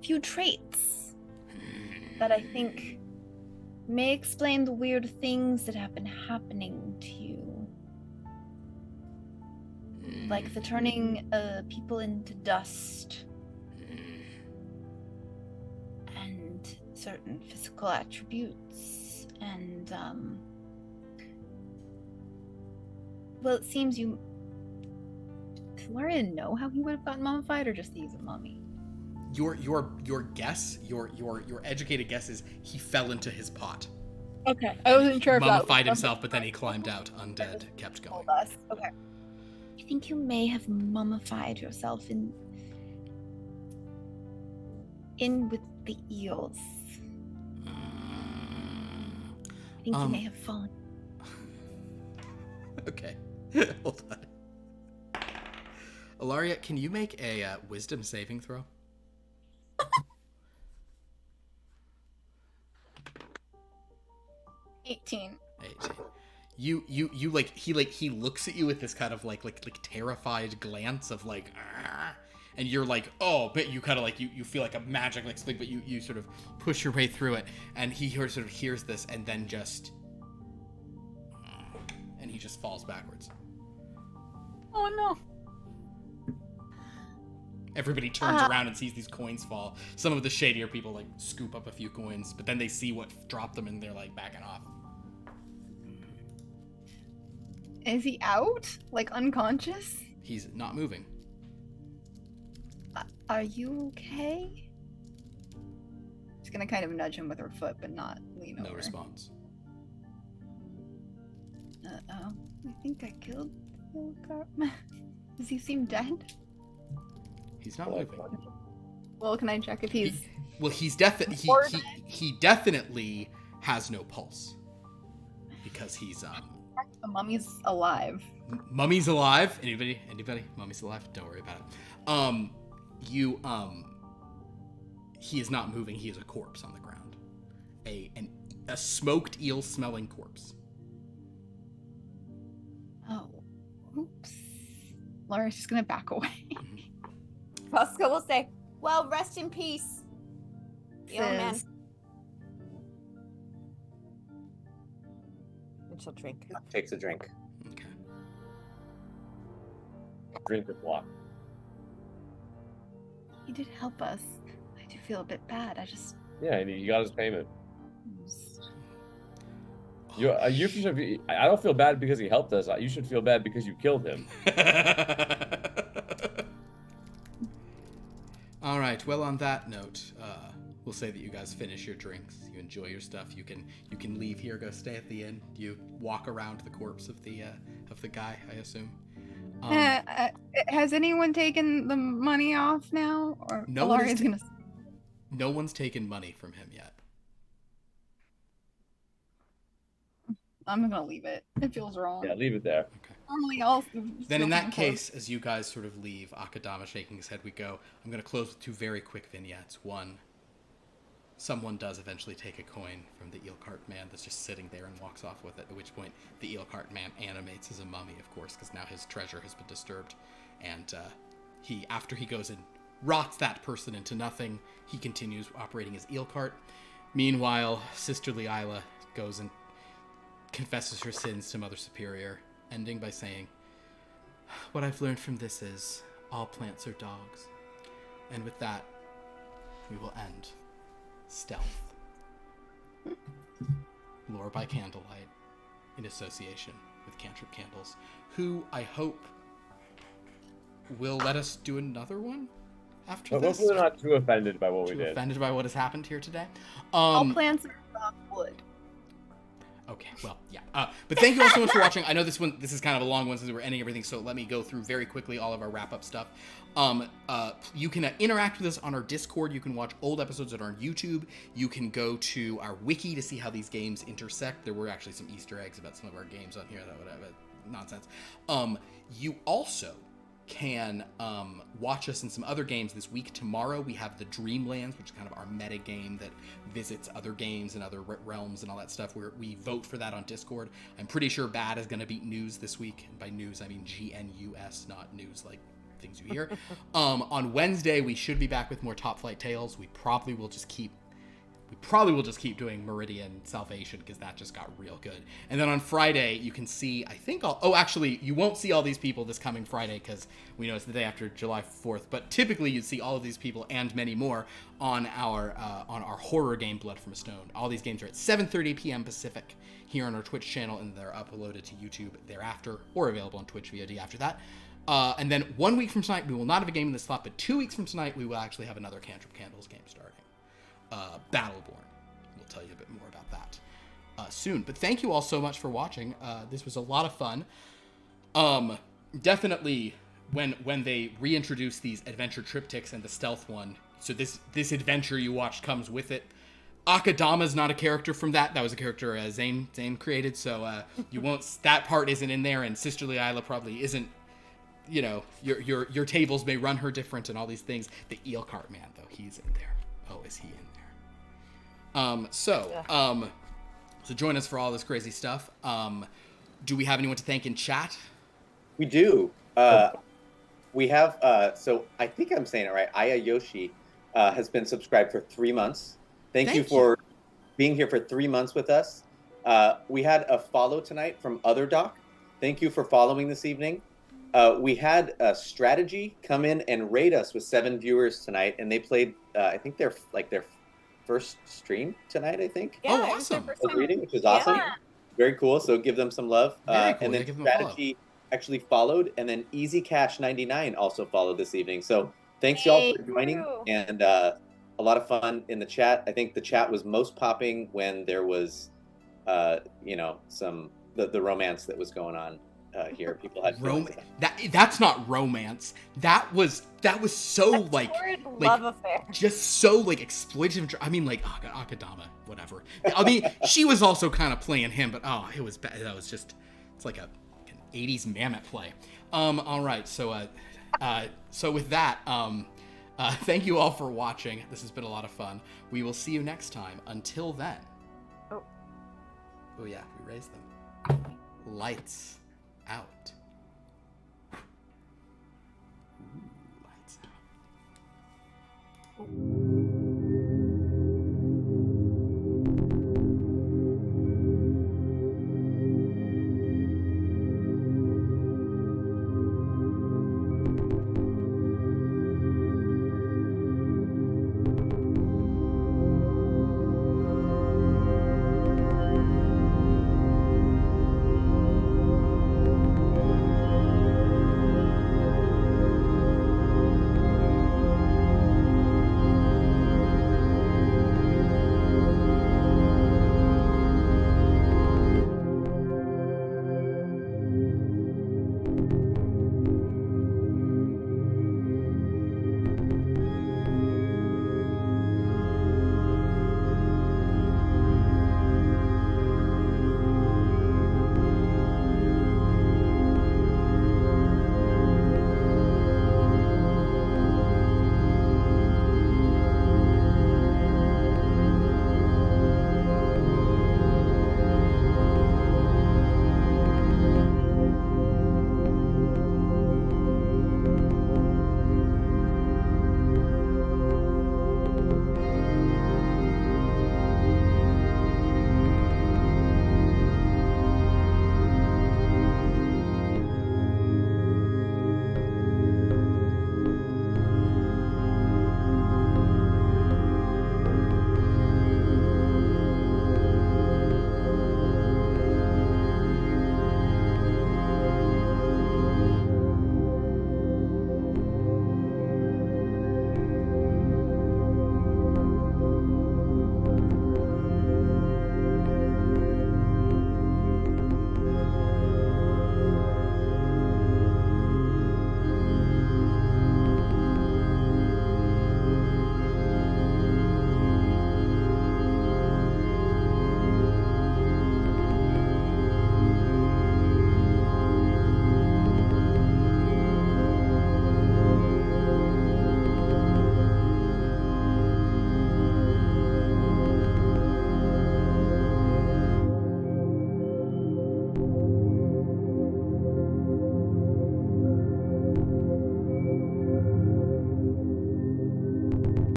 few traits that I think may explain the weird things that have been happening to you. Like the turning people into dust and certain physical attributes and well, it seems you... Does Larian know how he would have gotten mummified, or just that he's a mummy? Your guess, your educated guess is he fell into his pot. Okay, I wasn't sure if that Mummified himself, but then he climbed out undead, kept going. Okay. I think you may have mummified yourself in with the eels. I think you may have fallen. Okay. Hold on. Ilaria, can you make a wisdom saving throw? 18. 18. You like he looks at you with this kind of like terrified glance of like, "Argh," and you're like, oh, but you kind of like you feel like a magic like thing, but you sort of push your way through it, and he sort of hears this and then just, and he just falls backwards. Oh no. Everybody turns around and sees these coins fall. Some of the shadier people like scoop up a few coins, but then they see what dropped them and they're like backing off. Is he out? Like unconscious? He's not moving. Are you okay? She's gonna kind of nudge him with her foot, but not lean over. No response. Uh-oh. I think I killed the car. Does he seem dead? He's not moving. Well, can I check if he's... He's he definitely has no pulse. Because he's The mummy's alive. Mummy's alive. Anybody? Mummy's alive. Don't worry about it. He is not moving. He is a corpse on the ground. A smoked eel smelling corpse. Oh, oops. Laura's just gonna back away. Tosca will say, well, rest in peace, eel man. And she'll drink. Takes a drink. Okay. Drink the block. He did help us. I do feel a bit bad. I just... Yeah, and he got his payment. You should be, I don't feel bad because he helped us. You should feel bad because you killed him. All right. Well, on that note, we'll say that you guys finish your drinks. You enjoy your stuff. You can leave here, go stay at the inn. You walk around the corpse of the guy, I assume. Has anyone taken the money off now? Or no one's taken money from him yet. I'm gonna leave it. It feels wrong. Yeah, leave it there. Okay. Normally I'll... Then in that case, as you guys sort of leave, Akadama shaking his head, we go. I'm going to close with two very quick vignettes. One, someone does eventually take a coin from the eel cart man that's just sitting there and walks off with it, at which point the eel cart man animates as a mummy, of course, because now his treasure has been disturbed. And after he goes and rots that person into nothing, he continues operating his eel cart. Meanwhile, Sister Leila goes and confesses her sins to Mother Superior, ending by saying, what I've learned from this is all plants are dogs. And with that, we will end Stealth. Lore by Candlelight, in association with Cantrip Candles, who I hope will let us do another one after this. Hopefully they're not too offended by what we did. Offended by what has happened here today. All plants are not wood. Okay, well, yeah. But thank you all so much for watching. I know this is kind of a long one since we're ending everything, so let me go through very quickly all of our wrap-up stuff. You can interact with us on our Discord. You can watch old episodes that are on YouTube. You can go to our wiki to see how these games intersect. There were actually some Easter eggs about some of our games on here. That would have nonsense. You also can watch us in some other games this week. Tomorrow we have the Dreamlands, which is kind of our meta game that visits other games and other realms and all that stuff, where we vote for that on Discord. I'm pretty sure Bad is going to beat News this week. And by News, I mean GNUS, not news like things you hear. On Wednesday, we should be back with more Top Flight Tales. We probably will just keep doing Meridian Salvation, because that just got real good. And then on Friday, you can see, actually, you won't see all these people this coming Friday, because we know it's the day after July 4th, but typically you'd see all of these people and many more on our horror game, Blood from a Stone. All these games are at 7:30 p.m. Pacific here on our Twitch channel, and they're uploaded to YouTube thereafter, or available on Twitch VOD after that. And then 1 week from tonight, we will not have a game in this slot, but 2 weeks from tonight, we will actually have another Cantrip Candles game starting. Battleborn. We'll tell you a bit more about that soon. But thank you all so much for watching. This was a lot of fun. Definitely, when they reintroduce these adventure triptychs and the stealth one, so this adventure you watched comes with it. Akadama's not a character from that. That was a character Zane created, so you won't. That part isn't in there, and Sisterly Isla probably isn't. You know, your tables may run her different and all these things. The eel cart man, though, he's in there. Oh, is he in there? So join us for all this crazy stuff. Do we have anyone to thank in chat? We do. We have, so I think I'm saying it right. Aya Yoshi has been subscribed for 3 months. Thank you for being here for 3 months with us. We had a follow tonight from Other Doc. Thank you for following this evening. We had a Strategy come in and raid us with 7 viewers tonight, and they played, I think their first stream tonight, I think. Yeah, oh, awesome. Reading, which is awesome. Yeah. Very cool. So give them some love. Very cool. And then Give them a Strategy actually followed, and then Easy Cash 99 also followed this evening. So thanks y'all for joining, and a lot of fun in the chat. I think the chat was most popping when there was, some the romance that was going on here. People had that's not romance. That was so love affair. Just so exploitative. I mean, Akadama, whatever. I mean, she was also kind of playing him, but it was bad. That was just, it's like an 80s Mammoth play. All right, so with that, thank you all for watching. This has been a lot of fun. We will see you next time. Until then. Oh yeah, we raised them. Lights out. Ooh, lights out. Ooh.